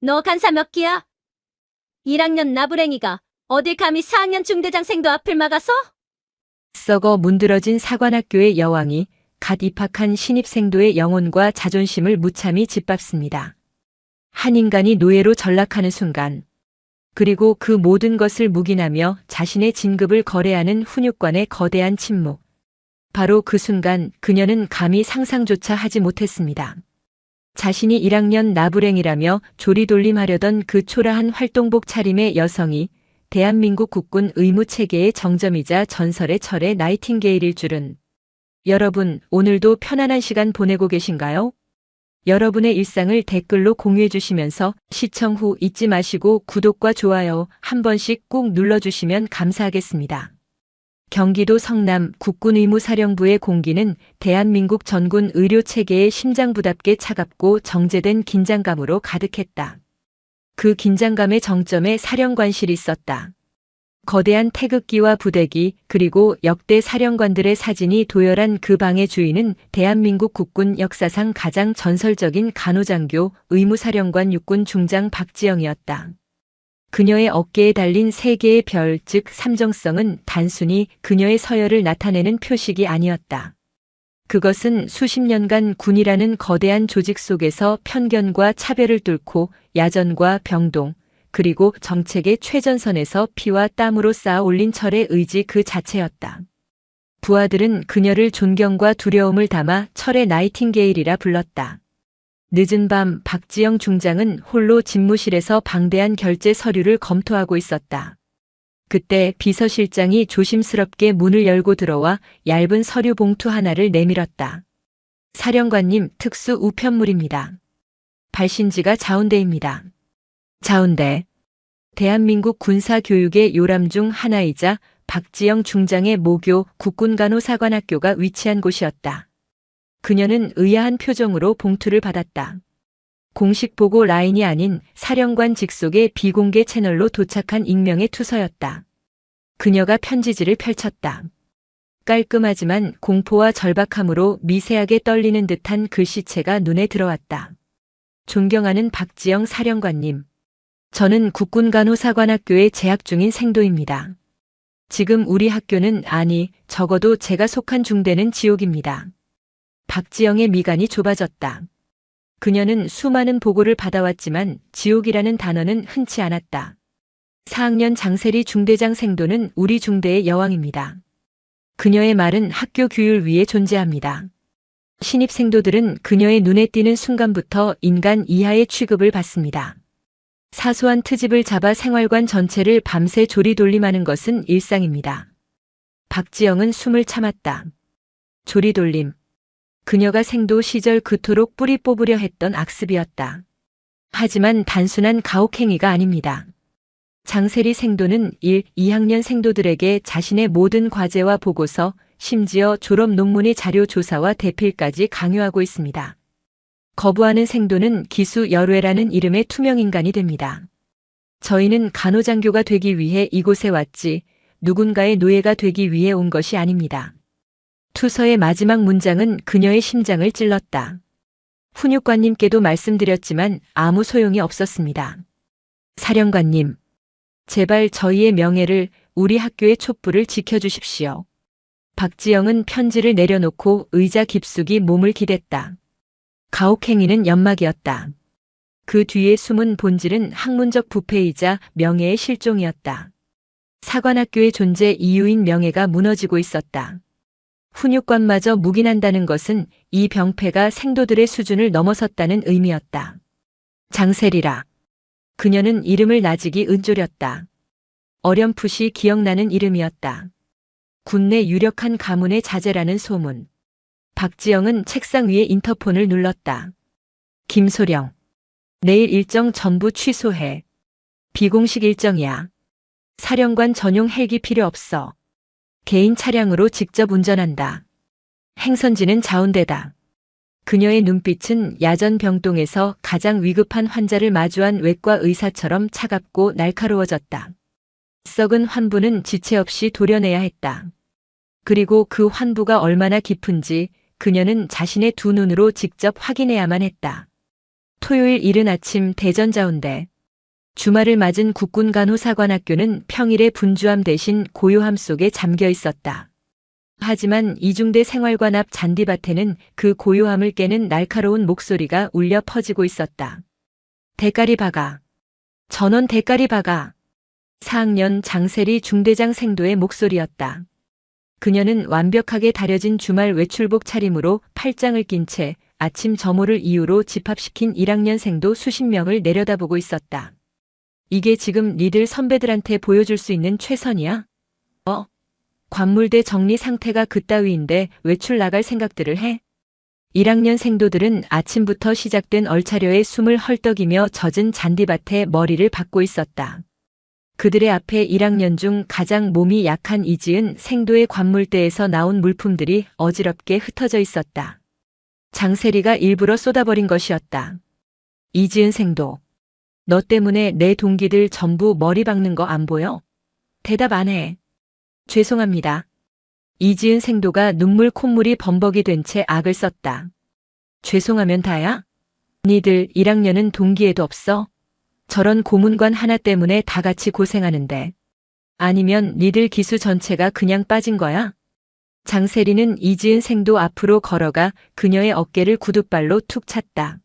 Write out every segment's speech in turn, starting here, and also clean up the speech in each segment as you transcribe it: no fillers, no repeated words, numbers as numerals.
너 간사 몇 기야? 1학년 나부랭이가 어딜 감히 4학년 중대장생도 앞을 막아서? 썩어 문드러진 사관학교의 여왕이 갓 입학한 신입생도의 영혼과 자존심을 무참히 짓밟습니다. 한 인간이 노예로 전락하는 순간, 그리고 그 모든 것을 묵인하며 자신의 진급을 거래하는 훈육관의 거대한 침묵. 바로 그 순간 그녀는 감히 상상조차 하지 못했습니다. 자신이 1학년 나부랭이라며 조리돌림하려던 그 초라한 활동복 차림의 여성이 대한민국 국군 의무체계의 정점이자 전설의 철의 나이팅게일일 줄은. 여러분, 오늘도 편안한 시간 보내고 계신가요? 여러분의 일상을 댓글로 공유해 주시면서 시청 후 잊지 마시고 구독과 좋아요 한 번씩 꾹 눌러주시면 감사하겠습니다. 경기도 성남 국군의무사령부의 공기는 대한민국 전군 의료체계의 심장부답게 차갑고 정제된 긴장감으로 가득했다. 그 긴장감의 정점에 사령관실이 있었다. 거대한 태극기와 부대기 그리고 역대 사령관들의 사진이 도열한 그 방의 주인은 대한민국 국군 역사상 가장 전설적인 간호장교 의무사령관 육군 중장 박지영이었다. 그녀의 어깨에 달린 3개의 별, 즉 삼정성은 단순히 그녀의 서열을 나타내는 표식이 아니었다. 그것은 수십 년간 군이라는 거대한 조직 속에서 편견과 차별을 뚫고 야전과 병동, 그리고 정책의 최전선에서 피와 땀으로 쌓아 올린 철의 의지 그 자체였다. 부하들은 그녀를 존경과 두려움을 담아 철의 나이팅게일이라 불렀다. 늦은 밤 박지영 중장은 홀로 집무실에서 방대한 결제 서류를 검토하고 있었다. 그때 비서실장이 조심스럽게 문을 열고 들어와 얇은 서류 봉투 하나를 내밀었다. 사령관님, 특수 우편물입니다. 발신지가 자운대입니다. 자운대. 대한민국 군사교육의 요람 중 하나이자 박지영 중장의 모교 국군간호사관학교가 위치한 곳이었다. 그녀는 의아한 표정으로 봉투를 받았다. 공식 보고 라인이 아닌 사령관 직속의 비공개 채널로 도착한 익명의 투서였다. 그녀가 편지지를 펼쳤다. 깔끔하지만 공포와 절박함으로 미세하게 떨리는 듯한 글씨체가 눈에 들어왔다. 존경하는 박지영 사령관님. 저는 국군간호사관학교에 재학 중인 생도입니다. 지금 우리 학교는 적어도 제가 속한 중대는 지옥입니다. 박지영의 미간이 좁아졌다. 그녀는 수많은 보고를 받아왔지만 지옥이라는 단어는 흔치 않았다. 4학년 장세리 중대장 생도는 우리 중대의 여왕입니다. 그녀의 말은 학교 규율 위에 존재합니다. 신입 생도들은 그녀의 눈에 띄는 순간부터 인간 이하의 취급을 받습니다. 사소한 트집을 잡아 생활관 전체를 밤새 조리돌림하는 것은 일상입니다. 박지영은 숨을 참았다. 조리돌림. 그녀가 생도 시절 그토록 뿌리 뽑으려 했던 악습이었다. 하지만 단순한 가혹행위가 아닙니다. 장세리 생도는 1, 2학년 생도들에게 자신의 모든 과제와 보고서, 심지어 졸업 논문의 자료 조사와 대필까지 강요하고 있습니다. 거부하는 생도는 기수 열외라는 이름의 투명인간이 됩니다. 저희는 간호장교가 되기 위해 이곳에 왔지 누군가의 노예가 되기 위해 온 것이 아닙니다. 투서의 마지막 문장은 그녀의 심장을 찔렀다. 훈육관님께도 말씀드렸지만 아무 소용이 없었습니다. 사령관님, 제발 저희의 명예를, 우리 학교의 촛불을 지켜주십시오. 박지영은 편지를 내려놓고 의자 깊숙이 몸을 기댔다. 가혹행위는 연막이었다. 그 뒤에 숨은 본질은 학문적 부패이자 명예의 실종이었다. 사관학교의 존재 이유인 명예가 무너지고 있었다. 훈육관마저 묵인한다는 것은 이 병폐가 생도들의 수준을 넘어섰다는 의미였다. 장세리라. 그녀는 이름을 나직이 은졸였다. 어렴풋이 기억나는 이름이었다. 군내 유력한 가문의 자제라는 소문. 박지영은 책상 위에 인터폰을 눌렀다. 김소령. 내일 일정 전부 취소해. 비공식 일정이야. 사령관 전용 헬기 필요 없어. 개인 차량으로 직접 운전한다. 행선지는 자운대다. 그녀의 눈빛은 야전 병동에서 가장 위급한 환자를 마주한 외과 의사처럼 차갑고 날카로워졌다. 썩은 환부는 지체 없이 도려내야 했다. 그리고 그 환부가 얼마나 깊은지 그녀는 자신의 두 눈으로 직접 확인해야만 했다. 토요일 이른 아침 대전자운대. 주말을 맞은 국군간호사관학교는 평일의 분주함 대신 고요함 속에 잠겨 있었다. 하지만 이중대 생활관 앞 잔디밭에는 그 고요함을 깨는 날카로운 목소리가 울려 퍼지고 있었다. 대가리 박아. 전원 대가리 박아. 4학년 장세리 중대장 생도의 목소리였다. 그녀는 완벽하게 다려진 주말 외출복 차림으로 팔짱을 낀 채 아침 점호를 이유로 집합시킨 1학년 생도 수십 명을 내려다보고 있었다. 이게 지금 니들 선배들한테 보여줄 수 있는 최선이야? 관물대 정리 상태가 그따위인데 외출 나갈 생각들을 해? 1학년 생도들은 아침부터 시작된 얼차려에 숨을 헐떡이며 젖은 잔디밭에 머리를 박고 있었다. 그들의 앞에 1학년 중 가장 몸이 약한 이지은 생도의 관물대에서 나온 물품들이 어지럽게 흩어져 있었다. 장세리가 일부러 쏟아버린 것이었다. 이지은 생도. 너 때문에 내 동기들 전부 머리 박는 거 안 보여? 대답 안 해. 죄송합니다. 이지은 생도가 눈물 콧물이 범벅이 된 채 악을 썼다. 죄송하면 다야? 니들 1학년은 동기에도 없어? 저런 고문관 하나 때문에 다 같이 고생하는데. 아니면 니들 기수 전체가 그냥 빠진 거야? 장세리는 이지은 생도 앞으로 걸어가 그녀의 어깨를 구둣발로 툭 찼다.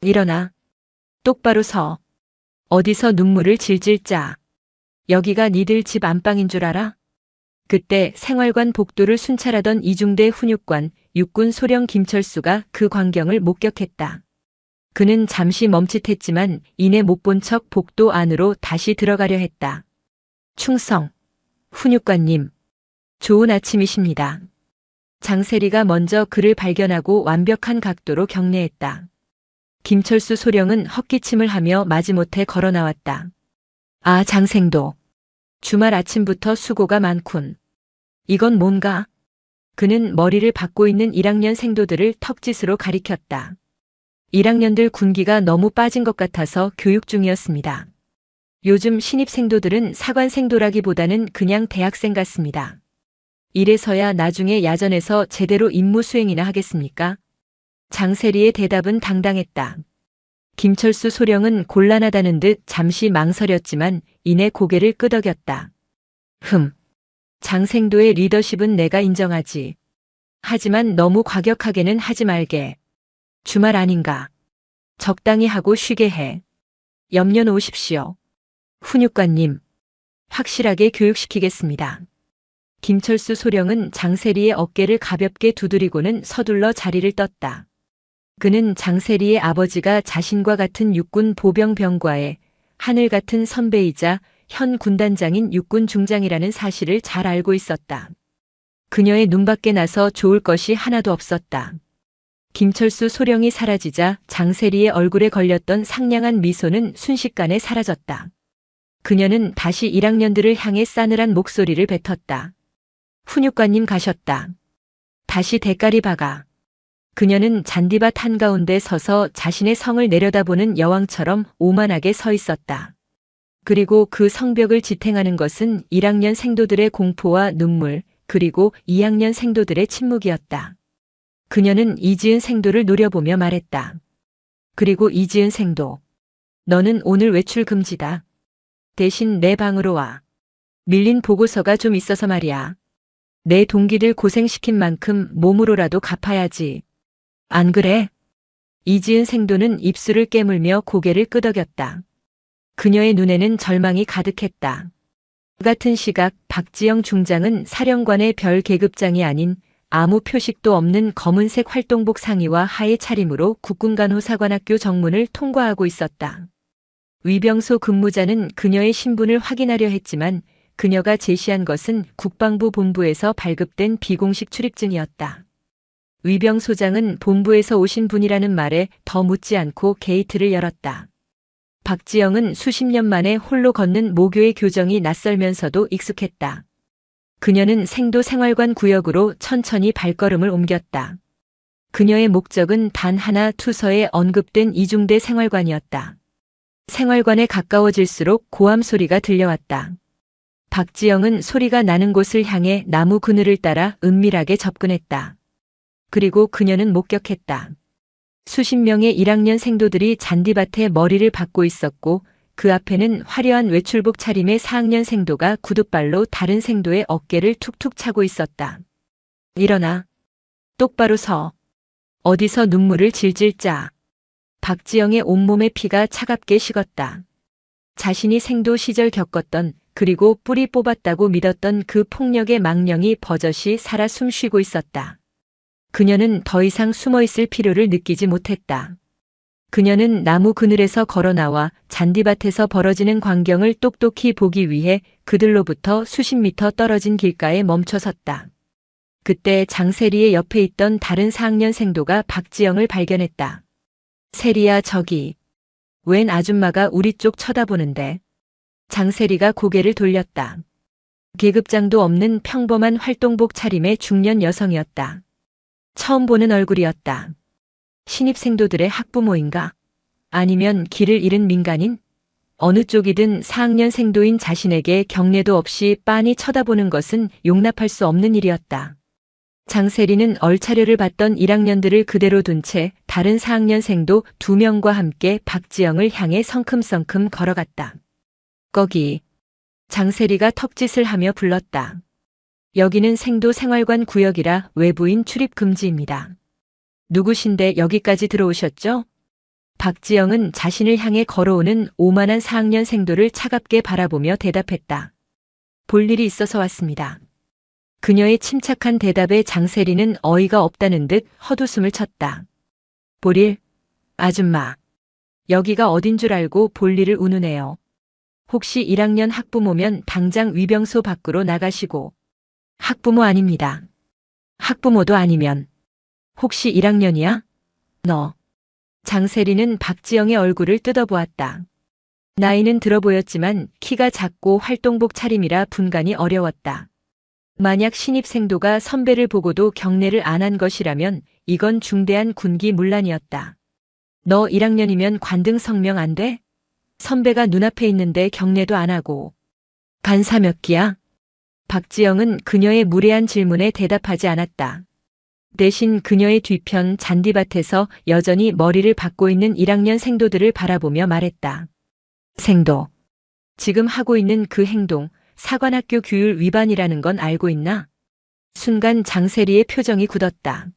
일어나. 똑바로 서. 어디서 눈물을 질질 짜. 여기가 니들 집 안방인 줄 알아? 그때 생활관 복도를 순찰하던 이중대 훈육관 육군 소령 김철수가 그 광경을 목격했다. 그는 잠시 멈칫했지만 이내 못 본 척 복도 안으로 다시 들어가려 했다. 충성. 훈육관님. 좋은 아침이십니다. 장세리가 먼저 그를 발견하고 완벽한 각도로 경례했다. 김철수 소령은 헛기침을 하며 마지못해 걸어 나왔다. 아, 장생도. 주말 아침부터 수고가 많군. 이건 뭔가? 그는 머리를 박고 있는 1학년 생도들을 턱짓으로 가리켰다. 1학년들 군기가 너무 빠진 것 같아서 교육 중이었습니다. 요즘 신입 생도들은 사관 생도라기보다는 그냥 대학생 같습니다. 이래서야 나중에 야전에서 제대로 임무 수행이나 하겠습니까? 장세리의 대답은 당당했다. 김철수 소령은 곤란하다는 듯 잠시 망설였지만 이내 고개를 끄덕였다. 장생도의 리더십은 내가 인정하지. 하지만 너무 과격하게는 하지 말게. 주말 아닌가. 적당히 하고 쉬게 해. 염려 놓으십시오. 훈육관님. 확실하게 교육시키겠습니다. 김철수 소령은 장세리의 어깨를 가볍게 두드리고는 서둘러 자리를 떴다. 그는 장세리의 아버지가 자신과 같은 육군 보병병과의 하늘 같은 선배이자 현 군단장인 육군 중장이라는 사실을 잘 알고 있었다. 그녀의 눈밖에 나서 좋을 것이 하나도 없었다. 김철수 소령이 사라지자 장세리의 얼굴에 걸렸던 상냥한 미소는 순식간에 사라졌다. 그녀는 다시 1학년들을 향해 싸늘한 목소리를 뱉었다. 훈육관님 가셨다. 다시 대가리 박아. 그녀는 잔디밭 한가운데 서서 자신의 성을 내려다보는 여왕처럼 오만하게 서 있었다. 그리고 그 성벽을 지탱하는 것은 1학년 생도들의 공포와 눈물, 그리고 2학년 생도들의 침묵이었다. 그녀는 이지은 생도를 노려보며 말했다. 그리고 이지은 생도. 너는 오늘 외출 금지다. 대신 내 방으로 와. 밀린 보고서가 좀 있어서 말이야. 내 동기들 고생시킨 만큼 몸으로라도 갚아야지. 안 그래? 이지은 생도는 입술을 깨물며 고개를 끄덕였다. 그녀의 눈에는 절망이 가득했다. 그 같은 시각 박지영 중장은 사령관의 별 계급장이 아닌 아무 표식도 없는 검은색 활동복 상의와 하의 차림으로 국군간호사관학교 정문을 통과하고 있었다. 위병소 근무자는 그녀의 신분을 확인하려 했지만 그녀가 제시한 것은 국방부 본부에서 발급된 비공식 출입증이었다. 위병소장은 본부에서 오신 분이라는 말에 더 묻지 않고 게이트를 열었다. 박지영은 수십 년 만에 홀로 걷는 모교의 교정이 낯설면서도 익숙했다. 그녀는 생도 생활관 구역으로 천천히 발걸음을 옮겼다. 그녀의 목적은 단 하나, 투서에 언급된 이중대 생활관이었다. 생활관에 가까워질수록 고함 소리가 들려왔다. 박지영은 소리가 나는 곳을 향해 나무 그늘을 따라 은밀하게 접근했다. 그리고 그녀는 목격했다. 수십 명의 1학년 생도들이 잔디밭에 머리를 박고 있었고 그 앞에는 화려한 외출복 차림의 4학년 생도가 구둣발로 다른 생도의 어깨를 툭툭 차고 있었다. 일어나. 똑바로 서. 어디서 눈물을 질질 짜. 박지영의 온몸의 피가 차갑게 식었다. 자신이 생도 시절 겪었던 그리고 뿌리 뽑았다고 믿었던 그 폭력의 망령이 버젓이 살아 숨쉬고 있었다. 그녀는 더 이상 숨어있을 필요를 느끼지 못했다. 그녀는 나무 그늘에서 걸어 나와 잔디밭에서 벌어지는 광경을 똑똑히 보기 위해 그들로부터 수십 미터 떨어진 길가에 멈춰 섰다. 그때 장세리의 옆에 있던 다른 4학년 생도가 박지영을 발견했다. 세리야, 저기. 웬 아줌마가 우리 쪽 쳐다보는데. 장세리가 고개를 돌렸다. 계급장도 없는 평범한 활동복 차림의 중년 여성이었다. 처음 보는 얼굴이었다. 신입생도들의 학부모인가? 아니면 길을 잃은 민간인? 어느 쪽이든 4학년 생도인 자신에게 경례도 없이 빤히 쳐다보는 것은 용납할 수 없는 일이었다. 장세리는 얼차려를 받던 1학년들을 그대로 둔 채 다른 4학년 생도 2명과 함께 박지영을 향해 성큼성큼 걸어갔다. 거기. 장세리가 턱짓을 하며 불렀다. 여기는 생도 생활관 구역이라 외부인 출입 금지입니다. 누구신데 여기까지 들어오셨죠? 박지영은 자신을 향해 걸어오는 오만한 4학년 생도를 차갑게 바라보며 대답했다. 볼 일이 있어서 왔습니다. 그녀의 침착한 대답에 장세리는 어이가 없다는 듯 헛웃음을 쳤다. 볼 일? 아줌마. 여기가 어딘 줄 알고 볼 일을 우누네요. 혹시 1학년 학부모면 당장 위병소 밖으로 나가시고. 학부모 아닙니다. 학부모도 아니면. 혹시 1학년이야? 너. 장세리는 박지영의 얼굴을 뜯어보았다. 나이는 들어 보였지만 키가 작고 활동복 차림이라 분간이 어려웠다. 만약 신입생도가 선배를 보고도 경례를 안 한 것이라면 이건 중대한 군기 문란이었다. 너 1학년이면 관등 성명 안 돼? 선배가 눈앞에 있는데 경례도 안 하고. 반사 몇 기야? 박지영은 그녀의 무례한 질문에 대답하지 않았다. 대신 그녀의 뒤편 잔디밭에서 여전히 머리를 박고 있는 1학년 생도들을 바라보며 말했다. 생도. 지금 하고 있는 그 행동, 사관학교 규율 위반이라는 건 알고 있나? 순간 장세리의 표정이 굳었다.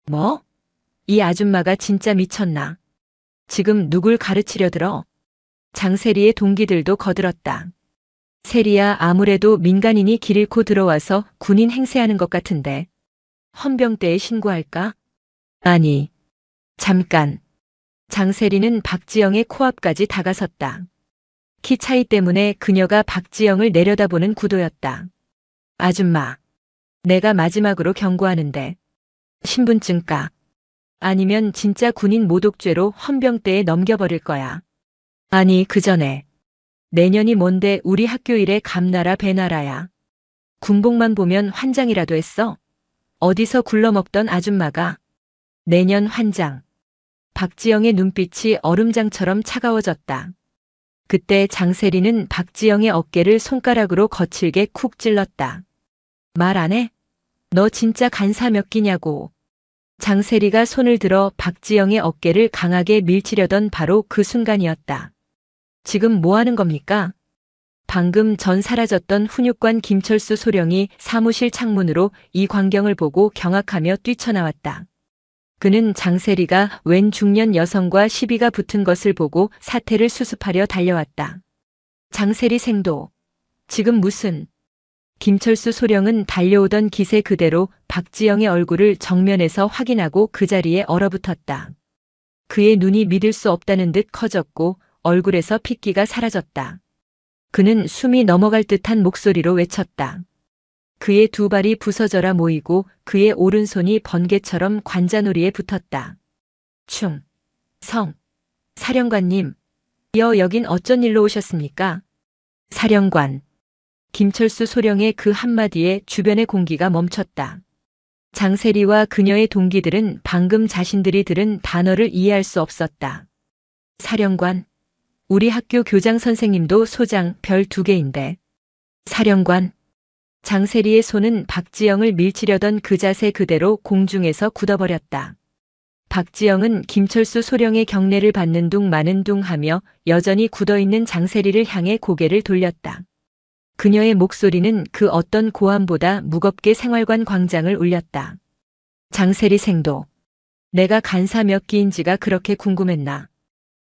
뭐? 이 아줌마가 진짜 미쳤나? 지금 누굴 가르치려 들어? 장세리의 동기들도 거들었다. 세리야, 아무래도 민간인이 길 잃고 들어와서 군인 행세하는 것 같은데. 헌병대에 신고할까? 아니. 잠깐. 장세리는 박지영의 코앞까지 다가섰다. 키 차이 때문에 그녀가 박지영을 내려다보는 구도였다. 아줌마. 내가 마지막으로 경고하는데. 신분증 까. 아니면 진짜 군인 모독죄로 헌병대에 넘겨버릴 거야. 아니, 그 전에. 내년이 뭔데 우리 학교 일에 감나라 배나라야. 군복만 보면 환장이라도 했어? 어디서 굴러먹던 아줌마가. 내년 환장. 박지영의 눈빛이 얼음장처럼 차가워졌다. 그때 장세리는 박지영의 어깨를 손가락으로 거칠게 쿡 찔렀다. 말 안 해? 너 진짜 간사 몇 기냐고. 장세리가 손을 들어 박지영의 어깨를 강하게 밀치려던 바로 그 순간이었다. 지금 뭐 하는 겁니까? 방금 전 사라졌던 훈육관 김철수 소령이 사무실 창문으로 이 광경을 보고 경악하며 뛰쳐나왔다. 그는 장세리가 웬 중년 여성과 시비가 붙은 것을 보고 사태를 수습하려 달려왔다. 장세리 생도. 지금 무슨. 김철수 소령은 달려오던 기세 그대로 박지영의 얼굴을 정면에서 확인하고 그 자리에 얼어붙었다. 그의 눈이 믿을 수 없다는 듯 커졌고 얼굴에서 핏기가 사라졌다. 그는 숨이 넘어갈 듯한 목소리로 외쳤다. 그의 두 발이 부서져라 모이고 그의 오른손이 번개처럼 관자놀이에 붙었다. 충. 성. 사령관님. 여긴 어쩐 일로 오셨습니까? 사령관. 김철수 소령의 그 한마디에 주변의 공기가 멈췄다. 장세리와 그녀의 동기들은 방금 자신들이 들은 단어를 이해할 수 없었다. 사령관. 우리 학교 교장 선생님도 소장 별 2개인데. 사령관. 장세리의 손은 박지영을 밀치려던 그 자세 그대로 공중에서 굳어버렸다. 박지영은 김철수 소령의 경례를 받는 둥 마는 둥 하며 여전히 굳어있는 장세리를 향해 고개를 돌렸다. 그녀의 목소리는 그 어떤 고함보다 무겁게 생활관 광장을 울렸다. 장세리 생도. 내가 간사 몇 기인지가 그렇게 궁금했나.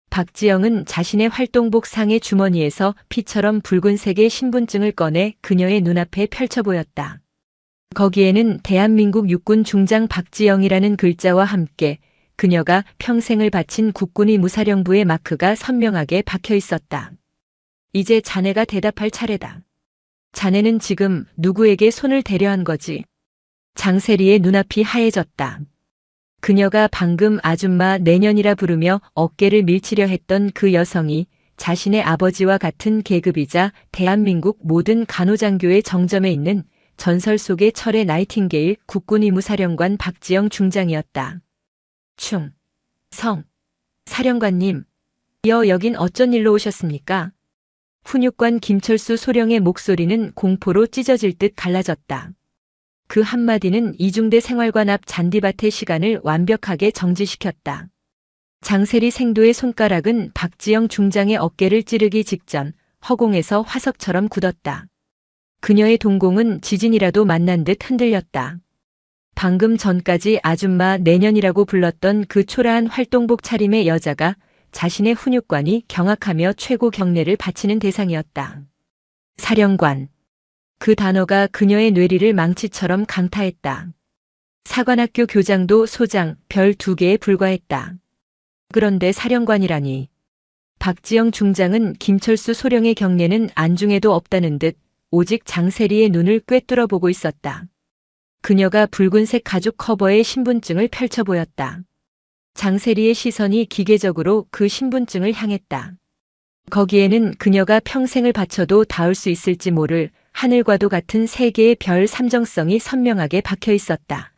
박지영은 자신의 활동복 상의 주머니에서 피처럼 붉은색의 신분증을 꺼내 그녀의 눈앞에 펼쳐 보였다. 거기에는 대한민국 육군 중장 박지영이라는 글자와 함께 그녀가 평생을 바친 국군의 무사령부의 마크가 선명하게 박혀 있었다. 이제 자네가 대답할 차례다. 자네는 지금 누구에게 손을 대려 한 거지? 장세리의 눈앞이 하얘졌다. 그녀가 방금 아줌마 내년이라 부르며 어깨를 밀치려 했던 그 여성이 자신의 아버지와 같은 계급이자 대한민국 모든 간호장교의 정점에 있는 전설 속의 철의 나이팅게일 국군의무사령관 박지영 중장이었다. 사령관님, 여긴 어쩐 일로 오셨습니까? 훈육관 김철수 소령의 목소리는 공포로 찢어질 듯 갈라졌다. 그 한마디는 이중대 생활관 앞 잔디밭의 시간을 완벽하게 정지시켰다. 장세리 생도의 손가락은 박지영 중장의 어깨를 찌르기 직전 허공에서 화석처럼 굳었다. 그녀의 동공은 지진이라도 만난 듯 흔들렸다. 방금 전까지 아줌마 내년이라고 불렀던 그 초라한 활동복 차림의 여자가 자신의 훈육관이 경악하며 최고 경례를 바치는 대상이었다. 사령관. 그 단어가 그녀의 뇌리를 망치처럼 강타했다. 사관학교 교장도 소장, 별 2개에 불과했다. 그런데 사령관이라니. 박지영 중장은 김철수 소령의 경례는 안중에도 없다는 듯 오직 장세리의 눈을 꿰뚫어 보고 있었다. 그녀가 붉은색 가죽 커버의 신분증을 펼쳐 보였다. 장세리의 시선이 기계적으로 그 신분증을 향했다. 거기에는 그녀가 평생을 바쳐도 닿을 수 있을지 모를 하늘과도 같은 3개의 별 삼정성이 선명하게 박혀 있었다.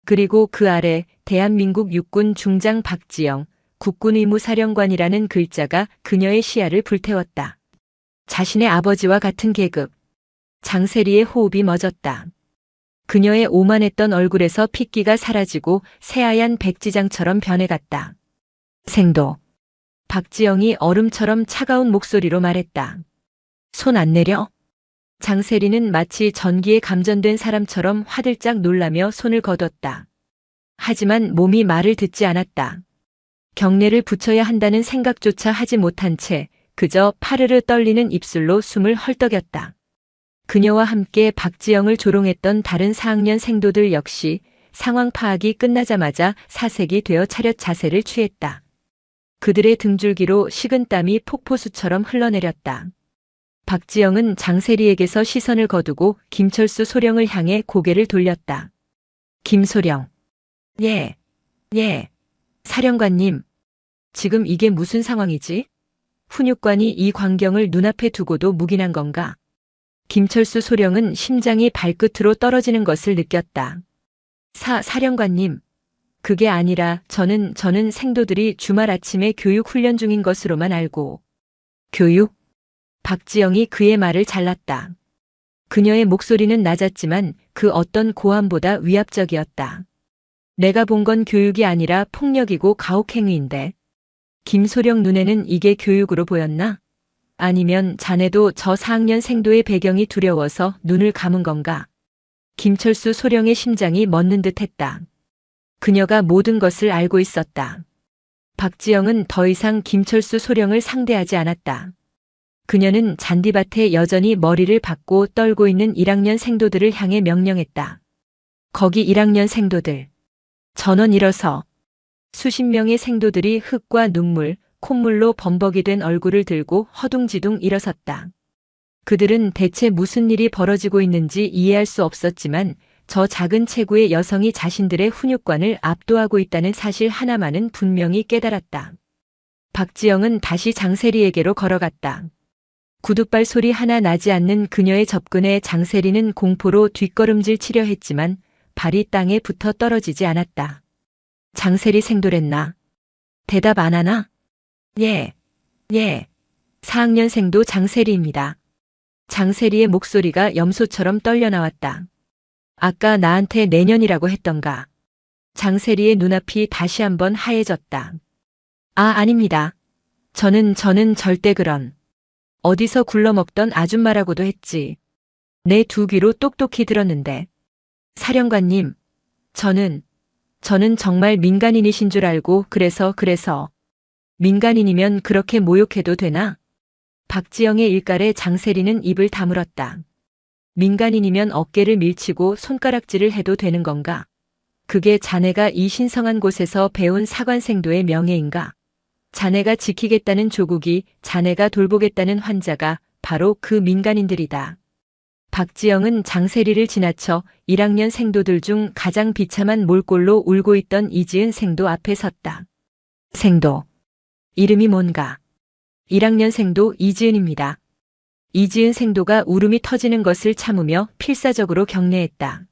그리고 그 아래 대한민국 육군 중장 박지영, 국군의무사령관이라는 글자가 그녀의 시야를 불태웠다. 자신의 아버지와 같은 계급. 장세리의 호흡이 멎었다. 그녀의 오만했던 얼굴에서 핏기가 사라지고 새하얀 백지장처럼 변해갔다. 생도. 박지영이 얼음처럼 차가운 목소리로 말했다. 손 안 내려? 장세리는 마치 전기에 감전된 사람처럼 화들짝 놀라며 손을 거뒀다. 하지만 몸이 말을 듣지 않았다. 경례를 붙여야 한다는 생각조차 하지 못한 채 그저 파르르 떨리는 입술로 숨을 헐떡였다. 그녀와 함께 박지영을 조롱했던 다른 4학년 생도들 역시 상황 파악이 끝나자마자 사색이 되어 차렷 자세를 취했다. 그들의 등줄기로 식은땀이 폭포수처럼 흘러내렸다. 박지영은 장세리에게서 시선을 거두고 김철수 소령을 향해 고개를 돌렸다. 김소령. 예. 사령관님. 지금 이게 무슨 상황이지? 훈육관이 이 광경을 눈앞에 두고도 묵인한 건가? 김철수 소령은 심장이 발끝으로 떨어지는 것을 느꼈다. 사령관님. 그게 아니라 저는 생도들이 주말 아침에 교육 훈련 중인 것으로만 알고. 교육? 박지영이 그의 말을 잘랐다. 그녀의 목소리는 낮았지만 그 어떤 고함보다 위압적이었다. 내가 본 건 교육이 아니라 폭력이고 가혹행위인데. 김소령 눈에는 이게 교육으로 보였나? 아니면 자네도 저 4학년 생도의 배경이 두려워서 눈을 감은 건가? 김철수 소령의 심장이 멎는 듯했다. 그녀가 모든 것을 알고 있었다. 박지영은 더 이상 김철수 소령을 상대하지 않았다. 그녀는 잔디밭에 여전히 머리를 박고 떨고 있는 1학년 생도들을 향해 명령했다. 거기 1학년 생도들. 전원 일어서. 수십 명의 생도들이 흙과 눈물, 콧물로 범벅이 된 얼굴을 들고 허둥지둥 일어섰다. 그들은 대체 무슨 일이 벌어지고 있는지 이해할 수 없었지만 저 작은 체구의 여성이 자신들의 훈육관을 압도하고 있다는 사실 하나만은 분명히 깨달았다. 박지영은 다시 장세리에게로 걸어갔다. 구둣발 소리 하나 나지 않는 그녀의 접근에 장세리는 공포로 뒷걸음질 치려 했지만 발이 땅에 붙어 떨어지지 않았다. 장세리 생도랬나? 대답 안 하나? 예. 4학년 생도 장세리입니다. 장세리의 목소리가 염소처럼 떨려 나왔다. 아까 나한테 내년이라고 했던가? 장세리의 눈앞이 다시 한번 하얘졌다. 아닙니다. 저는 절대 그런. 어디서 굴러먹던 아줌마라고도 했지. 내 두 귀로 똑똑히 들었는데. 사령관님, 저는 정말 민간인이신 줄 알고 그래서. 민간인이면 그렇게 모욕해도 되나? 박지영의 일갈에 장세리는 입을 다물었다. 민간인이면 어깨를 밀치고 손가락질을 해도 되는 건가? 그게 자네가 이 신성한 곳에서 배운 사관생도의 명예인가? 자네가 지키겠다는 조국이, 자네가 돌보겠다는 환자가 바로 그 민간인들이다. 박지영은 장세리를 지나쳐 1학년 생도들 중 가장 비참한 몰골로 울고 있던 이지은 생도 앞에 섰다. 생도. 이름이 뭔가? 1학년 생도 이지은입니다. 이지은 생도가 울음이 터지는 것을 참으며 필사적으로 경례했다.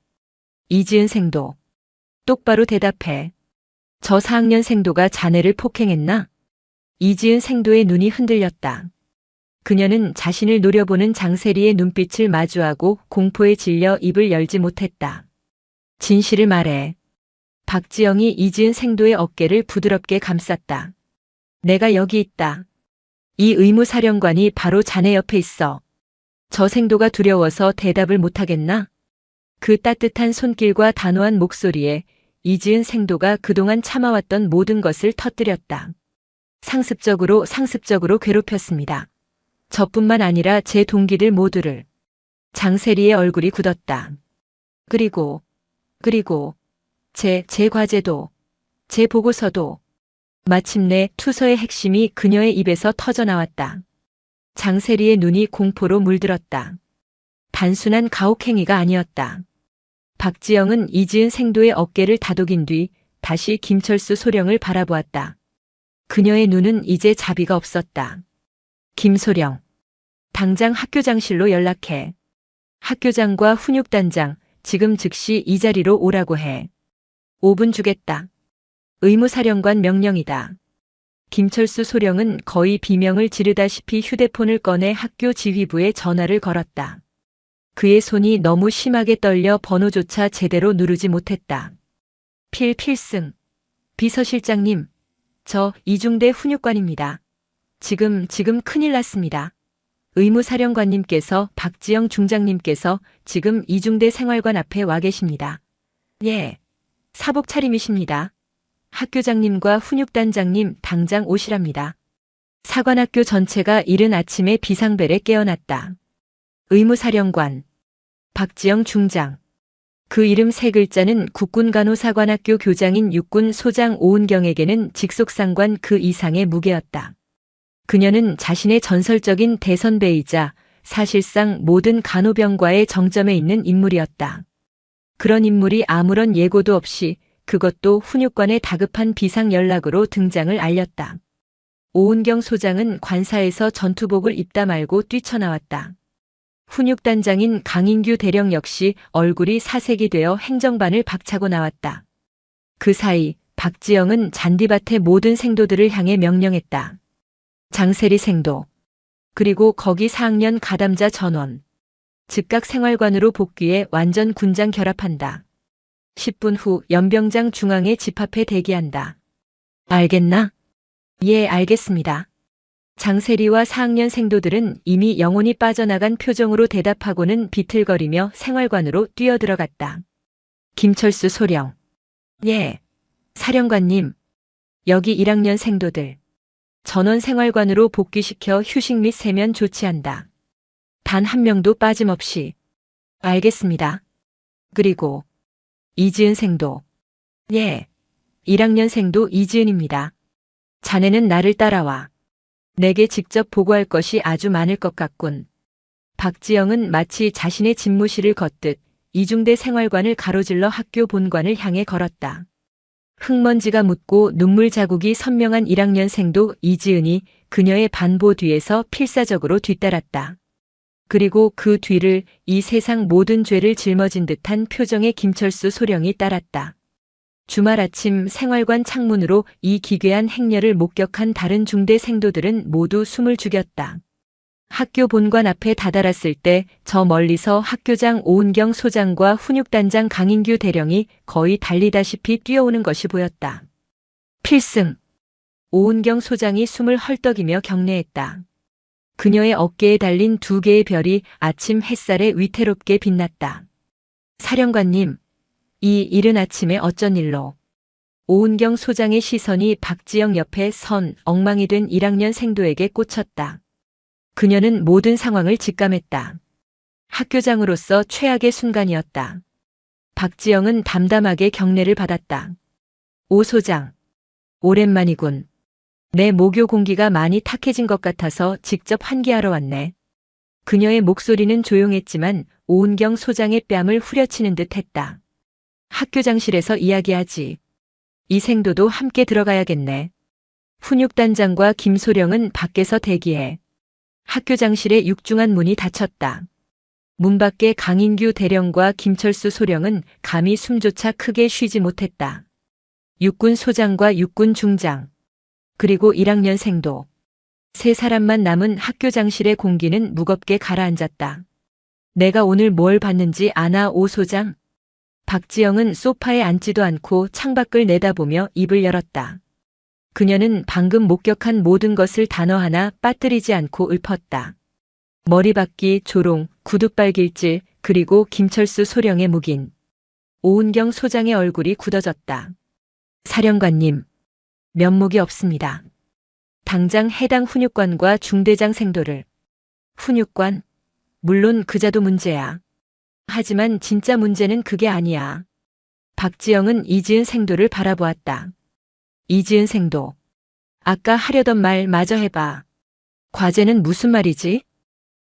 이지은 생도. 똑바로 대답해. 저 4학년 생도가 자네를 폭행했나? 이지은 생도의 눈이 흔들렸다. 그녀는 자신을 노려보는 장세리의 눈빛을 마주하고 공포에 질려 입을 열지 못했다. 진실을 말해. 박지영이 이지은 생도의 어깨를 부드럽게 감쌌다. 내가 여기 있다. 이 의무사령관이 바로 자네 옆에 있어. 저 생도가 두려워서 대답을 못하겠나? 그 따뜻한 손길과 단호한 목소리에 이지은 생도가 그동안 참아왔던 모든 것을 터뜨렸다. 상습적으로 괴롭혔습니다. 저뿐만 아니라 제 동기들 모두를. 장세리의 얼굴이 굳었다. 그리고 제 과제도, 제 보고서도. 마침내 투서의 핵심이 그녀의 입에서 터져나왔다. 장세리의 눈이 공포로 물들었다. 단순한 가혹행위가 아니었다. 박지영은 이지은 생도의 어깨를 다독인 뒤 다시 김철수 소령을 바라보았다. 그녀의 눈은 이제 자비가 없었다. 김소령. 당장 학교장실로 연락해. 학교장과 훈육단장, 지금 즉시 이 자리로 오라고 해. 5분 주겠다. 의무사령관 명령이다. 김철수 소령은 거의 비명을 지르다시피 휴대폰을 꺼내 학교 지휘부에 전화를 걸었다. 그의 손이 너무 심하게 떨려 번호조차 제대로 누르지 못했다. 필승. 비서실장님, 저 이중대 훈육관입니다. 지금 큰일 났습니다. 의무사령관님께서 박지영 중장님께서 지금 이중대 생활관 앞에 와 계십니다. 예. 사복 차림이십니다. 학교장님과 훈육단장님 당장 오시랍니다. 사관학교 전체가 이른 아침에 비상벨에 깨어났다. 의무사령관. 박지영 중장. 그 이름 세 글자는 국군간호사관학교 교장인 육군 소장 오은경에게는 직속상관 그 이상의 무게였다. 그녀는 자신의 전설적인 대선배이자 사실상 모든 간호병과의 정점에 있는 인물이었다. 그런 인물이 아무런 예고도 없이 그것도 훈육관의 다급한 비상 연락으로 등장을 알렸다. 오은경 소장은 관사에서 전투복을 입다 말고 뛰쳐나왔다. 훈육단장인 강인규 대령 역시 얼굴이 사색이 되어 행정반을 박차고 나왔다. 그 사이 박지영은 잔디밭의 모든 생도들을 향해 명령했다. 장세리 생도. 그리고 거기 4학년 가담자 전원. 즉각 생활관으로 복귀해 완전 군장 결합한다. 10분 후 연병장 중앙에 집합해 대기한다. 알겠나? 예, 알겠습니다. 장세리와 4학년 생도들은 이미 영혼이 빠져나간 표정으로 대답하고는 비틀거리며 생활관으로 뛰어들어갔다. 김철수 소령. 예. 사령관님. 여기 1학년 생도들. 전원 생활관으로 복귀시켜 휴식 및 세면 조치한다. 단 한 명도 빠짐없이. 알겠습니다. 그리고 이지은 생도. 예. 1학년 생도 이지은입니다. 자네는 나를 따라와. 내게 직접 보고할 것이 아주 많을 것 같군. 박지영은 마치 자신의 집무실을 걷듯 이중대 생활관을 가로질러 학교 본관을 향해 걸었다. 흙먼지가 묻고 눈물 자국이 선명한 1학년 생도 이지은이 그녀의 반보 뒤에서 필사적으로 뒤따랐다. 그리고 그 뒤를 이 세상 모든 죄를 짊어진 듯한 표정의 김철수 소령이 따랐다. 주말 아침 생활관 창문으로 이 기괴한 행렬을 목격한 다른 중대 생도들은 모두 숨을 죽였다. 학교 본관 앞에 다다랐을 때 저 멀리서 학교장 오은경 소장과 훈육단장 강인규 대령이 거의 달리다시피 뛰어오는 것이 보였다. 필승! 오은경 소장이 숨을 헐떡이며 경례했다. 그녀의 어깨에 달린 2개의 별이 아침 햇살에 위태롭게 빛났다. 사령관님, 이 이른 아침에 어쩐 일로? 오은경 소장의 시선이 박지영 옆에 선 엉망이 된 1학년 생도에게 꽂혔다. 그녀는 모든 상황을 직감했다. 학교장으로서 최악의 순간이었다. 박지영은 담담하게 경례를 받았다. 오 소장, 오랜만이군. 내 모교 공기가 많이 탁해진 것 같아서 직접 환기하러 왔네. 그녀의 목소리는 조용했지만 오은경 소장의 뺨을 후려치는 듯 했다. 학교장실에서 이야기하지. 이 생도도 함께 들어가야겠네. 훈육단장과 김소령은 밖에서 대기해. 학교장실의 육중한 문이 닫혔다. 문 밖에 강인규 대령과 김철수 소령은 감히 숨조차 크게 쉬지 못했다. 육군 소장과 육군 중장, 그리고 1학년 생도. 3사람만 남은 학교장실의 공기는 무겁게 가라앉았다. 내가 오늘 뭘 봤는지 아나 오 소장? 박지영은 소파에 앉지도 않고 창밖을 내다보며 입을 열었다. 그녀는 방금 목격한 모든 것을 단어 하나 빠뜨리지 않고 읊었다. 머리박기, 조롱, 구둣발길질, 그리고 김철수 소령의 묵인. 오은경 소장의 얼굴이 굳어졌다. 사령관님, 면목이 없습니다. 당장 해당 훈육관과 중대장 생도를. 훈육관? 물론 그자도 문제야. 하지만 진짜 문제는 그게 아니야. 박지영은 이지은 생도를 바라보았다. 이지은 생도. 아까 하려던 말 마저 해봐. 과제는 무슨 말이지?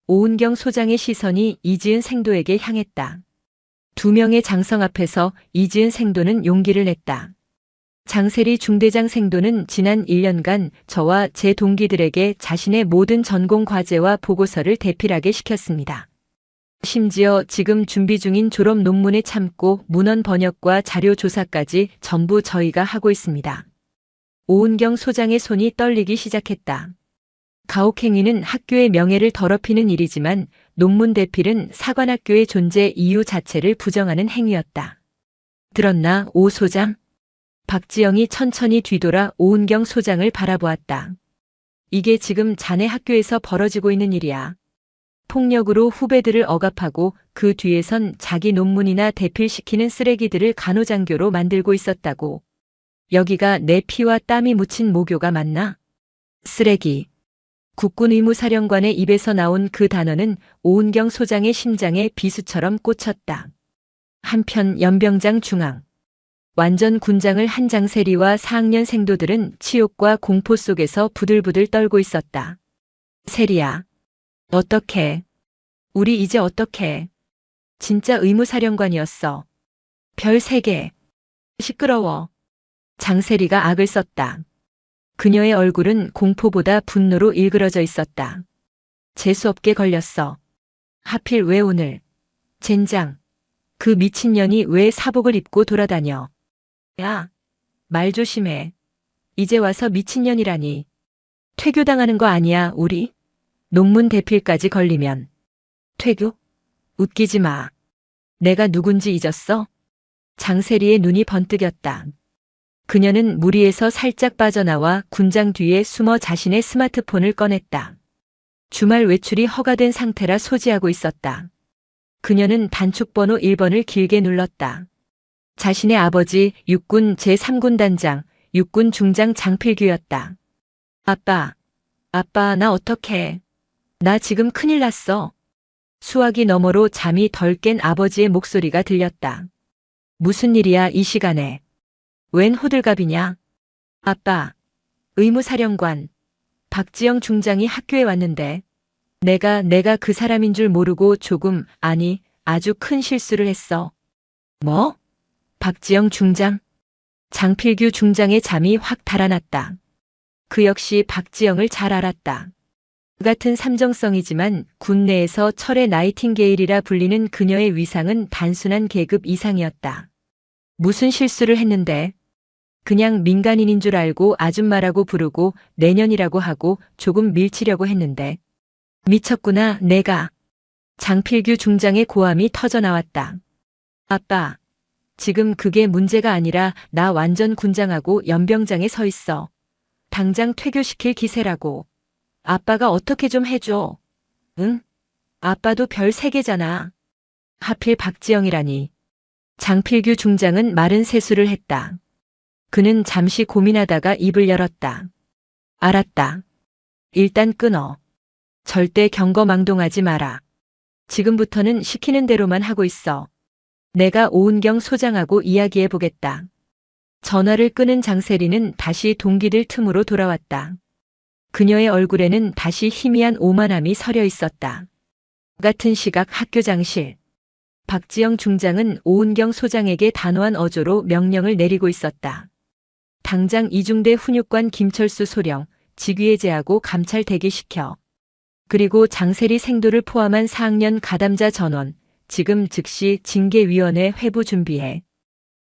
오은경 소장의 시선이 이지은 생도에게 향했다. 2명의 장성 앞에서 이지은 생도는 용기를 냈다. 장세리 중대장 생도는 지난 1년간 저와 제 동기들에게 자신의 모든 전공 과제와 보고서를 대필하게 시켰습니다. 심지어 지금 준비 중인 졸업 논문에 참고 문헌 번역과 자료 조사까지 전부 저희가 하고 있습니다. 오은경 소장의 손이 떨리기 시작했다. 가혹행위는 학교의 명예를 더럽히는 일이지만 논문 대필은 사관학교의 존재 이유 자체를 부정하는 행위였다. 들었나, 오 소장? 박지영이 천천히 뒤돌아 오은경 소장을 바라보았다. 이게 지금 자네 학교에서 벌어지고 있는 일이야. 폭력으로 후배들을 억압하고 그 뒤에선 자기 논문이나 대필시키는 쓰레기들을 간호장교로 만들고 있었다고. 여기가 내 피와 땀이 묻힌 모교가 맞나? 쓰레기. 국군 의무사령관의 입에서 나온 그 단어는 오은경 소장의 심장에 비수처럼 꽂혔다. 한편 연병장 중앙. 완전 군장을 한 장세리와 4학년 생도들은 치욕과 공포 속에서 부들부들 떨고 있었다. 세리야. 어떡해. 우리 이제 어떡해. 진짜 의무사령관이었어. 별 3개. 시끄러워. 장세리가 악을 썼다. 그녀의 얼굴은 공포보다 분노로 일그러져 있었다. 재수없게 걸렸어. 하필 왜 오늘. 젠장. 그 미친년이 왜 사복을 입고 돌아다녀. 야, 말 조심해. 이제 와서 미친년이라니. 퇴교당하는 거 아니야, 우리? 논문 대필까지 걸리면. 퇴교? 웃기지 마. 내가 누군지 잊었어? 장세리의 눈이 번뜩였다. 그녀는 무리에서 살짝 빠져나와 군장 뒤에 숨어 자신의 스마트폰을 꺼냈다. 주말 외출이 허가된 상태라 소지하고 있었다. 그녀는 단축번호 1번을 길게 눌렀다. 자신의 아버지 육군 제3군 단장, 육군 중장 장필규였다. 아빠, 나 어떡해. 나 지금 큰일 났어. 수화기 너머로 잠이 덜 깬 아버지의 목소리가 들렸다. 무슨 일이야 이 시간에. 웬 호들갑이냐? 아빠, 의무사령관, 박지영 중장이 학교에 왔는데 내가 그 사람인 줄 모르고 아니 아주 큰 실수를 했어. 뭐? 박지영 중장? 장필규 중장의 잠이 확 달아났다. 그 역시 박지영을 잘 알았다. 그 같은 삼정성이지만 군 내에서 철의 나이팅게일이라 불리는 그녀의 위상은 단순한 계급 이상이었다. 무슨 실수를 했는데? 그냥 민간인인 줄 알고 아줌마라고 부르고 내년이라고 하고 조금 밀치려고 했는데. 미쳤구나, 내가. 장필규 중장의 고함이 터져나왔다. 아빠, 지금 그게 문제가 아니라 나 완전 군장하고 연병장에 서 있어. 당장 퇴교시킬 기세라고. 아빠가 어떻게 좀 해줘. 응? 아빠도 별 3개잖아. 하필 박지영이라니. 장필규 중장은 마른 세수를 했다. 그는 잠시 고민하다가 입을 열었다. 알았다. 일단 끊어. 절대 경거망동하지 마라. 지금부터는 시키는 대로만 하고 있어. 내가 오은경 소장하고 이야기해 보겠다. 전화를 끄는 장세리는 다시 동기들 틈으로 돌아왔다. 그녀의 얼굴에는 다시 희미한 오만함이 서려 있었다. 같은 시각 학교장실. 박지영 중장은 오은경 소장에게 단호한 어조로 명령을 내리고 있었다. 당장 이중대 훈육관 김철수 소령, 직위해제하고 감찰 대기시켜. 그리고 장세리 생도를 포함한 4학년 가담자 전원, 지금 즉시 징계위원회 회부 준비해.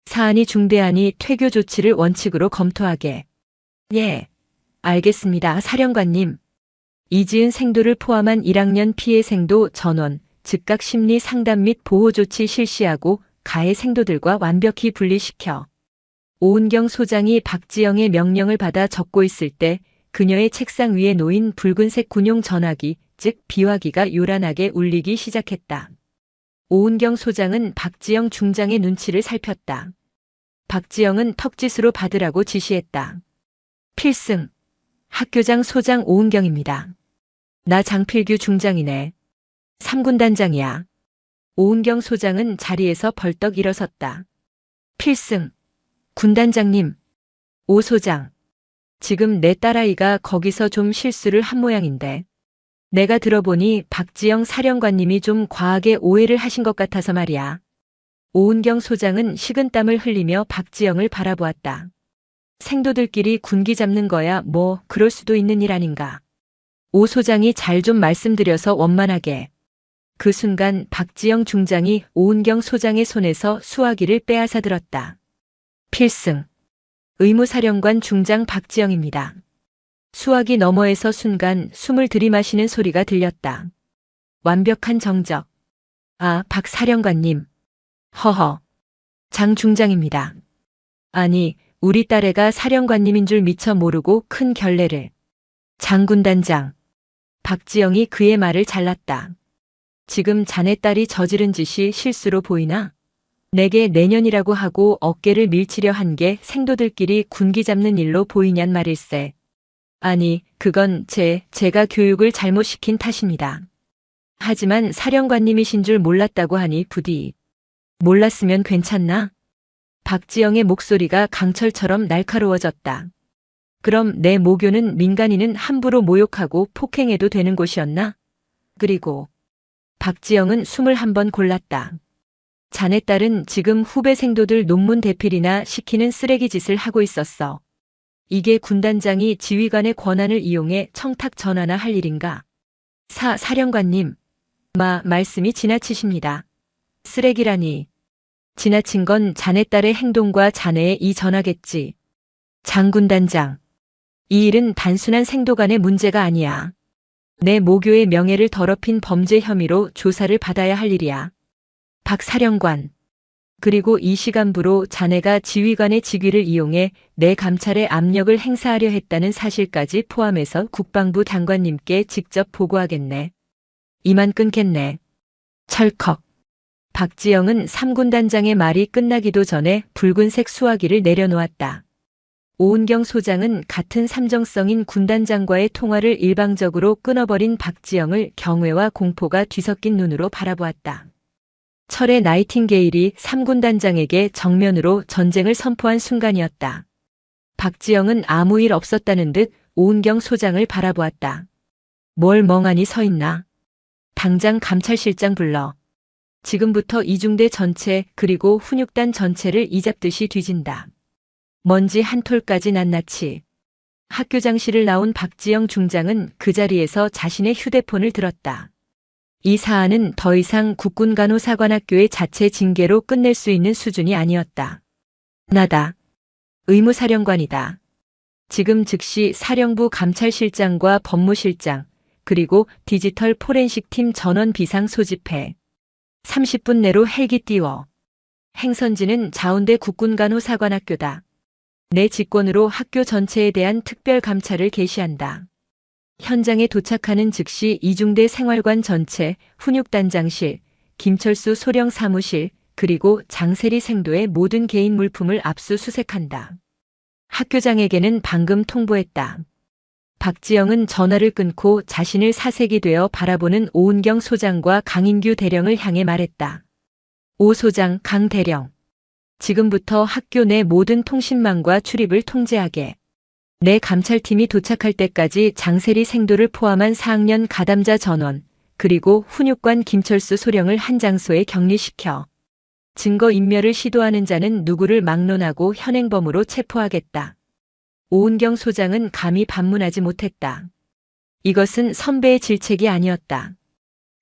사안이 중대하니 퇴교 조치를 원칙으로 검토하게. 예, 알겠습니다, 사령관님. 이지은 생도를 포함한 1학년 피해 생도 전원, 즉각 심리 상담 및 보호 조치 실시하고 가해 생도들과 완벽히 분리시켜. 오은경 소장이 박지영의 명령을 받아 적고 있을 때 그녀의 책상 위에 놓인 붉은색 군용 전화기, 즉 비화기가 요란하게 울리기 시작했다. 오은경 소장은 박지영 중장의 눈치를 살폈다. 박지영은 턱짓으로 받으라고 지시했다. 필승. 학교장 소장 오은경입니다. 나 장필규 중장이네. 3군단장이야. 오은경 소장은 자리에서 벌떡 일어섰다. 필승. 군단장님. 오 소장. 지금 내 딸아이가 거기서 좀 실수를 한 모양인데. 내가 들어보니 박지영 사령관님이 좀 과하게 오해를 하신 것 같아서 말이야. 오은경 소장은 식은땀을 흘리며 박지영을 바라보았다. 생도들끼리 군기 잡는 거야 뭐 그럴 수도 있는 일 아닌가. 오 소장이 잘 좀 말씀드려서 원만하게. 그 순간 박지영 중장이 오은경 소장의 손에서 수화기를 빼앗아 들었다. 필승. 의무사령관 중장 박지영입니다. 수화기 너머에서 순간 숨을 들이마시는 소리가 들렸다. 완벽한 정적. 아, 박 사령관님. 허허. 장 중장입니다. 아니, 우리 딸애가 사령관님인 줄 미처 모르고 큰 결례를. 장군단장. 박지영이 그의 말을 잘랐다. 지금 자네 딸이 저지른 짓이 실수로 보이나? 내게 내년이라고 하고 어깨를 밀치려 한 게 생도들끼리 군기 잡는 일로 보이냔 말일세. 아니, 그건 제가 교육을 잘못 시킨 탓입니다. 하지만 사령관님이신 줄 몰랐다고 하니 부디. 몰랐으면 괜찮나? 박지영의 목소리가 강철처럼 날카로워졌다. 그럼 내 모교는 민간인은 함부로 모욕하고 폭행해도 되는 곳이었나? 그리고 박지영은 숨을 한번 골랐다. 자네 딸은 지금 후배 생도들 논문 대필이나 시키는 쓰레기 짓을 하고 있었어. 이게 군단장이 지휘관의 권한을 이용해 청탁 전화나 할 일인가? 사령관님. 말씀이 지나치십니다. 쓰레기라니. 지나친 건 자네 딸의 행동과 자네의 이 전화겠지. 장군단장. 이 일은 단순한 생도 간의 문제가 아니야. 내 모교의 명예를 더럽힌 범죄 혐의로 조사를 받아야 할 일이야. 박 사령관. 그리고 이 시간부로 자네가 지휘관의 직위를 이용해 내 감찰에 압력을 행사하려 했다는 사실까지 포함해서 국방부 장관님께 직접 보고하겠네. 이만 끊겠네. 철컥. 박지영은 3군단장의 말이 끝나기도 전에 붉은색 수화기를 내려놓았다. 오은경 소장은 같은 삼정성인 군단장과의 통화를 일방적으로 끊어버린 박지영을 경외와 공포가 뒤섞인 눈으로 바라보았다. 철의 나이팅게일이 3군단장에게 정면으로 전쟁을 선포한 순간이었다. 박지영은 아무 일 없었다는 듯 오은경 소장을 바라보았다. 뭘 멍하니 서 있나? 당장 감찰실장 불러. 지금부터 이중대 전체 그리고 훈육단 전체를 이잡듯이 뒤진다. 먼지 한 톨까지 낱낱이. 학교장실을 나온 박지영 중장은 그 자리에서 자신의 휴대폰을 들었다. 이 사안은 더 이상 국군간호사관학교의 자체 징계로 끝낼 수 있는 수준이 아니었다. 나다. 의무사령관이다. 지금 즉시 사령부 감찰실장과 법무실장, 그리고 디지털 포렌식 팀 전원 비상 소집해. 30분 내로 헬기 띄워. 행선지는 자운대 국군간호사관학교다. 내 직권으로 학교 전체에 대한 특별 감찰을 개시한다. 현장에 도착하는 즉시 이중대 생활관 전체, 훈육단장실, 김철수 소령 사무실, 그리고 장세리 생도의 모든 개인 물품을 압수수색한다. 학교장에게는 방금 통보했다. 박지영은 전화를 끊고 자신을 사색이 되어 바라보는 오은경 소장과 강인규 대령을 향해 말했다. 오 소장, 강 대령. 지금부터 학교 내 모든 통신망과 출입을 통제하게. 내 감찰팀이 도착할 때까지 장세리 생도를 포함한 4학년 가담자 전원, 그리고 훈육관 김철수 소령을 한 장소에 격리시켜. 증거인멸을 시도하는 자는 누구를 막론하고 현행범으로 체포하겠다. 오은경 소장은 감히 반문하지 못했다. 이것은 선배의 질책이 아니었다.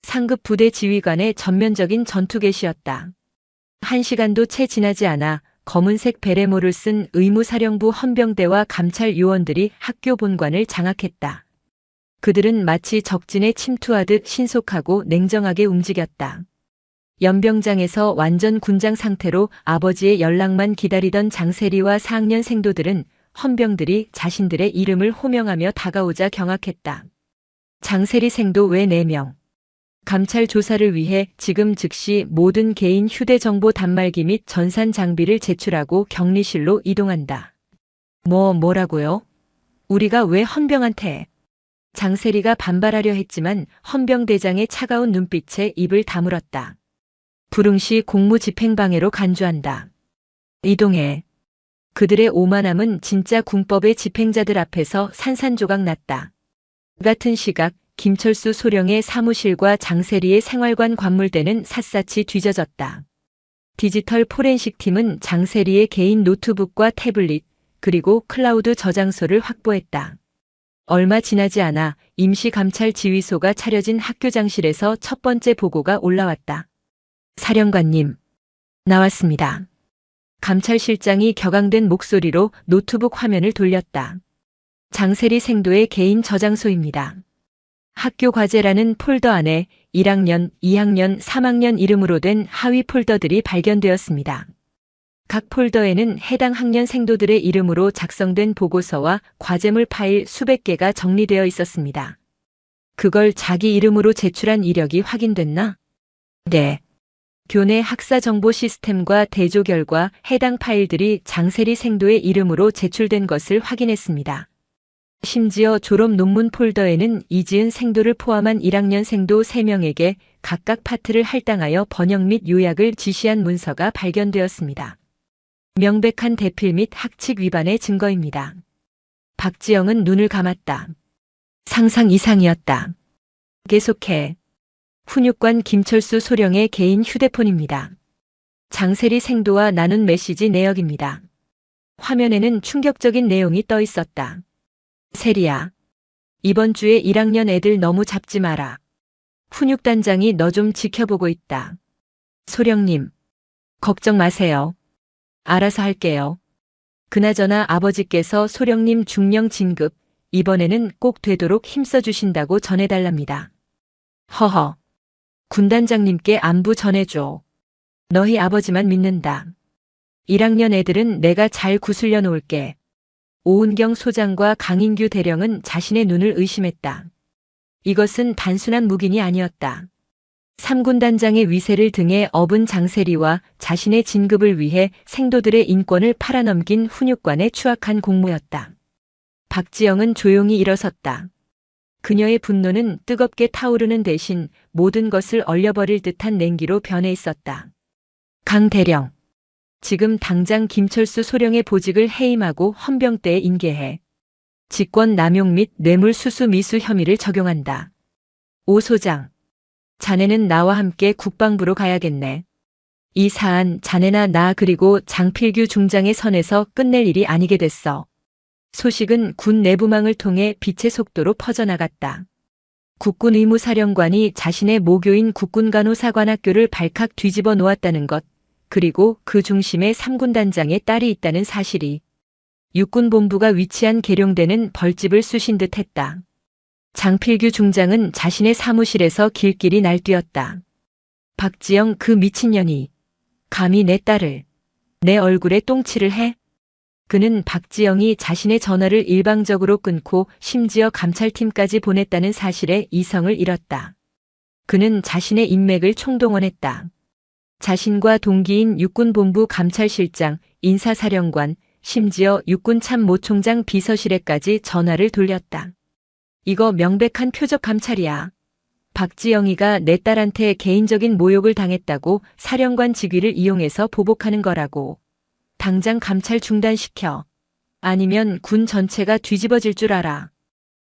상급 부대 지휘관의 전면적인 전투 개시였다. 1시간도 채 지나지 않아 검은색 베레모를 쓴 의무사령부 헌병대와 감찰 요원들이 학교 본관을 장악했다. 그들은 마치 적진에 침투하듯 신속하고 냉정하게 움직였다. 연병장에서 완전 군장 상태로 아버지의 연락만 기다리던 장세리와 4학년 생도들은 헌병들이 자신들의 이름을 호명하며 다가오자 경악했다. 장세리 생도 외 4명. 감찰 조사를 위해 지금 즉시 모든 개인 휴대정보 단말기 및 전산 장비를 제출하고 격리실로 이동한다. 뭐라고요? 우리가 왜 헌병한테? 장세리가 반발하려 했지만 헌병대장의 차가운 눈빛에 입을 다물었다. 불응시 공무집행방해로 간주한다. 이동해. 그들의 오만함은 진짜 군법의 집행자들 앞에서 산산조각 났다. 같은 시각 김철수 소령의 사무실과 장세리의 생활관 관물대는 샅샅이 뒤져졌다. 디지털 포렌식 팀은 장세리의 개인 노트북과 태블릿, 그리고 클라우드 저장소를 확보했다. 얼마 지나지 않아 임시감찰지휘소가 차려진 학교장실에서 첫 번째 보고가 올라왔다. 사령관님, 나왔습니다. 감찰실장이 격앙된 목소리로 노트북 화면을 돌렸다. 장세리 생도의 개인 저장소입니다. 학교 과제라는 폴더 안에 1학년, 2학년, 3학년 이름으로 된 하위 폴더들이 발견되었습니다. 각 폴더에는 해당 학년 생도들의 이름으로 작성된 보고서와 과제물 파일 수백 개가 정리되어 있었습니다. 그걸 자기 이름으로 제출한 이력이 확인됐나? 네. 교내 학사 정보 시스템과 대조 결과 해당 파일들이 장세리 생도의 이름으로 제출된 것을 확인했습니다. 심지어 졸업 논문 폴더에는 이지은 생도를 포함한 1학년 생도 3명에게 각각 파트를 할당하여 번역 및 요약을 지시한 문서가 발견되었습니다. 명백한 대필 및 학칙 위반의 증거입니다. 박지영은 눈을 감았다. 상상 이상이었다. 계속해. 훈육관 김철수 소령의 개인 휴대폰입니다. 장세리 생도와 나눈 메시지 내역입니다. 화면에는 충격적인 내용이 떠 있었다. 세리야. 이번 주에 1학년 애들 너무 잡지 마라. 훈육단장이 너 좀 지켜보고 있다. 소령님. 걱정 마세요. 알아서 할게요. 그나저나 아버지께서 소령님 중령 진급, 이번에는 꼭 되도록 힘써주신다고 전해달랍니다. 허허. 군단장님께 안부 전해줘. 너희 아버지만 믿는다. 1학년 애들은 내가 잘 구슬려 놓을게. 오은경 소장과 강인규 대령은 자신의 눈을 의심했다. 이것은 단순한 묵인이 아니었다. 3군 단장의 위세를 등에 업은 장세리와 자신의 진급을 위해 생도들의 인권을 팔아넘긴 훈육관의 추악한 공모였다. 박지영은 조용히 일어섰다. 그녀의 분노는 뜨겁게 타오르는 대신 모든 것을 얼려버릴 듯한 냉기로 변해 있었다. 강 대령. 지금 당장 김철수 소령의 보직을 해임하고 헌병대에 인계해. 직권 남용 및 뇌물수수 미수 혐의를 적용한다. 오 소장. 자네는 나와 함께 국방부로 가야겠네. 이 사안 자네나 나 그리고 장필규 중장의 선에서 끝낼 일이 아니게 됐어. 소식은 군 내부망을 통해 빛의 속도로 퍼져나갔다. 국군 의무사령관이 자신의 모교인 국군간호사관학교를 발칵 뒤집어 놓았다는 것, 그리고 그 중심에 3군 단장의 딸이 있다는 사실이 육군본부가 위치한 계룡대는 벌집을 쑤신 듯 했다. 장필규 중장은 자신의 사무실에서 길길이 날뛰었다. 박지영 그 미친년이 감히 내 딸을 내 얼굴에 똥칠을 해? 그는 박지영이 자신의 전화를 일방적으로 끊고 심지어 감찰팀까지 보냈다는 사실에 이성을 잃었다. 그는 자신의 인맥을 총동원했다. 자신과 동기인 육군본부 감찰실장, 인사사령관, 심지어 육군참모총장 비서실에까지 전화를 돌렸다. 이거 명백한 표적 감찰이야. 박지영이가 내 딸한테 개인적인 모욕을 당했다고 사령관 직위를 이용해서 보복하는 거라고. 당장 감찰 중단시켜. 아니면 군 전체가 뒤집어질 줄 알아.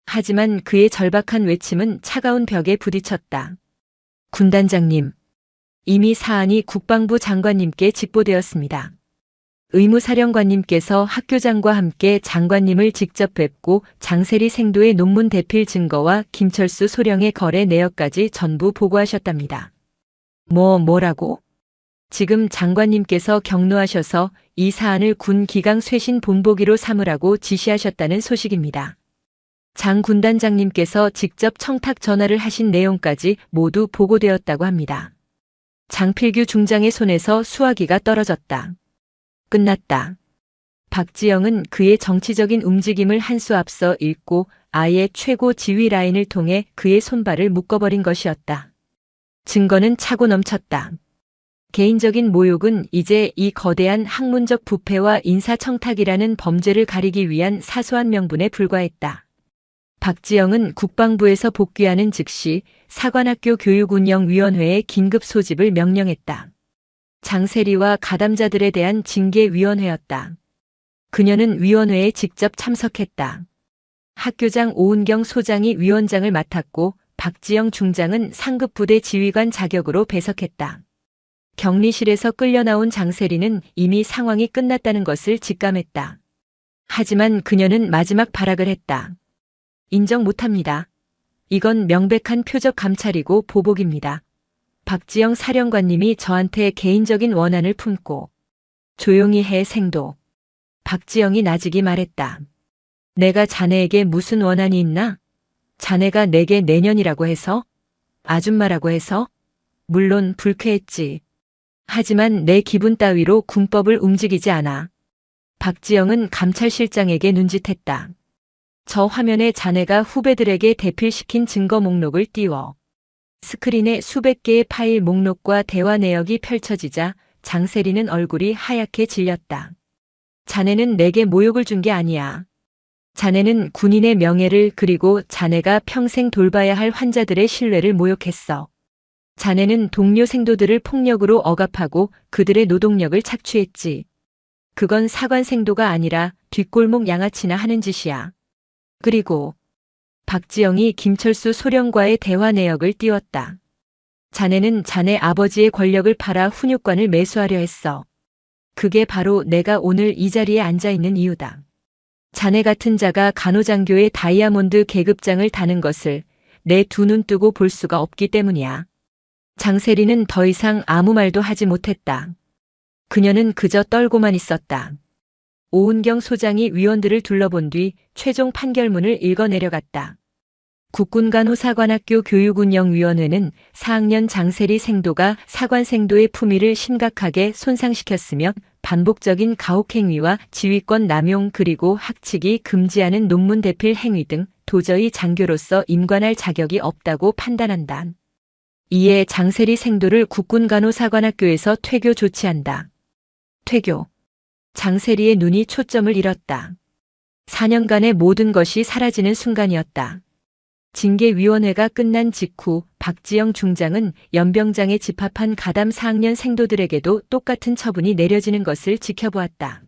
하지만 그의 절박한 외침은 차가운 벽에 부딪혔다. 군단장님. 이미 사안이 국방부 장관님께 직보되었습니다. 의무사령관님께서 학교장과 함께 장관님을 직접 뵙고 장세리 생도의 논문 대필 증거와 김철수 소령의 거래 내역까지 전부 보고하셨답니다. 뭐라고? 지금 장관님께서 격노하셔서 이 사안을 군 기강 쇄신 본보기로 삼으라고 지시하셨다는 소식입니다. 장 군단장님께서 직접 청탁 전화를 하신 내용까지 모두 보고되었다고 합니다. 장필규 중장의 손에서 수화기가 떨어졌다. 끝났다. 박지영은 그의 정치적인 움직임을 한 수 앞서 읽고 아예 최고 지휘 라인을 통해 그의 손발을 묶어버린 것이었다. 증거는 차고 넘쳤다. 개인적인 모욕은 이제 이 거대한 학문적 부패와 인사청탁이라는 범죄를 가리기 위한 사소한 명분에 불과했다. 박지영은 국방부에서 복귀하는 즉시 사관학교 교육운영위원회에 긴급 소집을 명령했다. 장세리와 가담자들에 대한 징계위원회였다. 그녀는 위원회에 직접 참석했다. 학교장 오은경 소장이 위원장을 맡았고 박지영 중장은 상급부대 지휘관 자격으로 배석했다. 격리실에서 끌려나온 장세리는 이미 상황이 끝났다는 것을 직감했다. 하지만 그녀는 마지막 발악을 했다. 인정 못합니다. 이건 명백한 표적 감찰이고 보복입니다. 박지영 사령관님이 저한테 개인적인 원한을 품고 조용히 해 생도. 박지영이 나직이 말했다. 내가 자네에게 무슨 원한이 있나? 자네가 내게 내년이라고 해서? 아줌마라고 해서? 물론 불쾌했지. 하지만 내 기분 따위로 군법을 움직이지 않아. 박지영은 감찰실장에게 눈짓했다. 저 화면에 자네가 후배들에게 대필시킨 증거 목록을 띄워. 스크린에 수백 개의 파일 목록과 대화 내역이 펼쳐지자 장세리는 얼굴이 하얗게 질렸다. 자네는 내게 모욕을 준 게 아니야. 자네는 군인의 명예를 그리고 자네가 평생 돌봐야 할 환자들의 신뢰를 모욕했어. 자네는 동료 생도들을 폭력으로 억압하고 그들의 노동력을 착취했지. 그건 사관 생도가 아니라 뒷골목 양아치나 하는 짓이야. 그리고 박지영이 김철수 소령과의 대화 내역을 띄웠다. 자네는 자네 아버지의 권력을 팔아 훈육관을 매수하려 했어. 그게 바로 내가 오늘 이 자리에 앉아 있는 이유다. 자네 같은 자가 간호장교의 다이아몬드 계급장을 다는 것을 내 두 눈 뜨고 볼 수가 없기 때문이야. 장세리는 더 이상 아무 말도 하지 못했다. 그녀는 그저 떨고만 있었다. 오은경 소장이 위원들을 둘러본 뒤 최종 판결문을 읽어 내려갔다. 국군간호사관학교 교육운영위원회는 4학년 장세리 생도가 사관 생도의 품위를 심각하게 손상시켰으며 반복적인 가혹행위와 지휘권 남용 그리고 학칙이 금지하는 논문 대필 행위 등 도저히 장교로서 임관할 자격이 없다고 판단한다. 이에 장세리 생도를 국군간호사관학교에서 퇴교 조치한다. 퇴교. 장세리의 눈이 초점을 잃었다. 4년간의 모든 것이 사라지는 순간이었다. 징계위원회가 끝난 직후 박지영 중장은 연병장에 집합한 가담 4학년 생도들에게도 똑같은 처분이 내려지는 것을 지켜보았다.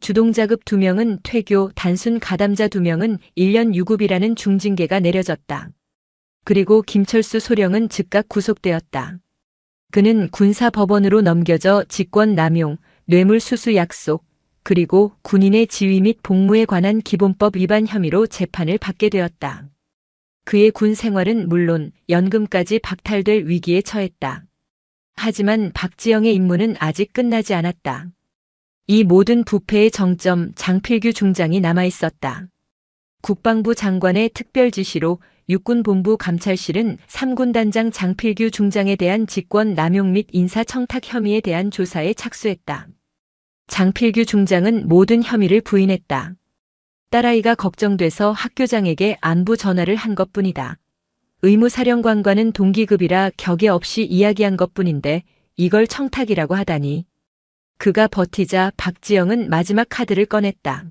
주동자급 2명은 퇴교, 단순 가담자 2명은 1년 유급이라는 중징계가 내려졌다. 그리고 김철수 소령은 즉각 구속되었다. 그는 군사법원으로 넘겨져 직권 남용, 뇌물수수 약속, 그리고 군인의 지휘 및 복무에 관한 기본법 위반 혐의로 재판을 받게 되었다. 그의 군 생활은 물론 연금까지 박탈될 위기에 처했다. 하지만 박지영의 임무는 아직 끝나지 않았다. 이 모든 부패의 정점 장필규 중장이 남아있었다. 국방부 장관의 특별 지시로 육군본부 감찰실은 3군 단장 장필규 중장에 대한 직권 남용 및 인사청탁 혐의에 대한 조사에 착수했다. 장필규 중장은 모든 혐의를 부인했다. 딸아이가 걱정돼서 학교장에게 안부 전화를 한 것뿐이다. 의무사령관과는 동기급이라 격의 없이 이야기한 것뿐인데 이걸 청탁이라고 하다니. 그가 버티자 박지영은 마지막 카드를 꺼냈다.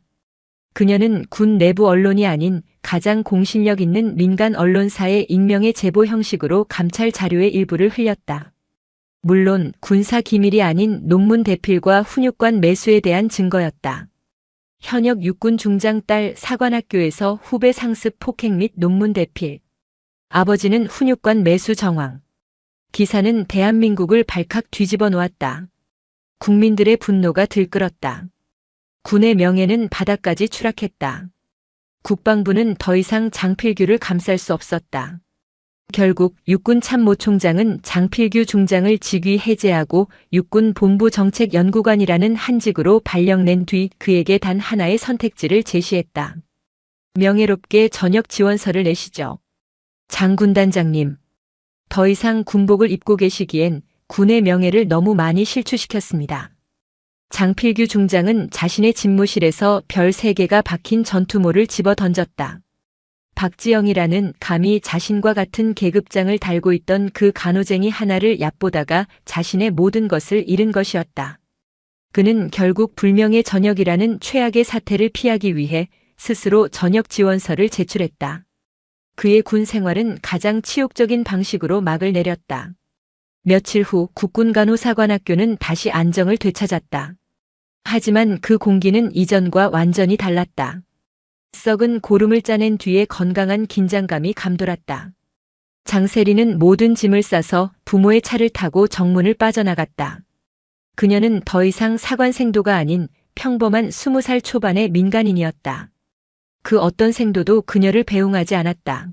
그녀는 군 내부 언론이 아닌 가장 공신력 있는 민간 언론사의 익명의 제보 형식으로 감찰 자료의 일부를 흘렸다. 물론 군사 기밀이 아닌 논문 대필과 훈육관 매수에 대한 증거였다. 현역 육군 중장 딸 사관학교에서 후배 상습 폭행 및 논문 대필. 아버지는 훈육관 매수 정황. 기사는 대한민국을 발칵 뒤집어 놓았다. 국민들의 분노가 들끓었다. 군의 명예는 바닥까지 추락했다. 국방부는 더 이상 장필규를 감쌀 수 없었다. 결국 육군 참모총장은 장필규 중장을 직위 해제하고 육군 본부 정책연구관이라는 한직으로 발령낸 뒤 그에게 단 하나의 선택지를 제시했다. 명예롭게 전역 지원서를 내시죠. 장군단장님. 더 이상 군복을 입고 계시기엔 군의 명예를 너무 많이 실추시켰습니다. 장필규 중장은 자신의 집무실에서 별 3개가 박힌 전투모를 집어 던졌다. 박지영이라는 감히 자신과 같은 계급장을 달고 있던 그 간호쟁이 하나를 얕보다가 자신의 모든 것을 잃은 것이었다. 그는 결국 불명예 전역이라는 최악의 사태를 피하기 위해 스스로 전역 지원서를 제출했다. 그의 군 생활은 가장 치욕적인 방식으로 막을 내렸다. 며칠 후 국군간호사관학교는 다시 안정을 되찾았다. 하지만 그 공기는 이전과 완전히 달랐다. 썩은 고름을 짜낸 뒤에 건강한 긴장감이 감돌았다. 장세리는 모든 짐을 싸서 부모의 차를 타고 정문을 빠져나갔다. 그녀는 더 이상 사관생도가 아닌 평범한 20살 초반의 민간인이었다. 그 어떤 생도도 그녀를 배웅하지 않았다.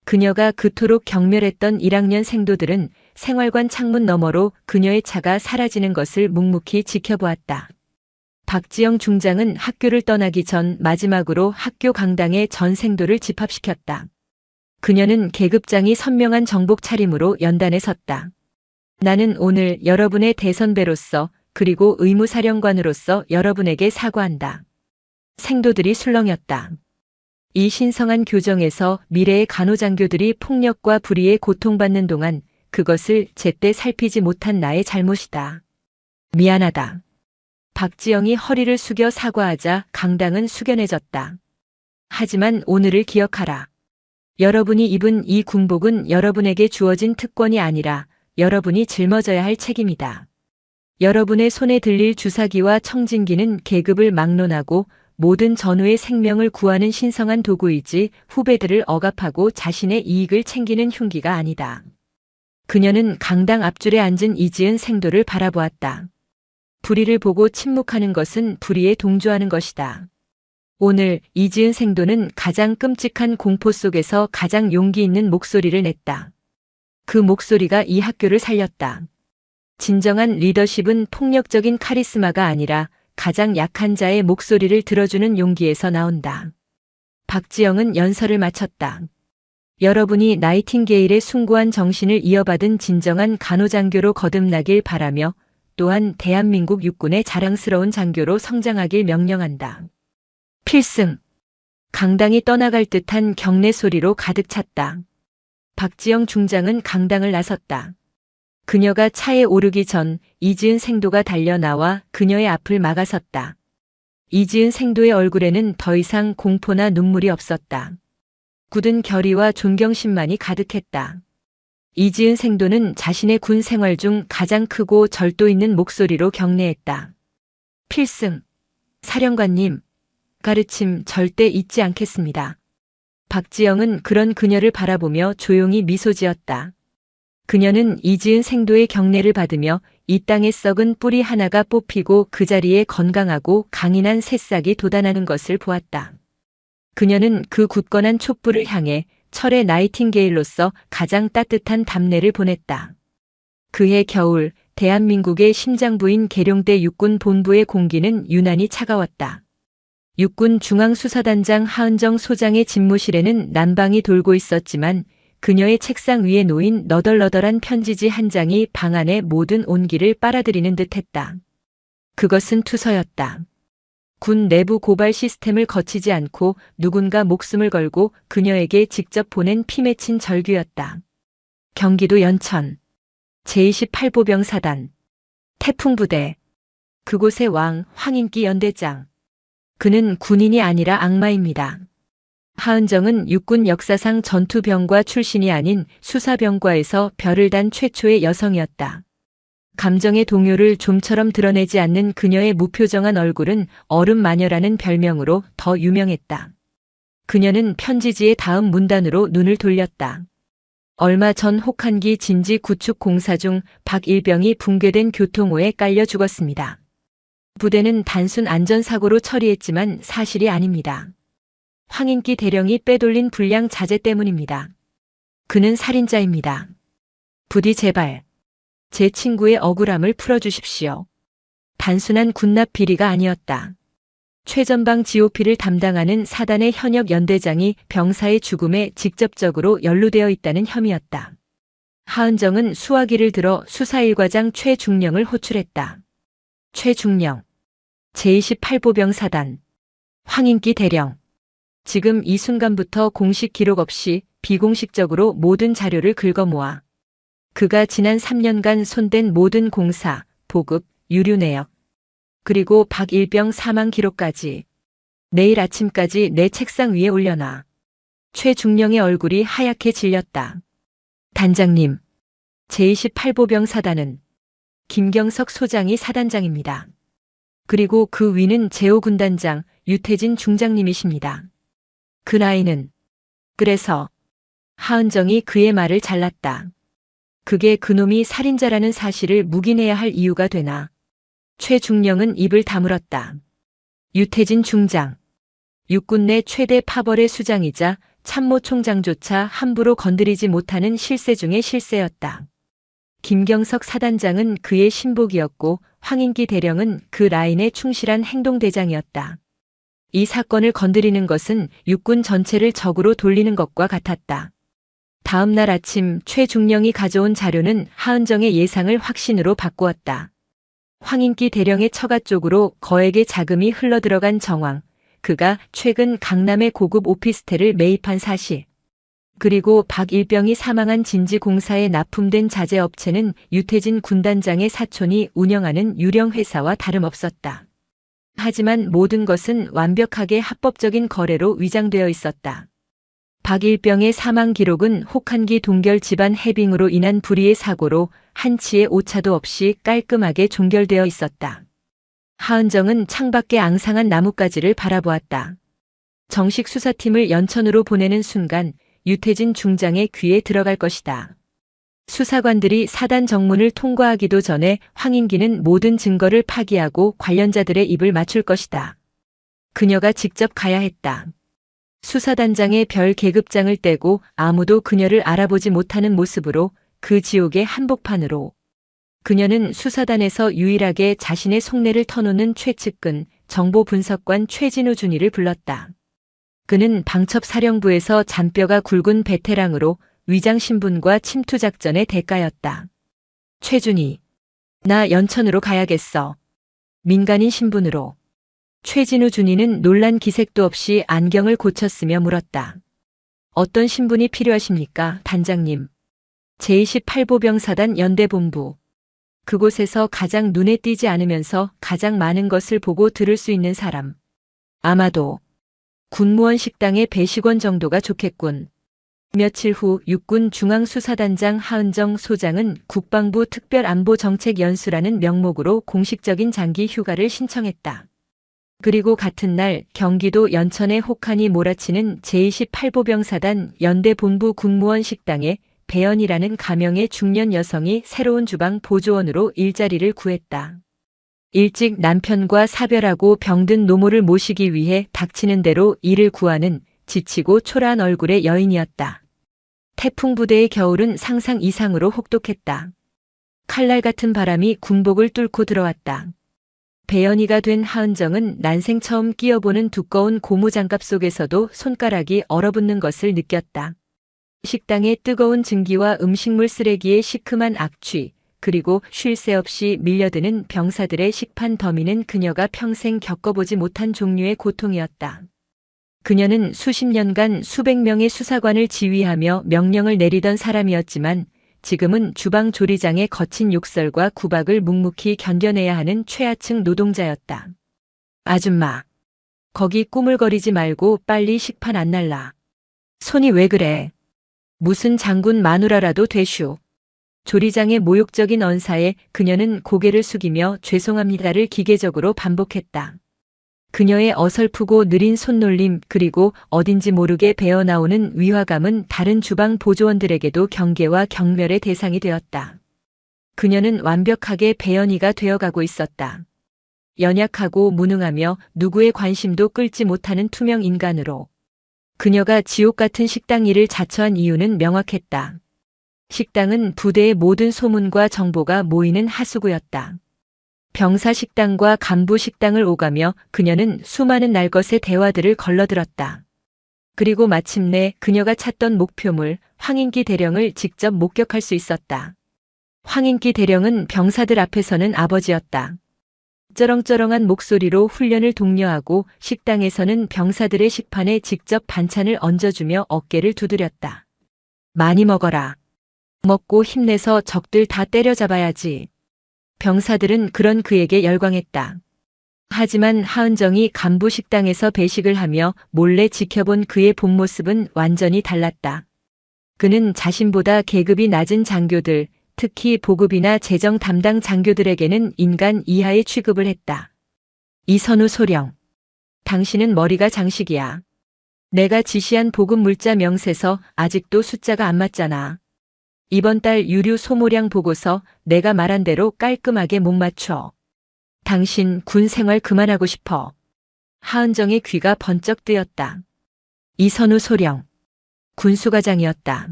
그녀가 그토록 경멸했던 1학년 생도들은 생활관 창문 너머로 그녀의 차가 사라지는 것을 묵묵히 지켜보았다. 박지영 중장은 학교를 떠나기 전 마지막으로 학교 강당에 전 생도를 집합시켰다. 그녀는 계급장이 선명한 정복 차림으로 연단에 섰다. 나는 오늘 여러분의 대선배로서 그리고 의무사령관으로서 여러분에게 사과한다. 생도들이 술렁였다. 이 신성한 교정에서 미래의 간호장교들이 폭력과 불의에 고통받는 동안 그것을 제때 살피지 못한 나의 잘못이다. 미안하다. 박지영이 허리를 숙여 사과하자 강당은 숙연해졌다. 하지만 오늘을 기억하라. 여러분이 입은 이 군복은 여러분에게 주어진 특권이 아니라 여러분이 짊어져야 할 책임이다. 여러분의 손에 들릴 주사기와 청진기는 계급을 막론하고 모든 전우의 생명을 구하는 신성한 도구이지 후배들을 억압하고 자신의 이익을 챙기는 흉기가 아니다. 그녀는 강당 앞줄에 앉은 이지은 생도를 바라보았다. 불의를 보고 침묵하는 것은 불의에 동조하는 것이다. 오늘 이지은 생도는 가장 끔찍한 공포 속에서 가장 용기 있는 목소리를 냈다. 그 목소리가 이 학교를 살렸다. 진정한 리더십은 폭력적인 카리스마가 아니라 가장 약한 자의 목소리를 들어주는 용기에서 나온다. 박지영은 연설을 마쳤다. 여러분이 나이팅게일의 숭고한 정신을 이어받은 진정한 간호장교로 거듭나길 바라며 또한 대한민국 육군의 자랑스러운 장교로 성장하길 명령한다. 필승. 강당이 떠나갈 듯한 경례 소리로 가득 찼다. 박지영 중장은 강당을 나섰다. 그녀가 차에 오르기 전 이지은 생도가 달려나와 그녀의 앞을 막아섰다. 이지은 생도의 얼굴에는 더 이상 공포나 눈물이 없었다. 굳은 결의와 존경심만이 가득했다. 이지은 생도는 자신의 군 생활 중 가장 크고 절도 있는 목소리로 경례했다. 필승. 사령관님. 가르침 절대 잊지 않겠습니다. 박지영은 그런 그녀를 바라보며 조용히 미소 지었다. 그녀는 이지은 생도의 경례를 받으며 이 땅에 썩은 뿌리 하나가 뽑히고 그 자리에 건강하고 강인한 새싹이 돋아나는 것을 보았다. 그녀는 그 굳건한 촛불을 향해 철의 나이팅게일로서 가장 따뜻한 답례를 보냈다. 그해 겨울 대한민국의 심장부인 계룡대 육군 본부의 공기는 유난히 차가웠다. 육군 중앙수사단장 하은정 소장의 집무실에는 난방이 돌고 있었지만 그녀의 책상 위에 놓인 너덜너덜한 편지지 한 장이 방 안의 모든 온기를 빨아들이는 듯했다. 그것은 투서였다. 군 내부 고발 시스템을 거치지 않고 누군가 목숨을 걸고 그녀에게 직접 보낸 피 맺힌 절규였다. 경기도 연천 제28보병 사단 태풍부대 그곳의 왕 황인기 연대장. 그는 군인이 아니라 악마입니다. 하은정은 육군 역사상 전투병과 출신이 아닌 수사병과에서 별을 단 최초의 여성이었다. 감정의 동요를 좀처럼 드러내지 않는 그녀의 무표정한 얼굴은 얼음마녀라는 별명으로 더 유명했다. 그녀는 편지지의 다음 문단으로 눈을 돌렸다. 얼마 전 혹한기 진지 구축 공사 중 박일병이 붕괴된 교통호에 깔려 죽었습니다. 부대는 단순 안전사고로 처리했지만 사실이 아닙니다. 황인기 대령이 빼돌린 불량 자재 때문입니다. 그는 살인자입니다. 부디 제발 제 친구의 억울함을 풀어주십시오. 단순한 군납 비리가 아니었다. 최전방 GOP를 담당하는 사단의 현역 연대장이 병사의 죽음에 직접적으로 연루되어 있다는 혐의였다. 하은정은 수화기를 들어 수사일과장 최중령을 호출했다. 최중령, 제28보병 사단, 황인기 대령. 지금 이 순간부터 공식 기록 없이 비공식적으로 모든 자료를 긁어모아 그가 지난 3년간 손댄 모든 공사, 보급, 유류 내역, 그리고 박일병 사망 기록까지 내일 아침까지 내 책상 위에 올려놔. 최중령의 얼굴이 하얗게 질렸다. 단장님, 제28보병 사단은 김경석 소장이 사단장입니다. 그리고 그 위는 제호 군단장 유태진 중장님이십니다. 그 나이는. 그래서 하은정이 그의 말을 잘랐다. 그게 그놈이 살인자라는 사실을 묵인해야 할 이유가 되나. 최중령은 입을 다물었다. 유태진 중장. 육군 내 최대 파벌의 수장이자 참모총장조차 함부로 건드리지 못하는 실세 중의 실세였다. 김경석 사단장은 그의 신복이었고 황인기 대령은 그 라인에 충실한 행동대장이었다. 이 사건을 건드리는 것은 육군 전체를 적으로 돌리는 것과 같았다. 다음 날 아침 최중령이 가져온 자료는 하은정의 예상을 확신으로 바꾸었다. 황인기 대령의 처가 쪽으로 거액의 자금이 흘러들어간 정황, 그가 최근 강남의 고급 오피스텔을 매입한 사실, 그리고 박일병이 사망한 진지공사에 납품된 자재업체는 유태진 군단장의 사촌이 운영하는 유령 회사와 다름없었다. 하지만 모든 것은 완벽하게 합법적인 거래로 위장되어 있었다. 박일병의 사망 기록은 혹한기 동결 집안 해빙으로 인한 불의의 사고로 한치의 오차도 없이 깔끔하게 종결되어 있었다. 하은정은 창밖의 앙상한 나뭇가지를 바라보았다. 정식 수사팀을 연천으로 보내는 순간 유태진 중장의 귀에 들어갈 것이다. 수사관들이 사단 정문을 통과하기도 전에 황인기는 모든 증거를 파기하고 관련자들의 입을 맞출 것이다. 그녀가 직접 가야 했다. 수사단장의 별 계급장을 떼고 아무도 그녀를 알아보지 못하는 모습으로 그 지옥의 한복판으로. 그녀는 수사단에서 유일하게 자신의 속내를 터놓는 최측근 정보분석관 최진우 준이를 불렀다. 그는 방첩사령부에서 잔뼈가 굵은 베테랑으로 위장신분과 침투작전의 대가였다. 최준이, 나 연천으로 가야겠어. 민간인 신분으로. 최진우 준이는 놀란 기색도 없이 안경을 고쳤으며 물었다. 어떤 신분이 필요하십니까, 단장님? 제28보병사단 연대본부. 그곳에서 가장 눈에 띄지 않으면서 가장 많은 것을 보고 들을 수 있는 사람. 아마도 군무원 식당의 배식원 정도가 좋겠군. 며칠 후 육군 중앙수사단장 하은정 소장은 국방부 특별안보정책연수라는 명목으로 공식적인 장기 휴가를 신청했다. 그리고 같은 날 경기도 연천의 혹한이 몰아치는 제28보병사단 연대본부 군무원 식당에 배연이라는 가명의 중년 여성이 새로운 주방 보조원으로 일자리를 구했다. 일찍 남편과 사별하고 병든 노모를 모시기 위해 닥치는 대로 일을 구하는 지치고 초라한 얼굴의 여인이었다. 태풍부대의 겨울은 상상 이상으로 혹독했다. 칼날 같은 바람이 군복을 뚫고 들어왔다. 배연이가 된 하은정은 난생 처음 끼어보는 두꺼운 고무장갑 속에서도 손가락이 얼어붙는 것을 느꼈다. 식당의 뜨거운 증기와 음식물 쓰레기의 시큼한 악취, 그리고 쉴 새 없이 밀려드는 병사들의 식판 더미는 그녀가 평생 겪어보지 못한 종류의 고통이었다. 그녀는 수십 년간 수백 명의 수사관을 지휘하며 명령을 내리던 사람이었지만 지금은 주방 조리장의 거친 욕설과 구박을 묵묵히 견뎌내야 하는 최하층 노동자였다. 아줌마, 거기 꾸물거리지 말고 빨리 식판 안 날라. 손이 왜 그래? 무슨 장군 마누라라도 되슈. 조리장의 모욕적인 언사에 그녀는 고개를 숙이며 죄송합니다를 기계적으로 반복했다. 그녀의 어설프고 느린 손놀림 그리고 어딘지 모르게 배어나오는 위화감은 다른 주방 보조원들에게도 경계와 경멸의 대상이 되었다. 그녀는 완벽하게 배연이가 되어가고 있었다. 연약하고 무능하며 누구의 관심도 끌지 못하는 투명 인간으로. 그녀가 지옥 같은 식당 일을 자처한 이유는 명확했다. 식당은 부대의 모든 소문과 정보가 모이는 하수구였다. 병사 식당과 간부 식당을 오가며 그녀는 수많은 날것의 대화들을 걸러들었다. 그리고 마침내 그녀가 찾던 목표물 황인기 대령을 직접 목격할 수 있었다. 황인기 대령은 병사들 앞에서는 아버지였다. 쩌렁쩌렁한 목소리로 훈련을 독려하고 식당에서는 병사들의 식판에 직접 반찬을 얹어주며 어깨를 두드렸다. 많이 먹어라. 먹고 힘내서 적들 다 때려잡아야지. 병사들은 그런 그에게 열광했다. 하지만 하은정이 간부 식당에서 배식을 하며 몰래 지켜본 그의 본 모습은 완전히 달랐다. 그는 자신보다 계급이 낮은 장교들, 특히 보급이나 재정 담당 장교들에게는 인간 이하의 취급을 했다. 이선우 소령. 당신은 머리가 장식이야. 내가 지시한 보급 물자 명세서 아직도 숫자가 안 맞잖아. 이번 달 유류 소모량 보고서 내가 말한 대로 깔끔하게 못 맞춰. 당신 군 생활 그만하고 싶어. 하은정의 귀가 번쩍 뜨였다. 이선우 소령. 군수과장이었다.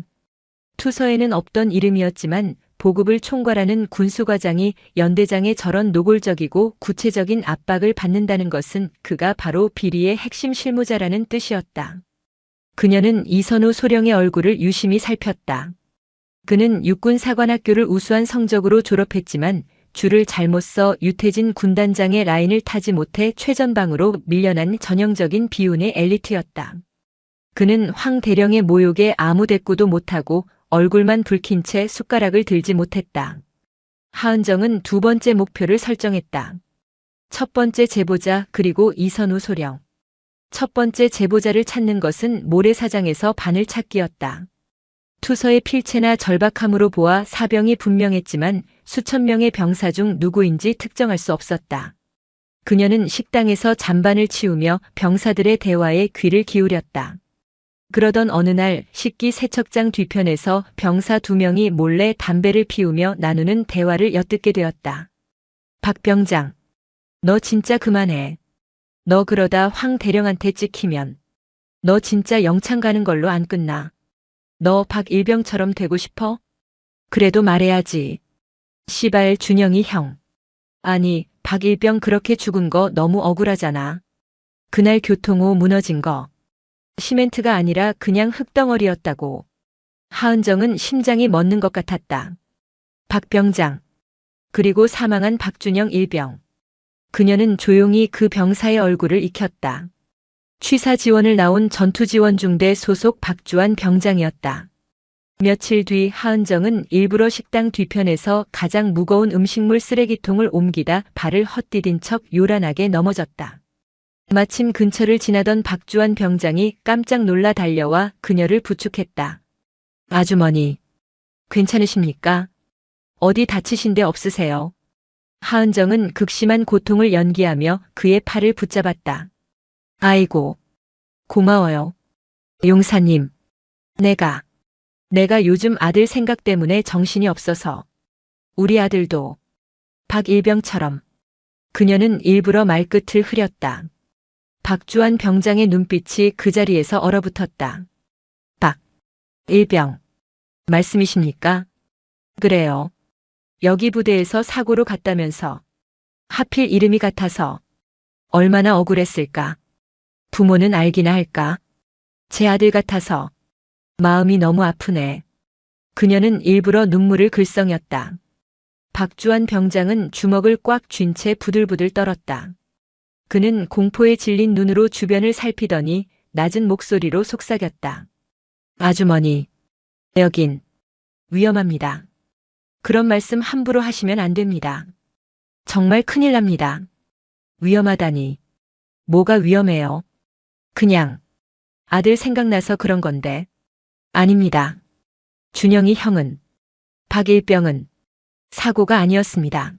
투서에는 없던 이름이었지만 보급을 총괄하는 군수과장이 연대장의 저런 노골적이고 구체적인 압박을 받는다는 것은 그가 바로 비리의 핵심 실무자라는 뜻이었다. 그녀는 이선우 소령의 얼굴을 유심히 살폈다. 그는 육군사관학교를 우수한 성적으로 졸업했지만 줄을 잘못 써 유태진 군단장의 라인을 타지 못해 최전방으로 밀려난 전형적인 비운의 엘리트였다. 그는 황 대령의 모욕에 아무 대꾸도 못하고 얼굴만 붉힌 채 숟가락을 들지 못했다. 하은정은 두 번째 목표를 설정했다. 첫 번째 제보자 그리고 이선우 소령. 첫 번째 제보자를 찾는 것은 모래사장에서 바늘 찾기였다. 투서의 필체나 절박함으로 보아 사병이 분명했지만 수천 명의 병사 중 누구인지 특정할 수 없었다. 그녀는 식당에서 잔반을 치우며 병사들의 대화에 귀를 기울였다. 그러던 어느 날 식기 세척장 뒤편에서 병사 2명이 몰래 담배를 피우며 나누는 대화를 엿듣게 되었다. 박 병장, 너 진짜 그만해. 너 그러다 황 대령한테 찍히면 너 진짜 영창 가는 걸로 안 끝나. 너 박일병처럼 되고 싶어? 그래도 말해야지. 시발 준영이 형. 아니, 박일병 그렇게 죽은 거 너무 억울하잖아. 그날 교통호 무너진 거. 시멘트가 아니라 그냥 흙덩어리였다고. 하은정은 심장이 멎는 것 같았다. 박 병장. 그리고 사망한 박준영 일병. 그녀는 조용히 그 병사의 얼굴을 익혔다. 취사 지원을 나온 전투지원중대 소속 박주환 병장이었다. 며칠 뒤 하은정은 일부러 식당 뒤편에서 가장 무거운 음식물 쓰레기통을 옮기다 발을 헛디딘 척 요란하게 넘어졌다. 마침 근처를 지나던 박주환 병장이 깜짝 놀라 달려와 그녀를 부축했다. 아주머니, 괜찮으십니까? 어디 다치신 데 없으세요? 하은정은 극심한 고통을 연기하며 그의 팔을 붙잡았다. 아이고, 고마워요. 용사님, 내가 요즘 아들 생각 때문에 정신이 없어서. 우리 아들도 박일병처럼. 그녀는 일부러 말끝을 흐렸다. 박주환 병장의 눈빛이 그 자리에서 얼어붙었다. 박일병, 말씀이십니까? 그래요. 여기 부대에서 사고로 갔다면서. 하필 이름이 같아서 얼마나 억울했을까. 부모는 알기나 할까. 제 아들 같아서 마음이 너무 아프네. 그녀는 일부러 눈물을 글썽였다. 박주환 병장은 주먹을 꽉 쥔 채 부들부들 떨었다. 그는 공포에 질린 눈으로 주변을 살피더니 낮은 목소리로 속삭였다. 아주머니, 여긴 위험합니다. 그런 말씀 함부로 하시면 안 됩니다. 정말 큰일 납니다. 위험하다니. 뭐가 위험해요? 그냥 아들 생각나서 그런 건데. 아닙니다. 준영이 형은, 박일병은 사고가 아니었습니다.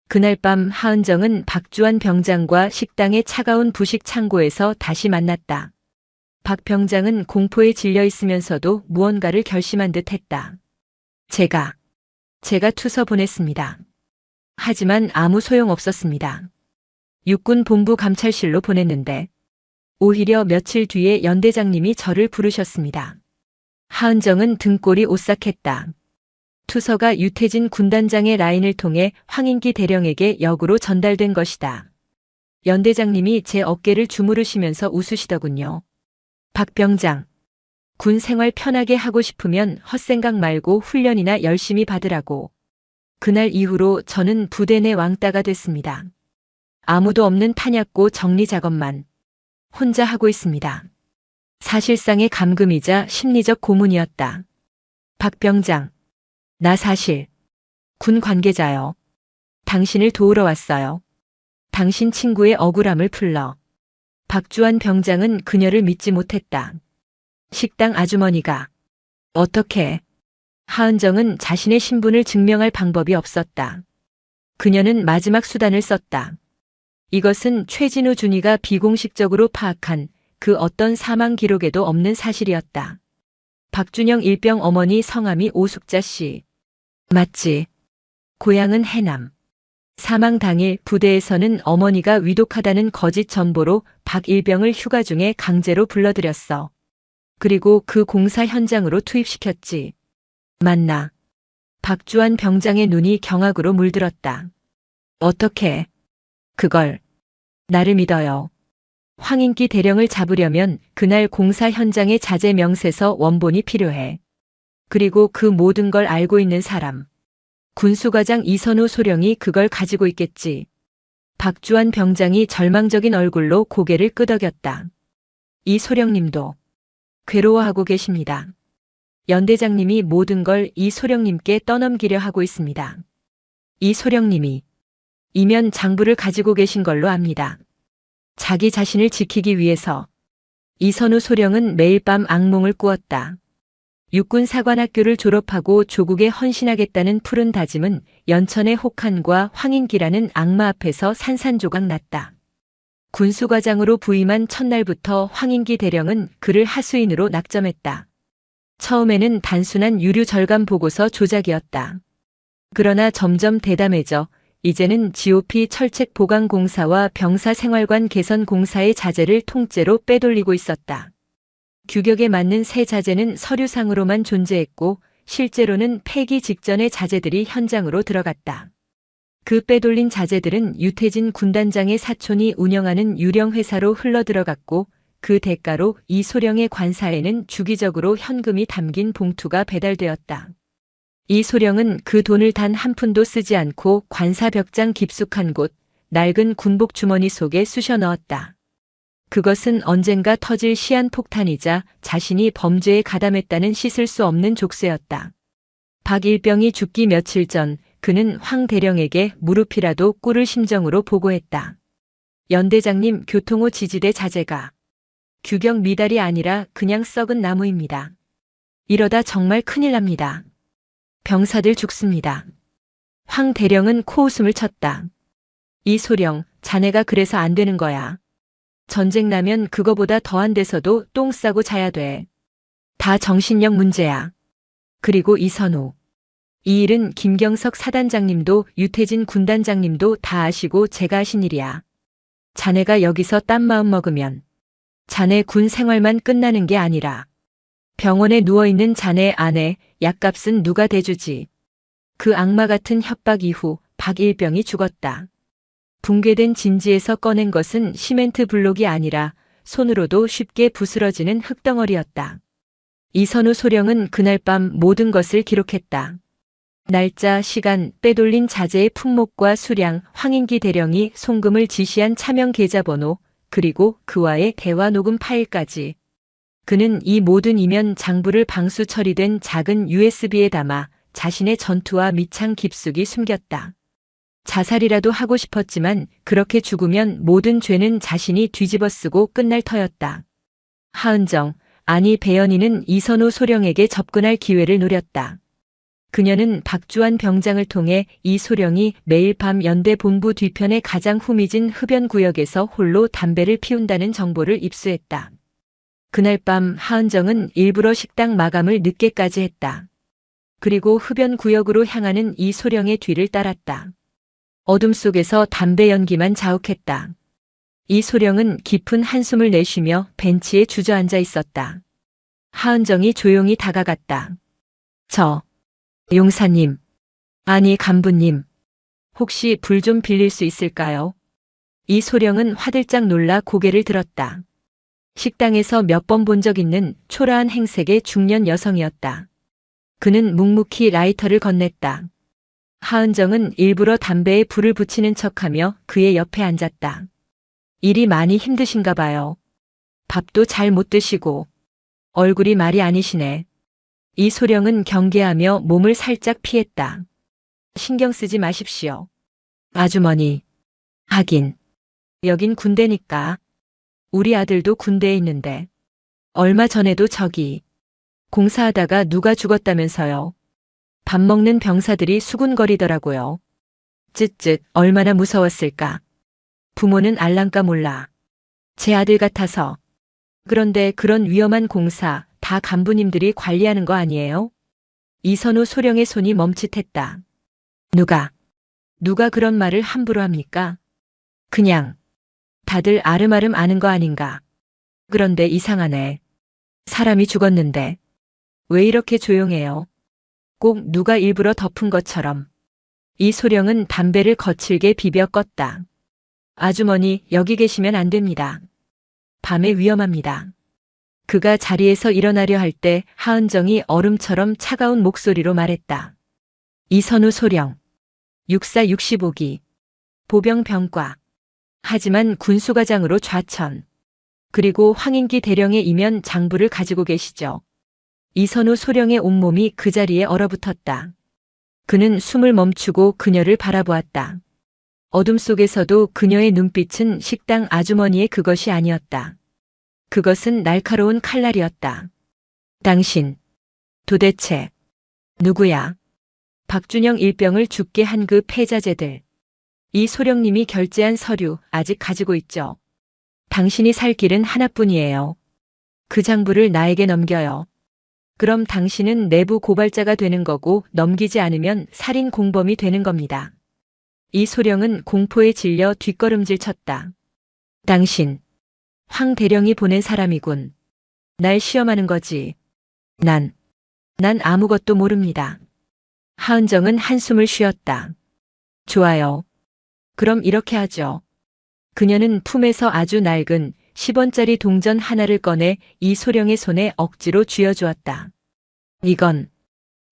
그날 밤 하은정은 박주환 병장과 식당의 차가운 부식 창고에서 다시 만났다. 박 병장은 공포에 질려 있으면서도 무언가를 결심한 듯 했다. 제가 투서 보냈습니다. 하지만 아무 소용 없었습니다. 육군 본부 감찰실로 보냈는데 오히려 며칠 뒤에 연대장님이 저를 부르셨습니다. 하은정은 등골이 오싹했다. 투서가 유태진 군단장의 라인을 통해 황인기 대령에게 역으로 전달된 것이다. 연대장님이 제 어깨를 주무르시면서 웃으시더군요. 박 병장, 군 생활 편하게 하고 싶으면 헛생각 말고 훈련이나 열심히 받으라고. 그날 이후로 저는 부대 내 왕따가 됐습니다. 아무도 없는 탄약고 정리 작업만 혼자 하고 있습니다. 사실상의 감금이자 심리적 고문이었다. 박 병장, 나 사실 군 관계자요. 당신을 도우러 왔어요. 당신 친구의 억울함을 풀러. 박주환 병장은 그녀를 믿지 못했다. 식당 아주머니가 어떻게? 하은정은 자신의 신분을 증명할 방법이 없었다. 그녀는 마지막 수단을 썼다. 이것은 최진우 준이가 비공식적으로 파악한 그 어떤 사망 기록에도 없는 사실이었다. 박준영 일병 어머니 성함이 오숙자 씨. 맞지. 고향은 해남. 사망 당일 부대에서는 어머니가 위독하다는 거짓 전보로 박 일병을 휴가 중에 강제로 불러들였어. 그리고 그 공사 현장으로 투입시켰지. 맞나? 박주환 병장의 눈이 경악으로 물들었다. 어떻게? 그걸. 나를 믿어요. 황인기 대령을 잡으려면 그날 공사 현장의 자재 명세서 원본이 필요해. 그리고 그 모든 걸 알고 있는 사람. 군수과장 이선우 소령이 그걸 가지고 있겠지. 박주환 병장이 절망적인 얼굴로 고개를 끄덕였다. 이 소령님도 괴로워하고 계십니다. 연대장님이 모든 걸 이 소령님께 떠넘기려 하고 있습니다. 이 소령님이 이면 장부를 가지고 계신 걸로 압니다. 자기 자신을 지키기 위해서. 이선우 소령은 매일 밤 악몽을 꾸었다. 육군 사관학교를 졸업하고 조국에 헌신하겠다는 푸른 다짐은 연천의 혹한과 황인기라는 악마 앞에서 산산조각 났다. 군수과장으로 부임한 첫날부터 황인기 대령은 그를 하수인으로 낙점했다. 처음에는 단순한 유류 절감 보고서 조작이었다. 그러나 점점 대담해져 이제는 GOP 철책 보강 공사와 병사 생활관 개선 공사의 자재를 통째로 빼돌리고 있었다. 규격에 맞는 새 자재는 서류상으로만 존재했고 실제로는 폐기 직전의 자재들이 현장으로 들어갔다. 그 빼돌린 자재들은 유태진 군단장의 사촌이 운영하는 유령 회사로 흘러들어갔고 그 대가로 이소령의 관사에는 주기적으로 현금이 담긴 봉투가 배달되었다. 이소령은 그 돈을 단 한 푼도 쓰지 않고 관사 벽장 깊숙한 곳 낡은 군복 주머니 속에 쑤셔 넣었다. 그것은 언젠가 터질 시한폭탄이자 자신이 범죄에 가담했다는 씻을 수 없는 족쇄였다. 박일병이 죽기 며칠 전 그는 황 대령에게 무릎이라도 꿇을 심정으로 보고했다. 연대장님, 교통호 지지대 자재가 규격 미달이 아니라 그냥 썩은 나무입니다. 이러다 정말 큰일 납니다. 병사들 죽습니다. 황 대령은 코웃음을 쳤다. 이소령, 자네가 그래서 안 되는 거야. 전쟁 나면 그거보다 더한 데서도 똥 싸고 자야 돼. 다 정신력 문제야. 그리고 이선우. 이 일은 김경석 사단장님도 유태진 군단장님도 다 아시고 제가 하신 일이야. 자네가 여기서 딴 마음 먹으면 자네 군 생활만 끝나는 게 아니라 병원에 누워있는 자네 아내 약값은 누가 대주지. 그 악마 같은 협박 이후 박일병이 죽었다. 붕괴된 진지에서 꺼낸 것은 시멘트 블록이 아니라 손으로도 쉽게 부스러지는 흙덩어리였다. 이선우 소령은 그날 밤 모든 것을 기록했다. 날짜, 시간, 빼돌린 자재의 품목과 수량, 황인기 대령이 송금을 지시한 차명 계좌번호, 그리고 그와의 대화 녹음 파일까지. 그는 이 모든 이면 장부를 방수 처리된 작은 USB에 담아 자신의 전투와 미창 깊숙이 숨겼다. 자살이라도 하고 싶었지만 그렇게 죽으면 모든 죄는 자신이 뒤집어쓰고 끝날 터였다. 하은정, 아니 배연희는 이선우 소령에게 접근할 기회를 노렸다. 그녀는 박주환 병장을 통해 이 소령이 매일 밤 연대 본부 뒤편의 가장 후미진 흡연 구역에서 홀로 담배를 피운다는 정보를 입수했다. 그날 밤 하은정은 일부러 식당 마감을 늦게까지 했다. 그리고 흡연 구역으로 향하는 이 소령의 뒤를 따랐다. 어둠 속에서 담배 연기만 자욱했다. 이 소령은 깊은 한숨을 내쉬며 벤치에 주저앉아 있었다. 하은정이 조용히 다가갔다. 용사님. 아니 간부님. 혹시 불 좀 빌릴 수 있을까요? 이 소령은 화들짝 놀라 고개를 들었다. 식당에서 몇 번 본 적 있는 초라한 행색의 중년 여성이었다. 그는 묵묵히 라이터를 건넸다. 하은정은 일부러 담배에 불을 붙이는 척하며 그의 옆에 앉았다. 일이 많이 힘드신가 봐요. 밥도 잘 못 드시고. 얼굴이 말이 아니시네. 이 소령은 경계하며 몸을 살짝 피했다. 신경 쓰지 마십시오. 아주머니. 하긴. 여긴 군대니까. 우리 아들도 군대에 있는데. 얼마 전에도 저기. 공사하다가 누가 죽었다면서요. 밥 먹는 병사들이 수군거리더라고요. 쯧쯧 얼마나 무서웠을까. 부모는 알랑까 몰라. 제 아들 같아서. 그런데 그런 위험한 공사 다 간부님들이 관리하는 거 아니에요? 이선우 소령의 손이 멈칫했다. 누가 그런 말을 함부로 합니까? 그냥 다들 아름아름 아는 거 아닌가. 그런데 이상하네. 사람이 죽었는데 왜 이렇게 조용해요? 꼭 누가 일부러 덮은 것처럼. 이 소령은 담배를 거칠게 비벼 껐다. 아주머니, 여기 계시면 안 됩니다. 밤에 위험합니다. 그가 자리에서 일어나려 할 때 하은정이 얼음처럼 차가운 목소리로 말했다. 이선우 소령. 육사 65기. 보병병과. 하지만 군수과장으로 좌천. 그리고 황인기 대령의 이면 장부를 가지고 계시죠. 이선우 소령의 온몸이 그 자리에 얼어붙었다. 그는 숨을 멈추고 그녀를 바라보았다. 어둠 속에서도 그녀의 눈빛은 식당 아주머니의 그것이 아니었다. 그것은 날카로운 칼날이었다. 당신, 도대체, 누구야? 박준영 일병을 죽게 한 그 패자제들. 이 소령님이 결제한 서류 아직 가지고 있죠. 당신이 살 길은 하나뿐이에요. 그 장부를 나에게 넘겨요. 그럼 당신은 내부 고발자가 되는 거고 넘기지 않으면 살인 공범이 되는 겁니다. 이 소령은 공포에 질려 뒷걸음질 쳤다. 당신, 황 대령이 보낸 사람이군. 날 시험하는 거지. 난 아무것도 모릅니다. 하은정은 한숨을 쉬었다. 좋아요. 그럼 이렇게 하죠. 그녀는 품에서 아주 낡은 10원짜리 동전 하나를 꺼내 이 소령의 손에 억지로 쥐어주었다. 이건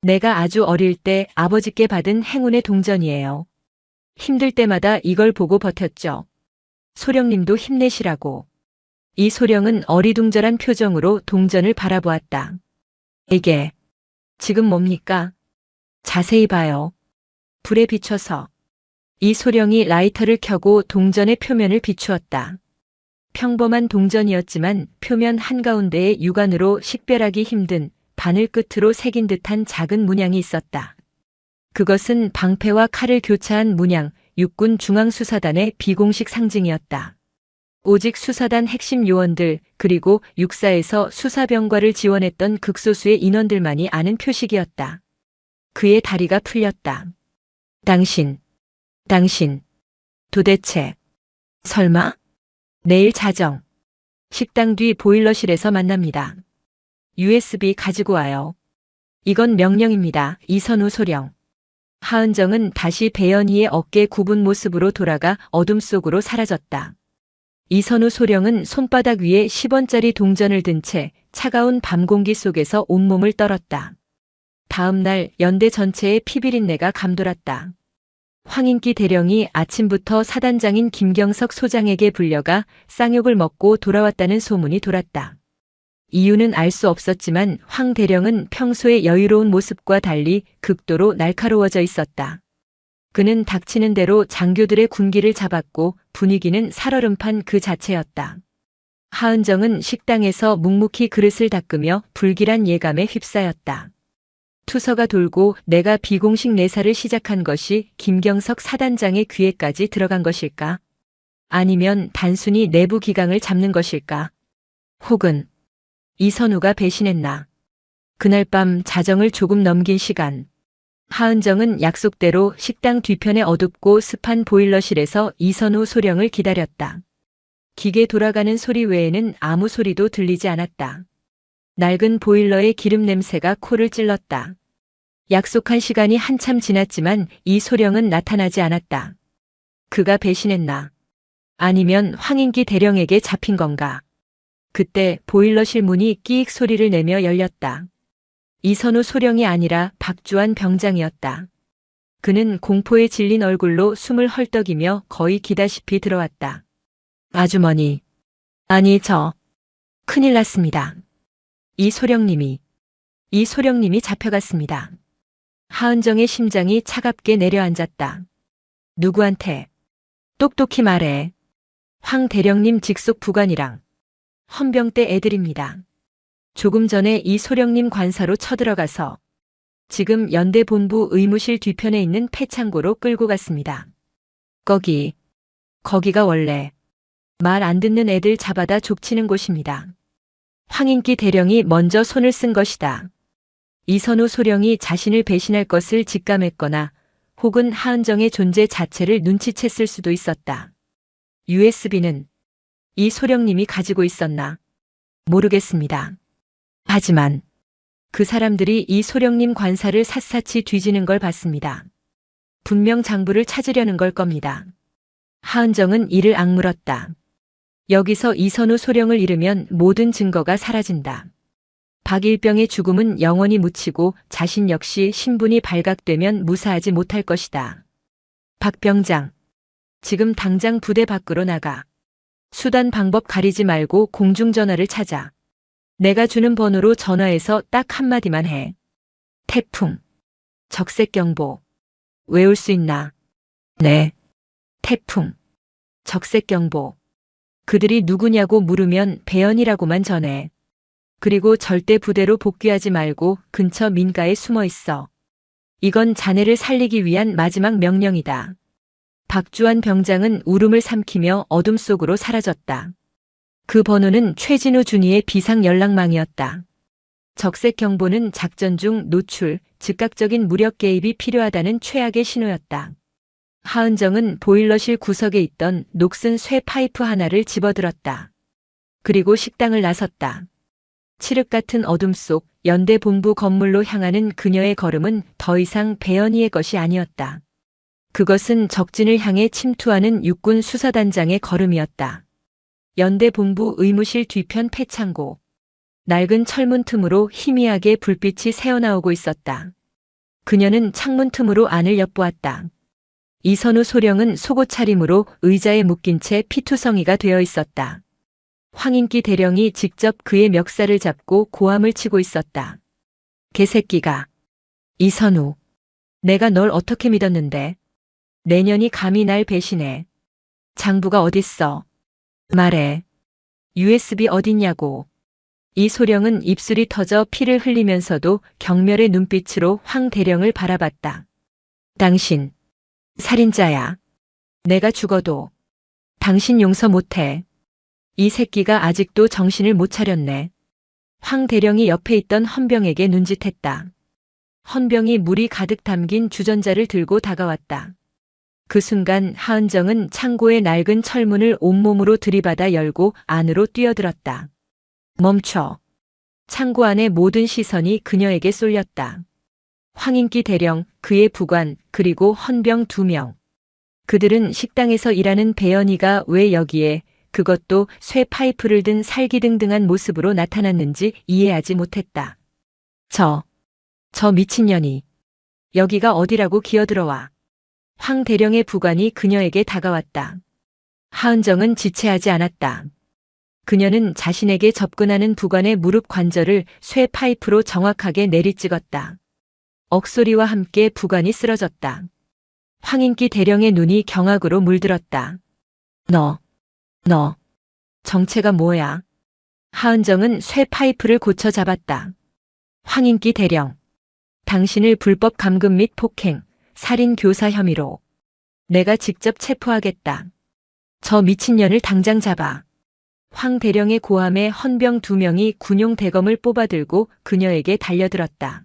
내가 아주 어릴 때 아버지께 받은 행운의 동전이에요. 힘들 때마다 이걸 보고 버텼죠. 소령님도 힘내시라고. 이 소령은 어리둥절한 표정으로 동전을 바라보았다. 이게 지금 뭡니까? 자세히 봐요. 불에 비춰서. 이 소령이 라이터를 켜고 동전의 표면을 비추었다. 평범한 동전이었지만 표면 한가운데에 육안으로 식별하기 힘든 바늘 끝으로 새긴 듯한 작은 문양이 있었다. 그것은 방패와 칼을 교차한 문양, 육군 중앙수사단의 비공식 상징이었다. 오직 수사단 핵심 요원들 그리고 육사에서 수사병과를 지원했던 극소수의 인원들만이 아는 표식이었다. 그의 다리가 풀렸다. 당신, 도대체, 설마? 내일 자정. 식당 뒤 보일러실에서 만납니다. USB 가지고 와요. 이건 명령입니다. 이선우 소령. 하은정은 다시 배연희의 어깨 굽은 모습으로 돌아가 어둠 속으로 사라졌다. 이선우 소령은 손바닥 위에 10원짜리 동전을 든 채 차가운 밤 공기 속에서 온몸을 떨었다. 다음 날 연대 전체에 피비린내가 감돌았다. 황인기 대령이 아침부터 사단장인 김경석 소장에게 불려가 쌍욕을 먹고 돌아왔다는 소문이 돌았다. 이유는 알 수 없었지만 황 대령은 평소의 여유로운 모습과 달리 극도로 날카로워져 있었다. 그는 닥치는 대로 장교들의 군기를 잡았고 분위기는 살얼음판 그 자체였다. 하은정은 식당에서 묵묵히 그릇을 닦으며 불길한 예감에 휩싸였다. 투서가 돌고 내가 비공식 내사를 시작한 것이 김경석 사단장의 귀에까지 들어간 것일까? 아니면 단순히 내부 기강을 잡는 것일까? 혹은 이선우가 배신했나? 그날 밤 자정을 조금 넘긴 시간. 하은정은 약속대로 식당 뒤편의 어둡고 습한 보일러실에서 이선우 소령을 기다렸다. 기계 돌아가는 소리 외에는 아무 소리도 들리지 않았다. 낡은 보일러의 기름 냄새가 코를 찔렀다. 약속한 시간이 한참 지났지만 이 소령은 나타나지 않았다. 그가 배신했나? 아니면 황인기 대령에게 잡힌 건가? 그때 보일러실 문이 끼익 소리를 내며 열렸다. 이선우 소령이 아니라 박주환 병장이었다. 그는 공포에 질린 얼굴로 숨을 헐떡이며 거의 기다시피 들어왔다. 아주머니. 아니 큰일 났습니다. 이 소령님이 잡혀갔습니다. 하은정의 심장이 차갑게 내려앉았다. 누구한테? 똑똑히 말해. 황 대령님 직속 부관이랑 헌병대 애들입니다. 조금 전에 이 소령님 관사로 쳐들어가서 지금 연대 본부 의무실 뒤편에 있는 폐창고로 끌고 갔습니다. 거기가 원래 말 안 듣는 애들 잡아다 족치는 곳입니다. 황인기 대령이 먼저 손을 쓴 것이다. 이선우 소령이 자신을 배신할 것을 직감했거나 혹은 하은정의 존재 자체를 눈치챘을 수도 있었다. USB는 이 소령님이 가지고 있었나? 모르겠습니다. 하지만 그 사람들이 이 소령님 관사를 샅샅이 뒤지는 걸 봤습니다. 분명 장부를 찾으려는 걸 겁니다. 하은정은 이를 악물었다. 여기서 이선우 소령을 잃으면 모든 증거가 사라진다. 박일병의 죽음은 영원히 묻히고 자신 역시 신분이 발각되면 무사하지 못할 것이다. 박 병장, 지금 당장 부대 밖으로 나가. 수단 방법 가리지 말고 공중전화를 찾아. 내가 주는 번호로 전화해서 딱 한마디만 해. 태풍, 적색경보. 외울 수 있나? 네. 태풍, 적색경보. 그들이 누구냐고 물으면 배연이라고만 전해. 그리고 절대 부대로 복귀하지 말고 근처 민가에 숨어 있어. 이건 자네를 살리기 위한 마지막 명령이다. 박주환 병장은 울음을 삼키며 어둠 속으로 사라졌다. 그 번호는 최진우 준이의 비상 연락망이었다. 적색 경보는 작전 중 노출, 즉각적인 무력 개입이 필요하다는 최악의 신호였다. 하은정은 보일러실 구석에 있던 녹슨 쇠 파이프 하나를 집어들었다. 그리고 식당을 나섰다. 칠흑 같은 어둠 속 연대 본부 건물로 향하는 그녀의 걸음은 더 이상 배연희의 것이 아니었다. 그것은 적진을 향해 침투하는 육군 수사단장의 걸음이었다. 연대 본부 의무실 뒤편 폐창고. 낡은 철문 틈으로 희미하게 불빛이 새어나오고 있었다. 그녀는 창문 틈으로 안을 엿보았다. 이선우 소령은 속옷 차림으로 의자에 묶인 채 피투성이가 되어 있었다. 황인기 대령이 직접 그의 멱살을 잡고 고함을 치고 있었다. 개새끼가. 이선우. 내가 널 어떻게 믿었는데. 내년이 감히 날 배신해. 장부가 어딨어. 말해. USB 어딨냐고. 이 소령은 입술이 터져 피를 흘리면서도 경멸의 눈빛으로 황 대령을 바라봤다. 당신. 살인자야. 내가 죽어도 당신 용서 못해. 이 새끼가 아직도 정신을 못 차렸네. 황 대령이 옆에 있던 헌병에게 눈짓했다. 헌병이 물이 가득 담긴 주전자를 들고 다가왔다. 그 순간 하은정은 창고의 낡은 철문을 온몸으로 들이받아 열고 안으로 뛰어들었다. 멈춰. 창고 안의 모든 시선이 그녀에게 쏠렸다. 황인기 대령, 그의 부관, 그리고 헌병 2명. 그들은 식당에서 일하는 배연이가 왜 여기에, 그것도 쇠 파이프를 든 살기등등한 모습으로 나타났는지 이해하지 못했다. 저 미친년이 여기가 어디라고 기어들어와. 황 대령의 부관이 그녀에게 다가왔다. 하은정은 지체하지 않았다. 그녀는 자신에게 접근하는 부관의 무릎 관절을 쇠 파이프로 정확하게 내리찍었다. 억소리와 함께 부관이 쓰러졌다. 황인기 대령의 눈이 경악으로 물들었다. 너, 정체가 뭐야? 하은정은 쇠 파이프를 고쳐 잡았다. 황인기 대령, 당신을 불법 감금 및 폭행, 살인 교사 혐의로 내가 직접 체포하겠다. 저 미친년을 당장 잡아. 황 대령의 고함에 헌병 2명이 군용 대검을 뽑아들고 그녀에게 달려들었다.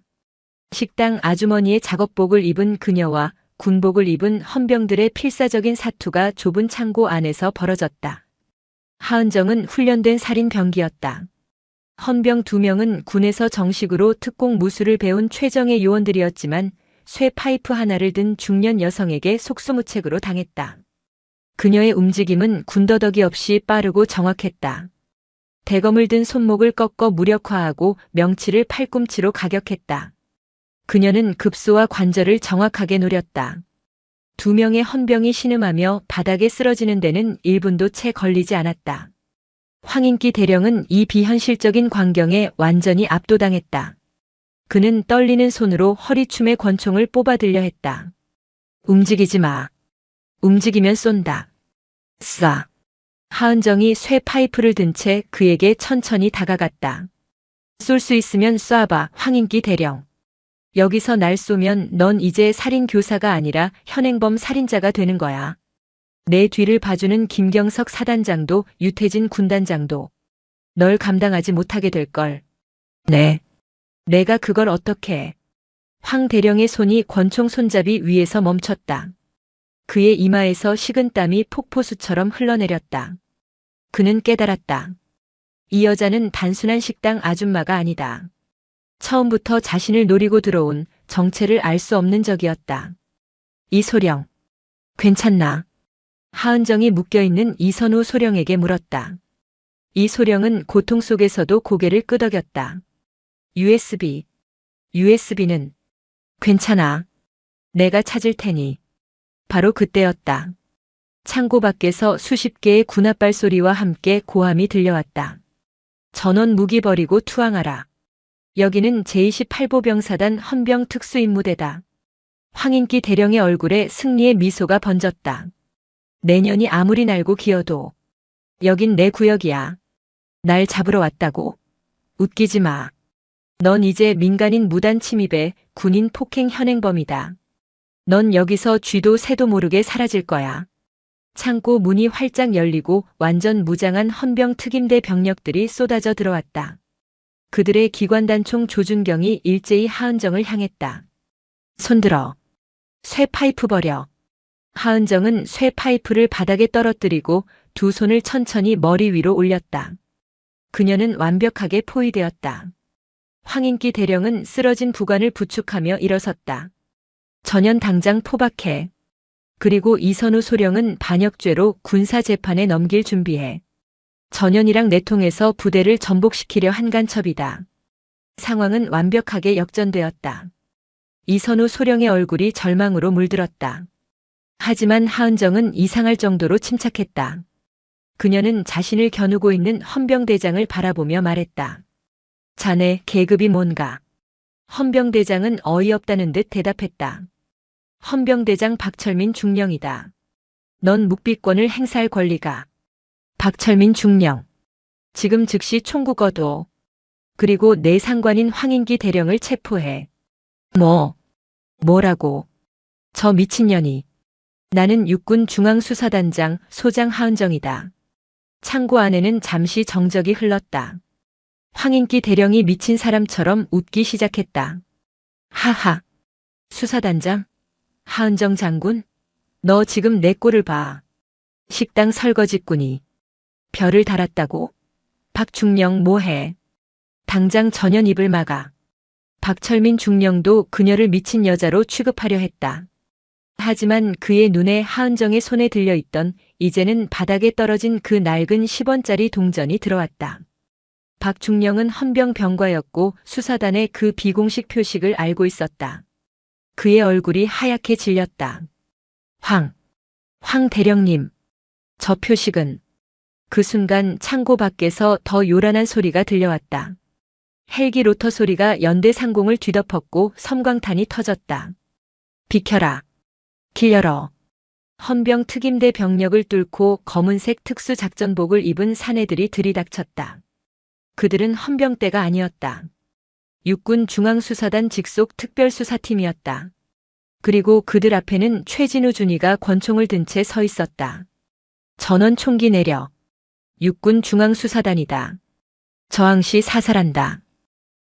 식당 아주머니의 작업복을 입은 그녀와 군복을 입은 헌병들의 필사적인 사투가 좁은 창고 안에서 벌어졌다. 하은정은 훈련된 살인 병기였다. 헌병 2명은 군에서 정식으로 특공 무술을 배운 최정예 요원들이었지만 쇠 파이프 하나를 든 중년 여성에게 속수무책으로 당했다. 그녀의 움직임은 군더더기 없이 빠르고 정확했다. 대검을 든 손목을 꺾어 무력화하고 명치를 팔꿈치로 가격했다. 그녀는 급소와 관절을 정확하게 노렸다. 2명의 헌병이 신음하며 바닥에 쓰러지는 데는 1분도 채 걸리지 않았다. 황인기 대령은 이 비현실적인 광경에 완전히 압도당했다. 그는 떨리는 손으로 허리춤의 권총을 뽑아들려 했다. 움직이지 마. 움직이면 쏜다. 쏴. 하은정이 쇠 파이프를 든 채 그에게 천천히 다가갔다. 쏠 수 있으면 쏴봐, 황인기 대령. 여기서 날 쏘면 넌 이제 살인 교사가 아니라 현행범 살인자가 되는 거야. 내 뒤를 봐주는 김경석 사단장도 유태진 군단장도 널 감당하지 못하게 될걸. 네. 내가 그걸 어떻게 해. 황 대령의 손이 권총 손잡이 위에서 멈췄다. 그의 이마에서 식은땀이 폭포수처럼 흘러내렸다. 그는 깨달았다. 이 여자는 단순한 식당 아줌마가 아니다. 처음부터 자신을 노리고 들어온 정체를 알 수 없는 적이었다. 이소령, 괜찮나? 하은정이 묶여있는 이선우 소령에게 물었다. 이소령은 고통 속에서도 고개를 끄덕였다. USB는 괜찮아. 내가 찾을 테니. 바로 그때였다. 창고 밖에서 수십 개의 군홧발 소리와 함께 고함이 들려왔다. 전원 무기 버리고 투항하라. 여기는 제28보병사단 헌병 특수임무대다. 황인기 대령의 얼굴에 승리의 미소가 번졌다. 내년이 아무리 날고 기어도 여긴 내 구역이야. 날 잡으러 왔다고. 웃기지 마. 넌 이제 민간인 무단 침입에 군인 폭행 현행범이다. 넌 여기서 쥐도 새도 모르게 사라질 거야. 창고 문이 활짝 열리고 완전 무장한 헌병 특임대 병력들이 쏟아져 들어왔다. 그들의 기관단총 조준경이 일제히 하은정을 향했다. 손들어. 쇠 파이프 버려. 하은정은 쇠 파이프를 바닥에 떨어뜨리고 두 손을 천천히 머리 위로 올렸다. 그녀는 완벽하게 포위되었다. 황인기 대령은 쓰러진 부관을 부축하며 일어섰다. 전현 당장 포박해. 그리고 이선우 소령은 반역죄로 군사재판에 넘길 준비해. 전현이랑 내통해서 부대를 전복시키려 한간첩이다. 상황은 완벽하게 역전되었다. 이선우 소령의 얼굴이 절망으로 물들었다. 하지만 하은정은 이상할 정도로 침착했다. 그녀는 자신을 겨누고 있는 헌병대장을 바라보며 말했다. 자네 계급이 뭔가? 헌병대장은 어이없다는 듯 대답했다. 헌병대장 박철민 중령이다. 넌 묵비권을 행사할 권리가. 박철민 중령. 지금 즉시 총구 거둬. 그리고 내 상관인 황인기 대령을 체포해. 뭐라고? 저 미친년이. 나는 육군 중앙수사단장 소장 하은정이다. 창고 안에는 잠시 정적이 흘렀다. 황인기 대령이 미친 사람처럼 웃기 시작했다. 하하. 수사단장? 하은정 장군? 너 지금 내 꼴을 봐. 식당 설거지꾼이 별을 달았다고? 박중령 뭐해? 당장 전현 입을 막아. 박철민 중령도 그녀를 미친 여자로 취급하려 했다. 하지만 그의 눈에 하은정의 손에 들려있던 이제는 바닥에 떨어진 그 낡은 10원짜리 동전이 들어왔다. 박중령은 헌병병과였고 수사단의 그 비공식 표식을 알고 있었다. 그의 얼굴이 하얗게 질렸다. 황 대령님. 저 표식은. 그 순간 창고 밖에서 더 요란한 소리가 들려왔다. 헬기 로터 소리가 연대 상공을 뒤덮었고 섬광탄이 터졌다. 비켜라. 길 열어. 헌병 특임대 병력을 뚫고 검은색 특수작전복을 입은 사내들이 들이닥쳤다. 그들은 헌병대가 아니었다. 육군 중앙수사단 직속 특별수사팀이었다. 그리고 그들 앞에는 최진우 준이가 권총을 든 채 서 있었다. 전원 총기 내려. 육군 중앙수사단이다. 저항시 사살한다.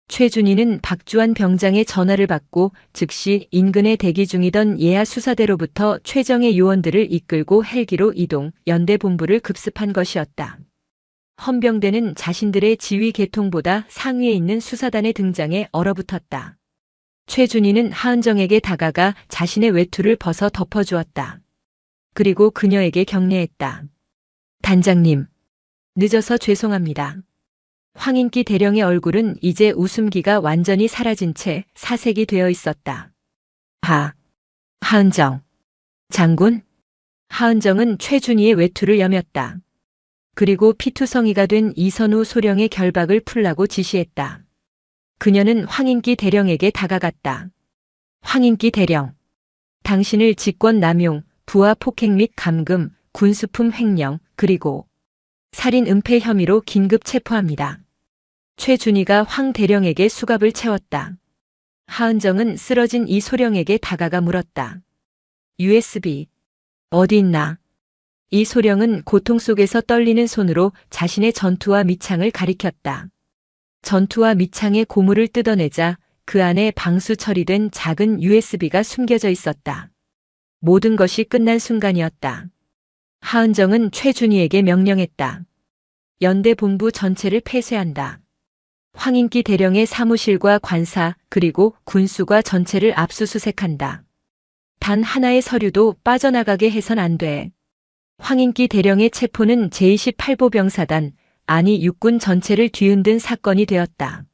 최준희는 박주환 병장의 전화를 받고 즉시 인근에 대기 중이던 예하 수사대로부터 최정예 요원들을 이끌고 헬기로 이동, 연대 본부를 급습한 것이었다. 헌병대는 자신들의 지휘 계통보다 상위에 있는 수사단의 등장에 얼어붙었다. 최준희는 하은정에게 다가가 자신의 외투를 벗어 덮어주었다. 그리고 그녀에게 격려했다. 단장님, 늦어서 죄송합니다. 황인기 대령의 얼굴은 이제 웃음기가 완전히 사라진 채 사색이 되어 있었다. 하은정. 장군? 하은정은 최준희의 외투를 여몄다. 그리고 피투성이가 된 이선우 소령의 결박을 풀라고 지시했다. 그녀는 황인기 대령에게 다가갔다. 황인기 대령. 당신을 직권 남용, 부하 폭행 및 감금, 군수품 횡령, 그리고 살인 은폐 혐의로 긴급 체포합니다. 최준희가 황 대령에게 수갑을 채웠다. 하은정은 쓰러진 이 소령에게 다가가 물었다. USB. 어디 있나? 이 소령은 고통 속에서 떨리는 손으로 자신의 전투와 밑창을 가리켰다. 전투와 밑창의 고무를 뜯어내자 그 안에 방수 처리된 작은 USB가 숨겨져 있었다. 모든 것이 끝난 순간이었다. 하은정은 최준희에게 명령했다. 연대 본부 전체를 폐쇄한다. 황인기 대령의 사무실과 관사 그리고 군수과 전체를 압수수색한다. 단 하나의 서류도 빠져나가게 해선 안 돼. 황인기 대령의 체포는 제28보병사단, 아니 육군 전체를 뒤흔든 사건이 되었다.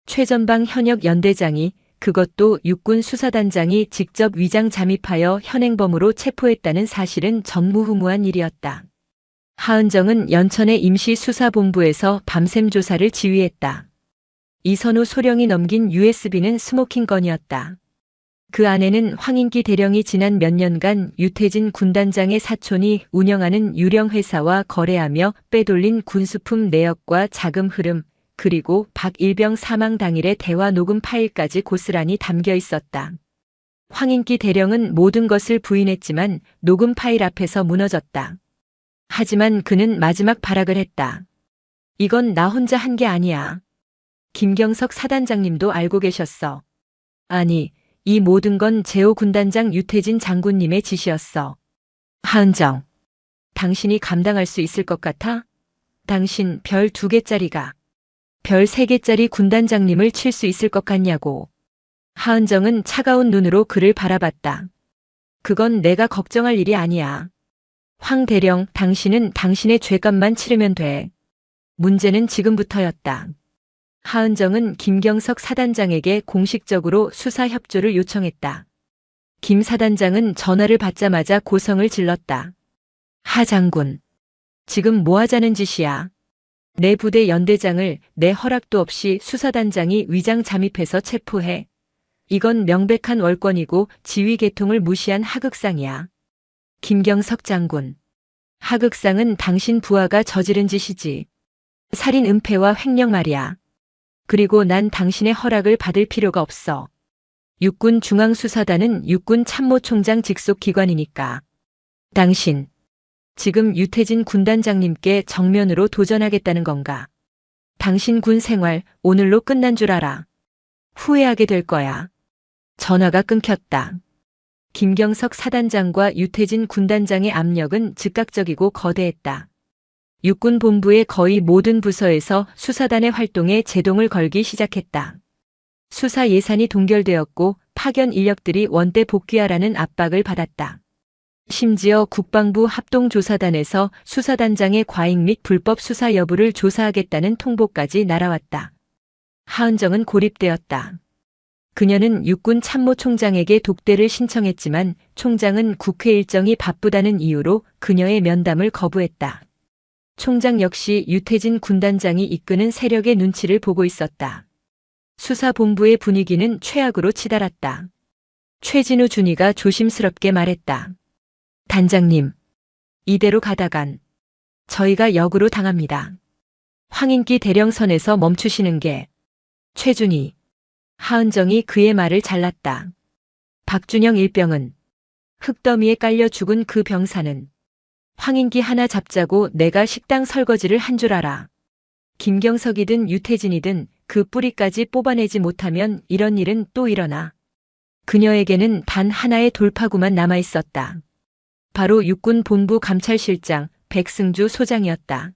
최전방 현역 연대장이, 그것도 육군 수사단장이 직접 위장 잠입하여 현행범으로 체포했다는 사실은 전무후무한 일이었다. 하은정은 연천의 임시수사본부에서 밤샘 조사를 지휘했다. 이선우 소령이 넘긴 USB는 스모킹건이었다. 그 안에는 황인기 대령이 지난 몇 년간 유태진 군단장의 사촌이 운영하는 유령회사와 거래하며 빼돌린 군수품 내역과 자금 흐름, 그리고 박일병 사망 당일의 대화 녹음 파일까지 고스란히 담겨 있었다. 황인기 대령은 모든 것을 부인했지만 녹음 파일 앞에서 무너졌다. 하지만 그는 마지막 발악을 했다. 이건 나 혼자 한 게 아니야. 김경석 사단장님도 알고 계셨어. 아니, 이 모든 건 제5 군단장 유태진 장군님의 지시였어. 하은정, 당신이 감당할 수 있을 것 같아? 당신 별 2개짜리가 별 3개짜리 군단장님을 칠 수 있을 것 같냐고. 하은정은 차가운 눈으로 그를 바라봤다. 그건 내가 걱정할 일이 아니야. 황 대령, 당신은 당신의 죄값만 치르면 돼. 문제는 지금부터였다. 하은정은 김경석 사단장에게 공식적으로 수사 협조를 요청했다. 김 사단장은 전화를 받자마자 고성을 질렀다. 하 장군, 지금 뭐 하자는 짓이야? 내 부대 연대장을 내 허락도 없이 수사단장이 위장 잠입해서 체포해. 이건 명백한 월권이고 지휘 계통을 무시한 하극상이야. 김경석 장군, 하극상은 당신 부하가 저지른 짓이지. 살인 은폐와 횡령 말이야. 그리고 난 당신의 허락을 받을 필요가 없어. 육군 중앙수사단은 육군 참모총장 직속 기관이니까. 당신, 지금 유태진 군단장님께 정면으로 도전하겠다는 건가? 당신 군 생활 오늘로 끝난 줄 알아. 후회하게 될 거야. 전화가 끊겼다. 김경석 사단장과 유태진 군단장의 압력은 즉각적이고 거대했다. 육군 본부의 거의 모든 부서에서 수사단의 활동에 제동을 걸기 시작했다. 수사 예산이 동결되었고 파견 인력들이 원대 복귀하라는 압박을 받았다. 심지어 국방부 합동조사단에서 수사단장의 과잉 및 불법 수사 여부를 조사하겠다는 통보까지 날아왔다. 하은정은 고립되었다. 그녀는 육군 참모총장에게 독대를 신청했지만 총장은 국회 일정이 바쁘다는 이유로 그녀의 면담을 거부했다. 총장 역시 유태진 군단장이 이끄는 세력의 눈치를 보고 있었다. 수사본부의 분위기는 최악으로 치달았다. 최진우 준이가 조심스럽게 말했다. 단장님, 이대로 가다간 저희가 역으로 당합니다. 황인기 대령선에서 멈추시는 게. 최준희. 하은정이 그의 말을 잘랐다. 박준영 일병은 흙더미에 깔려 죽은 그 병사는 황인기 하나 잡자고 내가 식당 설거지를 한 줄 알아. 김경석이든 유태진이든 그 뿌리까지 뽑아내지 못하면 이런 일은 또 일어나. 그녀에게는 단 하나의 돌파구만 남아있었다. 바로 육군 본부 감찰실장 백승주 소장이었다.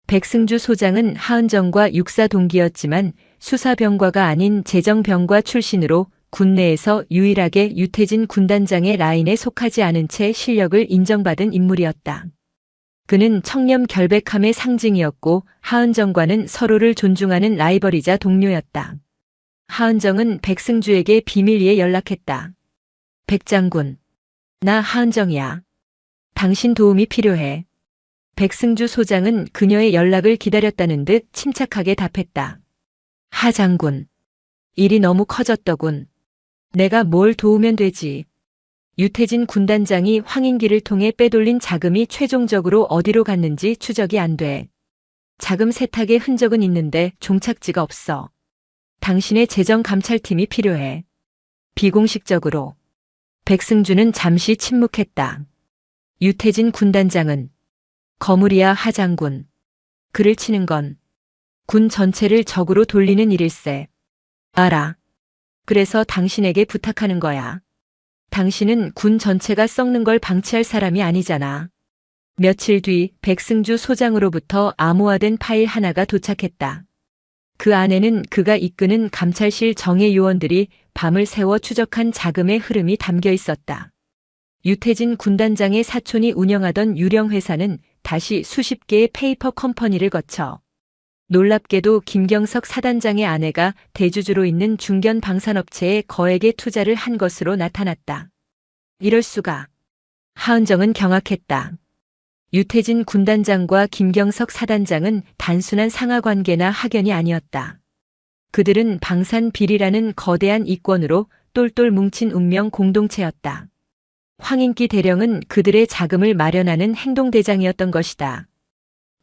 백승주 소장은 하은정과 육사 동기였지만 수사병과가 아닌 재정병과 출신으로 군내에서 유일하게 유태진 군단장의 라인에 속하지 않은 채 실력을 인정받은 인물이었다. 그는 청렴 결백함의 상징이었고 하은정과는 서로를 존중하는 라이벌이자 동료였다. 하은정은 백승주에게 비밀리에 연락했다. 백장군, 나 하은정이야. 당신 도움이 필요해. 백승주 소장은 그녀의 연락을 기다렸다는 듯 침착하게 답했다. 하 장군, 일이 너무 커졌더군. 내가 뭘 도우면 되지. 유태진 군단장이 황인기를 통해 빼돌린 자금이 최종적으로 어디로 갔는지 추적이 안 돼. 자금 세탁의 흔적은 있는데 종착지가 없어. 당신의 재정감찰팀이 필요해. 비공식적으로. 백승주는 잠시 침묵했다. 유태진 군단장은 거물이야 하 장군. 그를 치는 건 군 전체를 적으로 돌리는 일일세. 알아. 그래서 당신에게 부탁하는 거야. 당신은 군 전체가 썩는 걸 방치할 사람이 아니잖아. 며칠 뒤 백승주 소장으로부터 암호화된 파일 하나가 도착했다. 그 안에는 그가 이끄는 감찰실 정예 요원들이 밤을 새워 추적한 자금의 흐름이 담겨 있었다. 유태진 군단장의 사촌이 운영하던 유령 회사는 다시 수십 개의 페이퍼 컴퍼니를 거쳐 놀랍게도 김경석 사단장의 아내가 대주주로 있는 중견 방산업체에 거액의 투자를 한 것으로 나타났다. 이럴 수가. 하은정은 경악했다. 유태진 군단장과 김경석 사단장은 단순한 상하관계나 학연이 아니었다. 그들은 방산비리라는 거대한 이권으로 똘똘 뭉친 운명 공동체였다. 황인기 대령은 그들의 자금을 마련하는 행동대장이었던 것이다.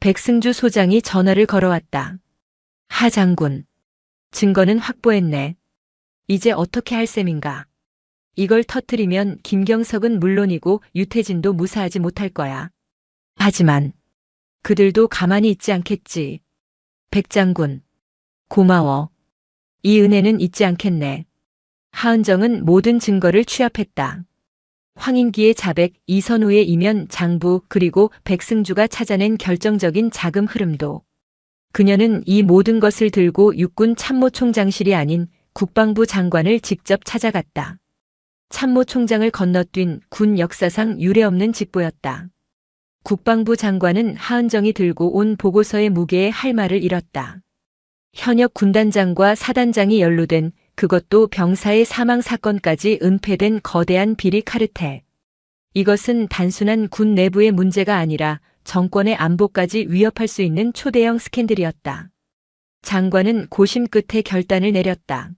백승주 소장이 전화를 걸어왔다. 하 장군. 증거는 확보했네. 이제 어떻게 할 셈인가. 이걸 터뜨리면 김경석은 물론이고 유태진도 무사하지 못할 거야. 하지만 그들도 가만히 있지 않겠지. 백 장군. 고마워. 이 은혜는 잊지 않겠네. 하은정은 모든 증거를 취합했다. 황인기의 자백, 이선우의 이면 장부 그리고 백승주가 찾아낸 결정적인 자금 흐름도. 그녀는 이 모든 것을 들고 육군 참모총장실이 아닌 국방부 장관을 직접 찾아갔다. 참모총장을 건너뛴 군 역사상 유례없는 직보였다. 국방부 장관은 하은정이 들고 온 보고서의 무게에 할 말을 잃었다. 현역 군단장과 사단장이 연루된 그것도 병사의 사망 사건까지 은폐된 거대한 비리 카르텔. 이것은 단순한 군 내부의 문제가 아니라 정권의 안보까지 위협할 수 있는 초대형 스캔들이었다. 장관은 고심 끝에 결단을 내렸다.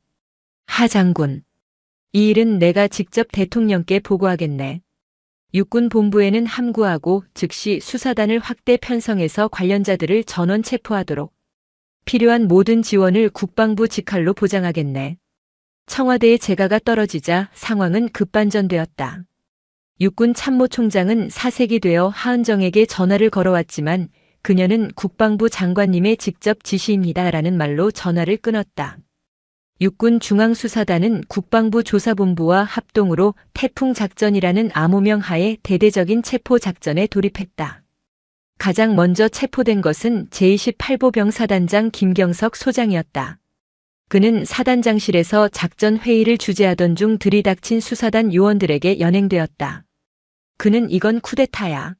하 장군. 이 일은 내가 직접 대통령께 보고하겠네. 육군 본부에는 함구하고 즉시 수사단을 확대 편성해서 관련자들을 전원 체포하도록. 필요한 모든 지원을 국방부 직할로 보장하겠네. 청와대의 재가가 떨어지자 상황은 급반전되었다. 육군 참모총장은 사색이 되어 하은정에게 전화를 걸어왔지만 그녀는 국방부 장관님의 직접 지시입니다라는 말로 전화를 끊었다. 육군 중앙수사단은 국방부 조사본부와 합동으로 태풍작전이라는 암호명 하에 대대적인 체포작전에 돌입했다. 가장 먼저 체포된 것은 제28보 병사단장 김경석 소장이었다. 그는 사단장실에서 작전 회의를 주재하던 중 들이닥친 수사단 요원들에게 연행되었다. 그는 이건 쿠데타야.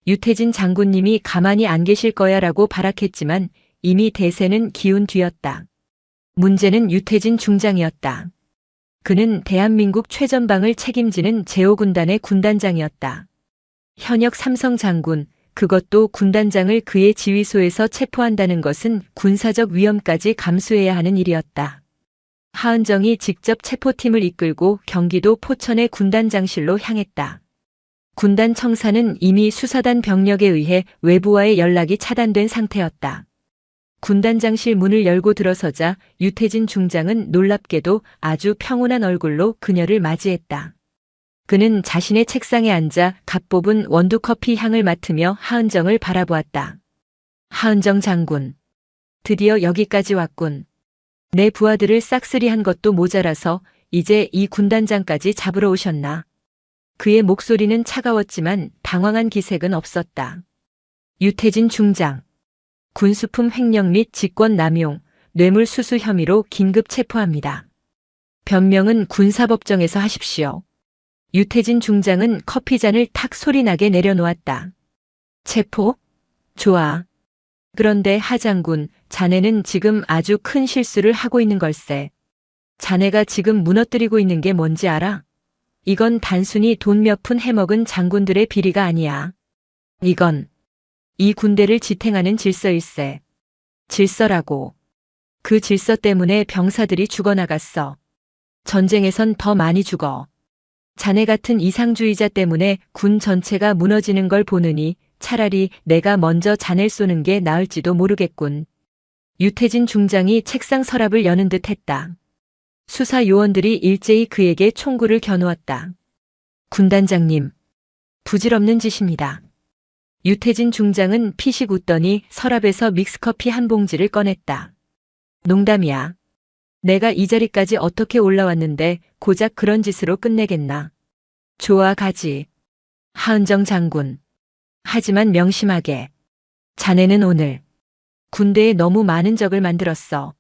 유태진 장군님이 가만히 안 계실 거야 라고 발악했지만 이미 대세는 기운 뒤였다. 문제는 유태진 중장이었다. 그는 대한민국 최전방을 책임지는 제5군단의 군단장이었다. 현역 삼성 장군, 그것도 군단장을 그의 지휘소에서 체포한다는 것은 군사적 위험까지 감수해야 하는 일이었다. 하은정이 직접 체포팀을 이끌고 경기도 포천의 군단장실로 향했다. 군단 청사는 이미 수사단 병력에 의해 외부와의 연락이 차단된 상태였다. 군단장실 문을 열고 들어서자 유태진 중장은 놀랍게도 아주 평온한 얼굴로 그녀를 맞이했다. 그는 자신의 책상에 앉아 갓 뽑은 원두커피 향을 맡으며 하은정을 바라보았다. 하은정 장군. 드디어 여기까지 왔군. 내 부하들을 싹쓸이한 것도 모자라서 이제 이 군단장까지 잡으러 오셨나. 그의 목소리는 차가웠지만 당황한 기색은 없었다. 유태진 중장. 군수품 횡령 및 직권 남용, 뇌물수수 혐의로 긴급 체포합니다. 변명은 군사법정에서 하십시오. 유태진 중장은 커피잔을 탁 소리나게 내려놓았다. 체포? 좋아. 그런데 하 장군, 자네는 지금 아주 큰 실수를 하고 있는 걸세. 자네가 지금 무너뜨리고 있는 게 뭔지 알아? 이건 단순히 돈 몇 푼 해먹은 장군들의 비리가 아니야. 이건 이 군대를 지탱하는 질서일세. 질서라고. 그 질서 때문에 병사들이 죽어나갔어. 전쟁에선 더 많이 죽어. 자네 같은 이상주의자 때문에 군 전체가 무너지는 걸 보느니 차라리 내가 먼저 자네를 쏘는 게 나을지도 모르겠군. 유태진 중장이 책상 서랍을 여는 듯 했다. 수사 요원들이 일제히 그에게 총구를 겨누었다. 군단장님, 부질없는 짓입니다. 유태진 중장은 피식 웃더니 서랍에서 믹스커피 한 봉지를 꺼냈다. 농담이야. 내가 이 자리까지 어떻게 올라왔는데 고작 그런 짓으로 끝내겠나. 좋아 가지. 하은정 장군. 하지만 명심하게. 자네는 오늘 군대에 너무 많은 적을 만들었어.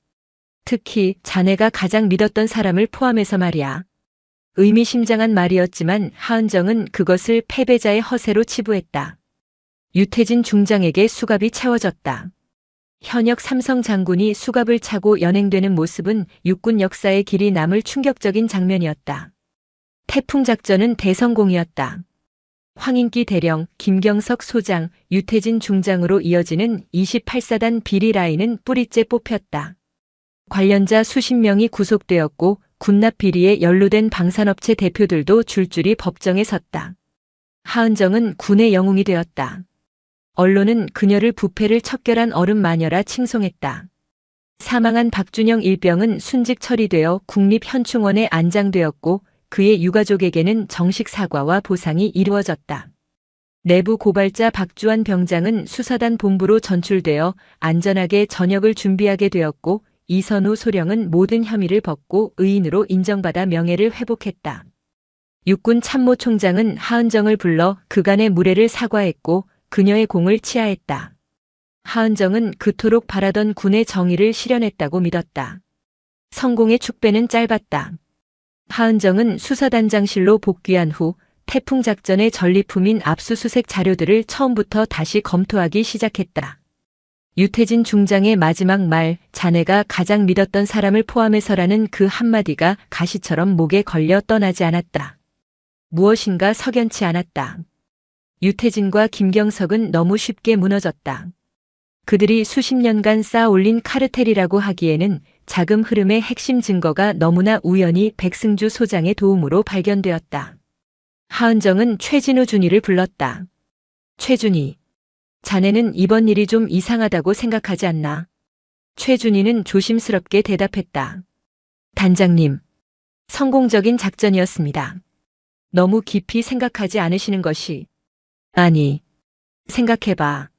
특히 자네가 가장 믿었던 사람을 포함해서 말이야. 의미심장한 말이었지만 하은정은 그것을 패배자의 허세로 치부했다. 유태진 중장에게 수갑이 채워졌다. 현역 삼성 장군이 수갑을 차고 연행되는 모습은 육군 역사에 길이 남을 충격적인 장면이었다. 태풍작전은 대성공이었다. 황인기 대령, 김경석 소장, 유태진 중장으로 이어지는 28사단 비리 라인은 뿌리째 뽑혔다. 관련자 수십 명이 구속되었고 군납 비리에 연루된 방산업체 대표들도 줄줄이 법정에 섰다. 하은정은 군의 영웅이 되었다. 언론은 그녀를 부패를 척결한 어른 마녀라 칭송했다. 사망한 박준영 일병은 순직 처리되어 국립현충원에 안장되었고 그의 유가족에게는 정식 사과와 보상이 이루어졌다. 내부 고발자 박주환 병장은 수사단 본부로 전출되어 안전하게 전역을 준비하게 되었고 이선우 소령은 모든 혐의를 벗고 의인으로 인정받아 명예를 회복했다. 육군 참모총장은 하은정을 불러 그간의 무례를 사과했고 그녀의 공을 치하했다. 하은정은 그토록 바라던 군의 정의를 실현했다고 믿었다. 성공의 축배는 짧았다. 하은정은 수사단장실로 복귀한 후 태풍작전의 전리품인 압수수색 자료들을 처음부터 다시 검토하기 시작했다. 유태진 중장의 마지막 말, 자네가 가장 믿었던 사람을 포함해서라는 그 한마디가 가시처럼 목에 걸려 떠나지 않았다. 무엇인가 석연치 않았다. 유태진과 김경석은 너무 쉽게 무너졌다. 그들이 수십 년간 쌓아 올린 카르텔이라고 하기에는 자금 흐름의 핵심 증거가 너무나 우연히 백승주 소장의 도움으로 발견되었다. 하은정은 최진우 준이를 불렀다. 최준이, 자네는 이번 일이 좀 이상하다고 생각하지 않나? 최준이는 조심스럽게 대답했다. 단장님, 성공적인 작전이었습니다. 너무 깊이 생각하지 않으시는 것이. 아니, 생각해봐.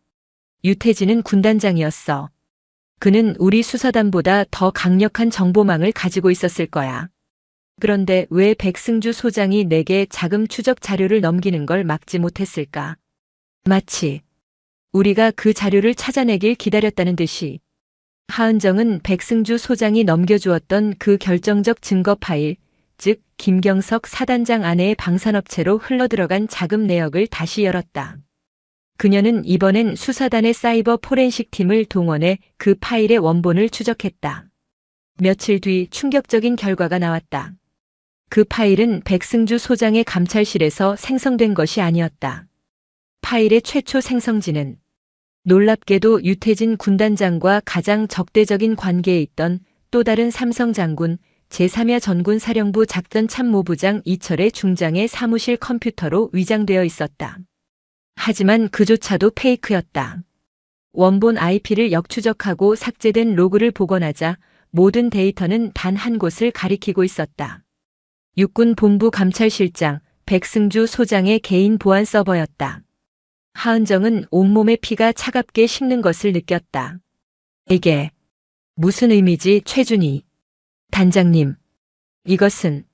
유태진은 군단장이었어. 그는 우리 수사단보다 더 강력한 정보망을 가지고 있었을 거야. 그런데 왜 백승주 소장이 내게 자금 추적 자료를 넘기는 걸 막지 못했을까? 마치 우리가 그 자료를 찾아내길 기다렸다는 듯이. 하은정은 백승주 소장이 넘겨주었던 그 결정적 증거 파일, 즉 김경석 사단장 아내의 방산업체로 흘러들어간 자금 내역을 다시 열었다. 그녀는 이번엔 수사단의 사이버 포렌식 팀을 동원해 그 파일의 원본을 추적했다. 며칠 뒤 충격적인 결과가 나왔다. 그 파일은 백승주 소장의 감찰실에서 생성된 것이 아니었다. 파일의 최초 생성지는 놀랍게도 유태진 군단장과 가장 적대적인 관계에 있던 또 다른 삼성 장군 제3야 전군 사령부 작전참모부장 이철의 중장의 사무실 컴퓨터로 위장되어 있었다. 하지만 그조차도 페이크였다. 원본 IP를 역추적하고 삭제된 로그를 복원하자 모든 데이터는 단 한 곳을 가리키고 있었다. 육군 본부 감찰실장 백승주 소장의 개인 보안 서버였다. 하은정은 온몸의 피가 차갑게 식는 것을 느꼈다. 이게 무슨 의미지, 최준희 단장님. 이것은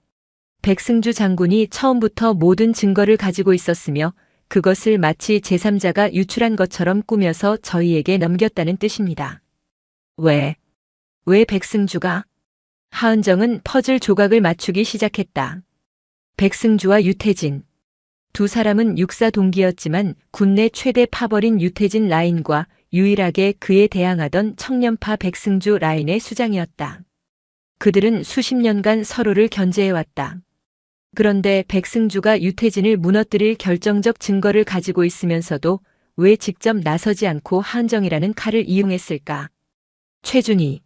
백승주 장군이 처음부터 모든 증거를 가지고 있었으며 그것을 마치 제3자가 유출한 것처럼 꾸며서 저희에게 넘겼다는 뜻입니다. 왜 백승주가? 하은정은 퍼즐 조각을 맞추기 시작했다. 백승주와 유태진. 두 사람은 육사 동기였지만 군내 최대 파벌인 유태진 라인과 유일하게 그에 대항하던 청년파 백승주 라인의 수장이었다. 그들은 수십 년간 서로를 견제해왔다. 그런데 백승주가 유태진을 무너뜨릴 결정적 증거를 가지고 있으면서도 왜 직접 나서지 않고 하은정이라는 칼을 이용했을까? 최준희.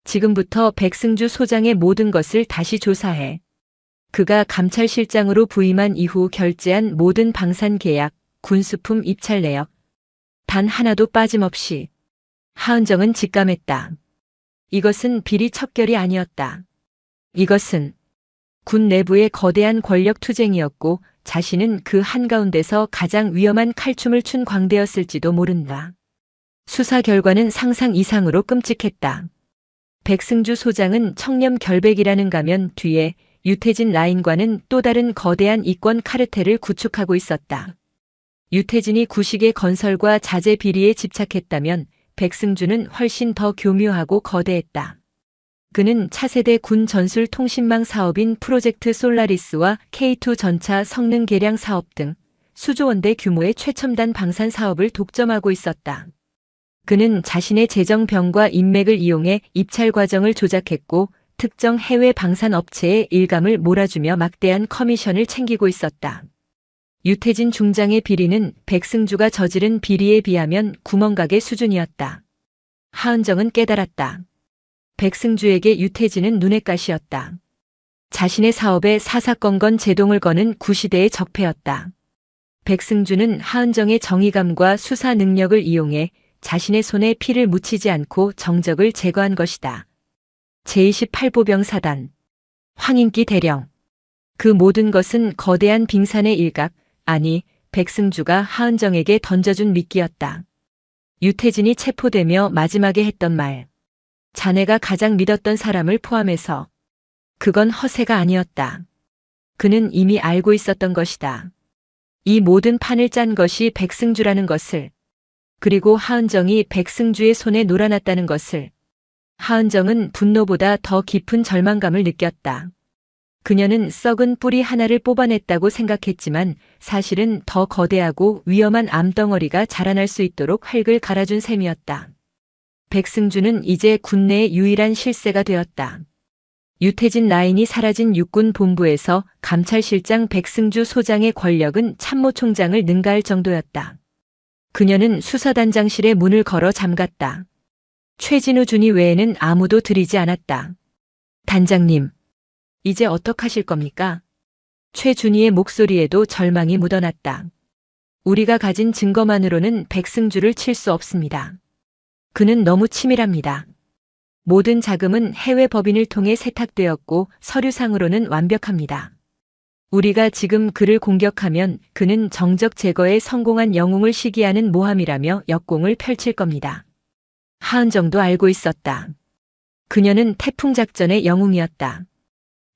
지금부터 백승주 소장의 모든 것을 다시 조사해. 그가 감찰실장으로 부임한 이후 결제한 모든 방산 계약, 군수품 입찰 내역. 단 하나도 빠짐없이. 하은정은 직감했다. 이것은 비리 척결이 아니었다. 이것은 군 내부의 거대한 권력 투쟁이었고 자신은 그 한가운데서 가장 위험한 칼춤을 춘 광대였을지도 모른다. 수사 결과는 상상 이상으로 끔찍했다. 백승주 소장은 청렴 결백이라는 가면 뒤에 유태진 라인과는 또 다른 거대한 이권 카르텔을 구축하고 있었다. 유태진이 구식의 건설과 자재 비리에 집착했다면 백승주는 훨씬 더 교묘하고 거대했다. 그는 차세대 군 전술 통신망 사업인 프로젝트 솔라리스와 K2 전차 성능 개량 사업 등 수조 원대 규모의 최첨단 방산 사업을 독점하고 있었다. 그는 자신의 재정병과 인맥을 이용해 입찰 과정을 조작했고 특정 해외 방산 업체에 일감을 몰아주며 막대한 커미션을 챙기고 있었다. 유태진 중장의 비리는 백승주가 저지른 비리에 비하면 구멍가게 수준이었다. 하은정은 깨달았다. 백승주에게 유태진은 눈엣 가시였다. 자신의 사업에 사사건건 제동을 거는 구시대의 적폐였다. 백승주는 하은정의 정의감과 수사 능력을 이용해 자신의 손에 피를 묻히지 않고 정적을 제거한 것이다. 제28보병 사단, 황인기 대령. 그 모든 것은 거대한 빙산의 일각, 아니 백승주가 하은정에게 던져준 미끼였다. 유태진이 체포되며 마지막에 했던 말. 자네가 가장 믿었던 사람을 포함해서. 그건 허세가 아니었다. 그는 이미 알고 있었던 것이다. 이 모든 판을 짠 것이 백승주라는 것을. 그리고 하은정이 백승주의 손에 놀아났다는 것을. 하은정은 분노보다 더 깊은 절망감을 느꼈다. 그녀는 썩은 뿌리 하나를 뽑아냈다고 생각했지만 사실은 더 거대하고 위험한 암덩어리가 자라날 수 있도록 흙을 갈아준 셈이었다. 백승주는 이제 군내의 유일한 실세가 되었다. 유태진 라인이 사라진 육군 본부에서 감찰실장 백승주 소장의 권력은 참모총장을 능가할 정도였다. 그녀는 수사단장실의 문을 걸어 잠갔다. 최진우 준이 외에는 아무도 들이지 않았다. 단장님, 이제 어떡하실 겁니까? 최준희의 목소리에도 절망이 묻어났다. 우리가 가진 증거만으로는 백승주를 칠 수 없습니다. 그는 너무 치밀합니다. 모든 자금은 해외 법인을 통해 세탁되었고 서류상으로는 완벽합니다. 우리가 지금 그를 공격하면 그는 정적 제거에 성공한 영웅을 시기하는 모함이라며 역공을 펼칠 겁니다. 하은정도 알고 있었다. 그녀는 태풍작전의 영웅이었다.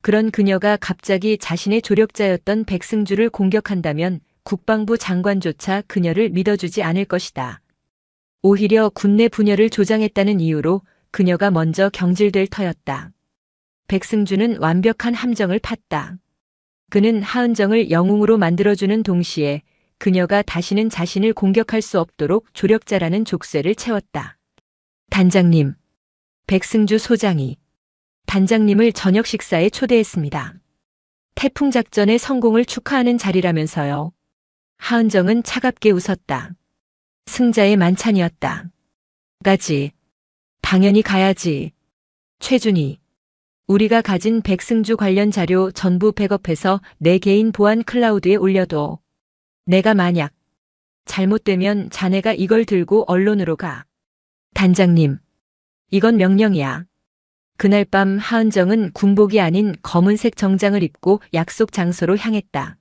그런 그녀가 갑자기 자신의 조력자였던 백승주를 공격한다면 국방부 장관조차 그녀를 믿어주지 않을 것이다. 오히려 군내 분열을 조장했다는 이유로 그녀가 먼저 경질될 터였다. 백승주는 완벽한 함정을 팠다. 그는 하은정을 영웅으로 만들어주는 동시에 그녀가 다시는 자신을 공격할 수 없도록 조력자라는 족쇄를 채웠다. 단장님, 백승주 소장이 단장님을 저녁 식사에 초대했습니다. 태풍 작전의 성공을 축하하는 자리라면서요. 하은정은 차갑게 웃었다. 승자의 만찬이었다. 가지. 당연히 가야지. 최준희. 우리가 가진 백승주 관련 자료 전부 백업해서 내 개인 보안 클라우드에 올려둬. 내가 만약 잘못되면 자네가 이걸 들고 언론으로 가. 단장님. 이건 명령이야. 그날 밤 하은정은 군복이 아닌 검은색 정장을 입고 약속 장소로 향했다.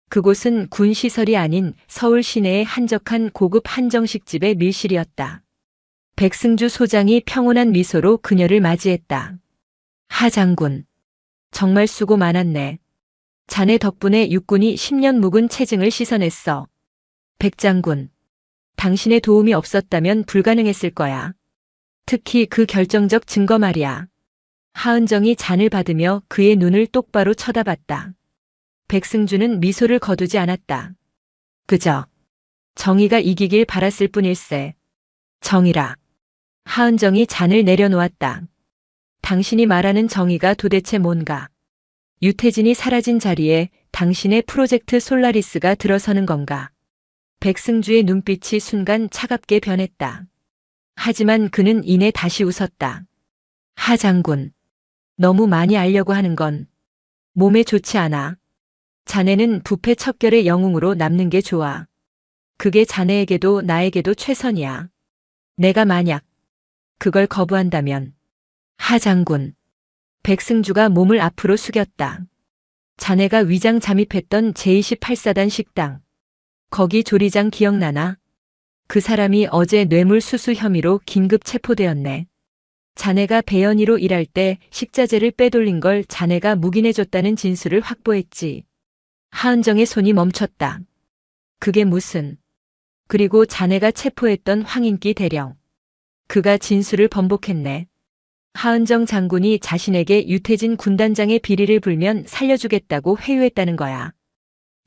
그곳은 군 시설이 아닌 서울 시내의 한적한 고급 한정식집의 밀실이었다. 백승주 소장이 평온한 미소로 그녀를 맞이했다. 하 장군. 정말 수고 많았네. 자네 덕분에 육군이 10년 묵은 체증을 씻어냈어. 백 장군. 당신의 도움이 없었다면 불가능했을 거야. 특히 그 결정적 증거 말이야. 하은정이 잔을 받으며 그의 눈을 똑바로 쳐다봤다. 백승주는 미소를 거두지 않았다. 그저 정의가 이기길 바랐을 뿐일세. 정의라. 하은정이 잔을 내려놓았다. 당신이 말하는 정의가 도대체 뭔가? 유태진이 사라진 자리에 당신의 프로젝트 솔라리스가 들어서는 건가? 백승주의 눈빛이 순간 차갑게 변했다. 하지만 그는 이내 다시 웃었다. 하 장군. 너무 많이 알려고 하는 건 몸에 좋지 않아. 자네는 부패 척결의 영웅으로 남는 게 좋아. 그게 자네에게도 나에게도 최선이야. 내가 만약 그걸 거부한다면. 하 장군. 백승주가 몸을 앞으로 숙였다. 자네가 위장 잠입했던 제28사단 식당. 거기 조리장 기억나나? 그 사람이 어제 뇌물수수 혐의로 긴급 체포되었네. 자네가 배연이로 일할 때 식자재를 빼돌린 걸 자네가 묵인해줬다는 진술을 확보했지. 하은정의 손이 멈췄다. 그게 무슨... 그리고 자네가 체포했던 황인기 대령. 그가 진술을 번복했네. 하은정 장군이 자신에게 유태진 군단장의 비리를 불면 살려주겠다고 회유했다는 거야.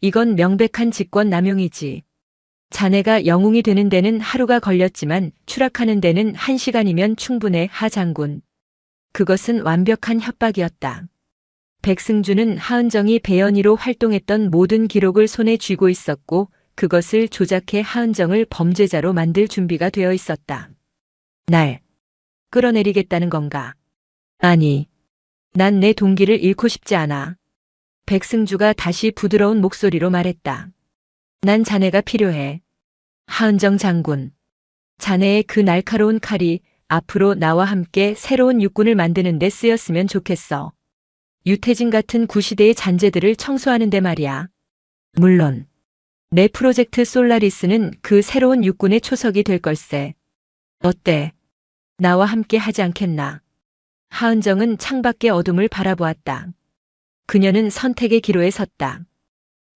이건 명백한 직권남용이지. 자네가 영웅이 되는 데는 하루가 걸렸지만 추락하는 데는 1시간이면 충분해, 하 장군. 그것은 완벽한 협박이었다. 백승주는 하은정이 배연이로 활동했던 모든 기록을 손에 쥐고 있었고 그것을 조작해 하은정을 범죄자로 만들 준비가 되어 있었다. 날 끌어내리겠다는 건가? 아니, 난 내 동기를 잃고 싶지 않아. 백승주가 다시 부드러운 목소리로 말했다. 난 자네가 필요해. 하은정 장군. 자네의 그 날카로운 칼이 앞으로 나와 함께 새로운 육군을 만드는 데 쓰였으면 좋겠어. 유태진 같은 구시대의 잔재들을 청소하는 데 말이야. 물론 내 프로젝트 솔라리스는 그 새로운 육군의 초석이 될 걸세. 어때? 나와 함께 하지 않겠나? 하은정은 창밖의 어둠을 바라보았다. 그녀는 선택의 기로에 섰다.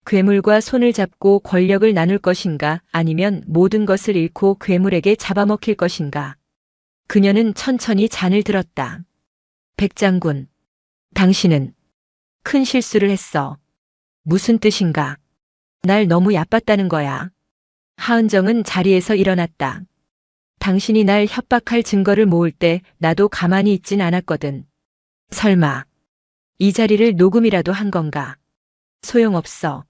괴물과 손을 잡고 권력을 나눌 것인가 아니면 모든 것을 잃고 괴물에게 잡아먹힐 것인가. 그녀는 천천히 잔을 들었다. 백장군, 당신은 큰 실수를 했어. 무슨 뜻인가? 날 너무 얕봤다는 거야. 하은정은 자리에서 일어났다. 당신이 날 협박할 증거를 모을 때 나도 가만히 있진 않았거든. 설마 이 자리를 녹음이라도 한 건가? 소용없어.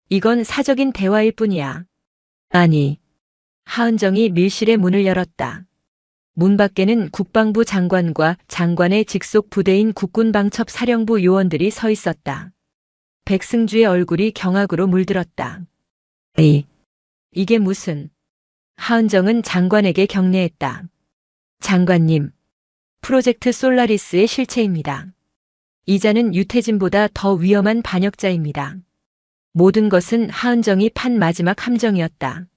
이건 사적인 대화일 뿐이야. 아니. 하은정이 밀실의 문을 열었다. 문 밖에는 국방부 장관과 장관의 직속 부대인 국군방첩 사령부 요원들이 서 있었다. 백승주의 얼굴이 경악으로 물들었다. 이게 무슨... 하은정은 장관에게 경례했다. 장관님, 프로젝트 솔라리스의 실체입니다. 이자는 유태진보다 더 위험한 반역자입니다. 모든 것은 하은정이 판 마지막 함정이었다.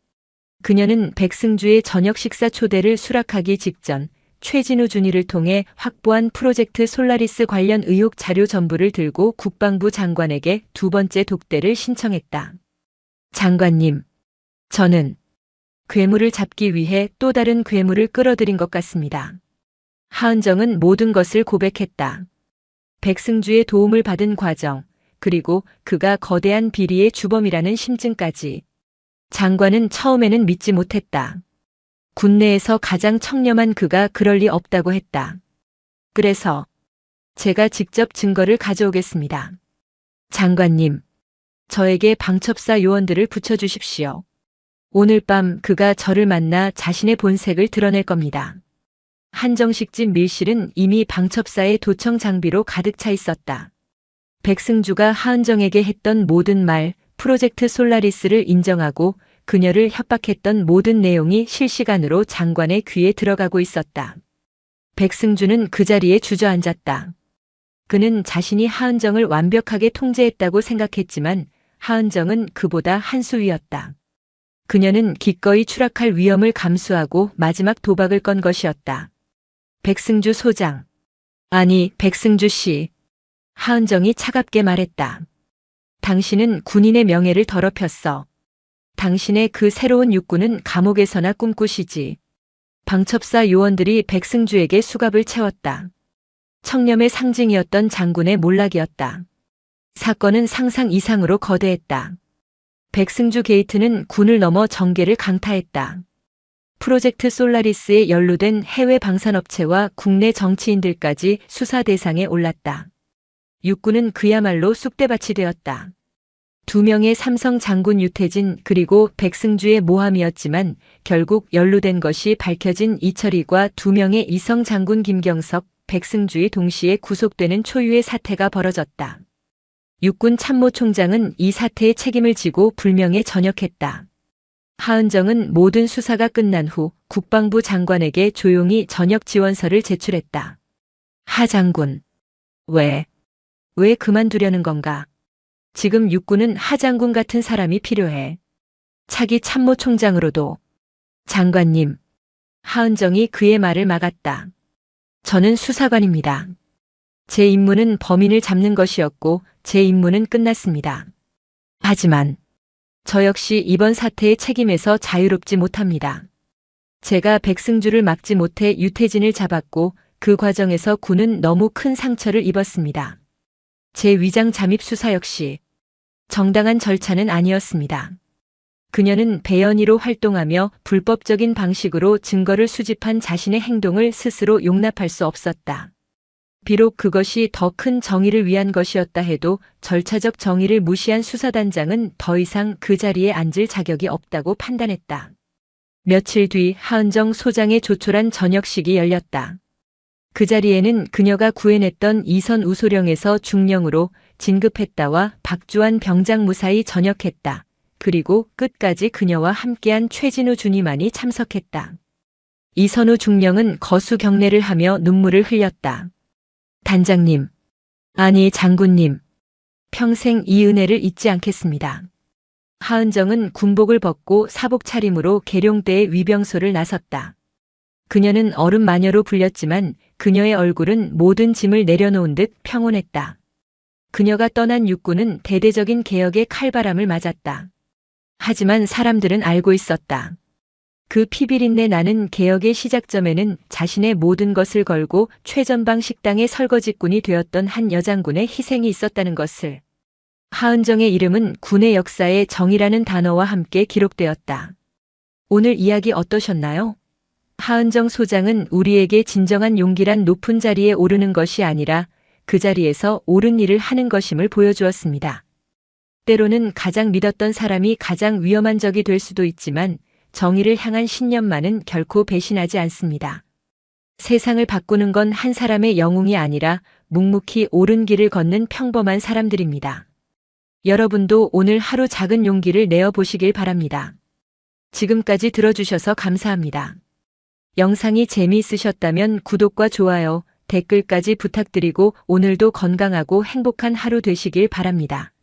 그녀는 백승주의 저녁 식사 초대를 수락하기 직전 최진우 준이를 통해 확보한 프로젝트 솔라리스 관련 의혹 자료 전부를 들고 국방부 장관에게 두 번째 독대를 신청했다. 장관님, 저는 괴물을 잡기 위해 또 다른 괴물을 끌어들인 것 같습니다. 하은정은 모든 것을 고백했다. 백승주의 도움을 받은 과정, 그리고 그가 거대한 비리의 주범이라는 심증까지. 장관은 처음에는 믿지 못했다. 군내에서 가장 청렴한 그가 그럴 리 없다고 했다. 그래서 제가 직접 증거를 가져오겠습니다. 장관님, 저에게 방첩사 요원들을 붙여주십시오. 오늘 밤 그가 저를 만나 자신의 본색을 드러낼 겁니다. 한정식 집 밀실은 이미 방첩사의 도청 장비로 가득 차 있었다. 백승주가 하은정에게 했던 모든 말, 프로젝트 솔라리스를 인정하고 그녀를 협박했던 모든 내용이 실시간으로 장관의 귀에 들어가고 있었다. 백승주는 그 자리에 주저앉았다. 그는 자신이 하은정을 완벽하게 통제했다고 생각했지만 하은정은 그보다 한 수 위였다. 그녀는 기꺼이 추락할 위험을 감수하고 마지막 도박을 건 것이었다. 백승주 소장. 아니, 백승주 씨. 하은정이 차갑게 말했다. 당신은 군인의 명예를 더럽혔어. 당신의 그 새로운 육군은 감옥에서나 꿈꾸시지. 방첩사 요원들이 백승주에게 수갑을 채웠다. 청렴의 상징이었던 장군의 몰락이었다. 사건은 상상 이상으로 거대했다. 백승주 게이트는 군을 넘어 정계를 강타했다. 프로젝트 솔라리스에 연루된 해외 방산업체와 국내 정치인들까지 수사 대상에 올랐다. 육군은 그야말로 쑥대밭이 되었다. 2명의 삼성 장군 유태진 그리고 백승주의 모함이었지만 결국 연루된 것이 밝혀진 이철희과 2명의 이성 장군 김경석, 백승주의 동시에 구속되는 초유의 사태가 벌어졌다. 육군 참모총장은 이 사태의 책임을 지고 불명예 전역했다. 하은정은 모든 수사가 끝난 후 국방부 장관에게 조용히 전역 지원서를 제출했다. 하 장군. 왜 그만두려는 건가? 지금 육군은 하 장군 같은 사람이 필요해. 차기 참모총장으로도. 장관님. 하은정이 그의 말을 막았다. 저는 수사관입니다. 제 임무는 범인을 잡는 것이었고 제 임무는 끝났습니다. 하지만 저 역시 이번 사태의 책임에서 자유롭지 못합니다. 제가 백승주를 막지 못해 유태진을 잡았고 그 과정에서 군은 너무 큰 상처를 입었습니다. 제 위장 잠입 수사 역시 정당한 절차는 아니었습니다. 그녀는 배연이로 활동하며 불법적인 방식으로 증거를 수집한 자신의 행동을 스스로 용납할 수 없었다. 비록 그것이 더 큰 정의를 위한 것이었다 해도 절차적 정의를 무시한 수사단장은 더 이상 그 자리에 앉을 자격이 없다고 판단했다. 며칠 뒤 하은정 소장의 조촐한 저녁식이 열렸다. 그 자리에는 그녀가 구해냈던 이선 우소령에서 중령으로 진급했다와 박주환 병장 무사히 전역했다. 그리고 끝까지 그녀와 함께한 최진우 주니만이 참석했다. 이선우 중령은 거수 경례를 하며 눈물을 흘렸다. 단장님, 아니 장군님, 평생 이 은혜를 잊지 않겠습니다. 하은정은 군복을 벗고 사복 차림으로 계룡대의 위병소를 나섰다. 그녀는 얼음 마녀로 불렸지만 그녀의 얼굴은 모든 짐을 내려놓은 듯 평온했다. 그녀가 떠난 육군은 대대적인 개혁의 칼바람을 맞았다. 하지만 사람들은 알고 있었다. 그 피비린내 나는 개혁의 시작점에는 자신의 모든 것을 걸고 최전방 식당의 설거지꾼이 되었던 한 여장군의 희생이 있었다는 것을. 하은정의 이름은 군의 역사에 정의라는 단어와 함께 기록되었다. 오늘 이야기 어떠셨나요? 하은정 소장은 우리에게 진정한 용기란 높은 자리에 오르는 것이 아니라 그 자리에서 옳은 일을 하는 것임을 보여주었습니다. 때로는 가장 믿었던 사람이 가장 위험한 적이 될 수도 있지만 정의를 향한 신념만은 결코 배신하지 않습니다. 세상을 바꾸는 건 한 사람의 영웅이 아니라 묵묵히 옳은 길을 걷는 평범한 사람들입니다. 여러분도 오늘 하루 작은 용기를 내어 보시길 바랍니다. 지금까지 들어주셔서 감사합니다. 영상이 재미있으셨다면 구독과 좋아요, 댓글까지 부탁드리고 오늘도 건강하고 행복한 하루 되시길 바랍니다.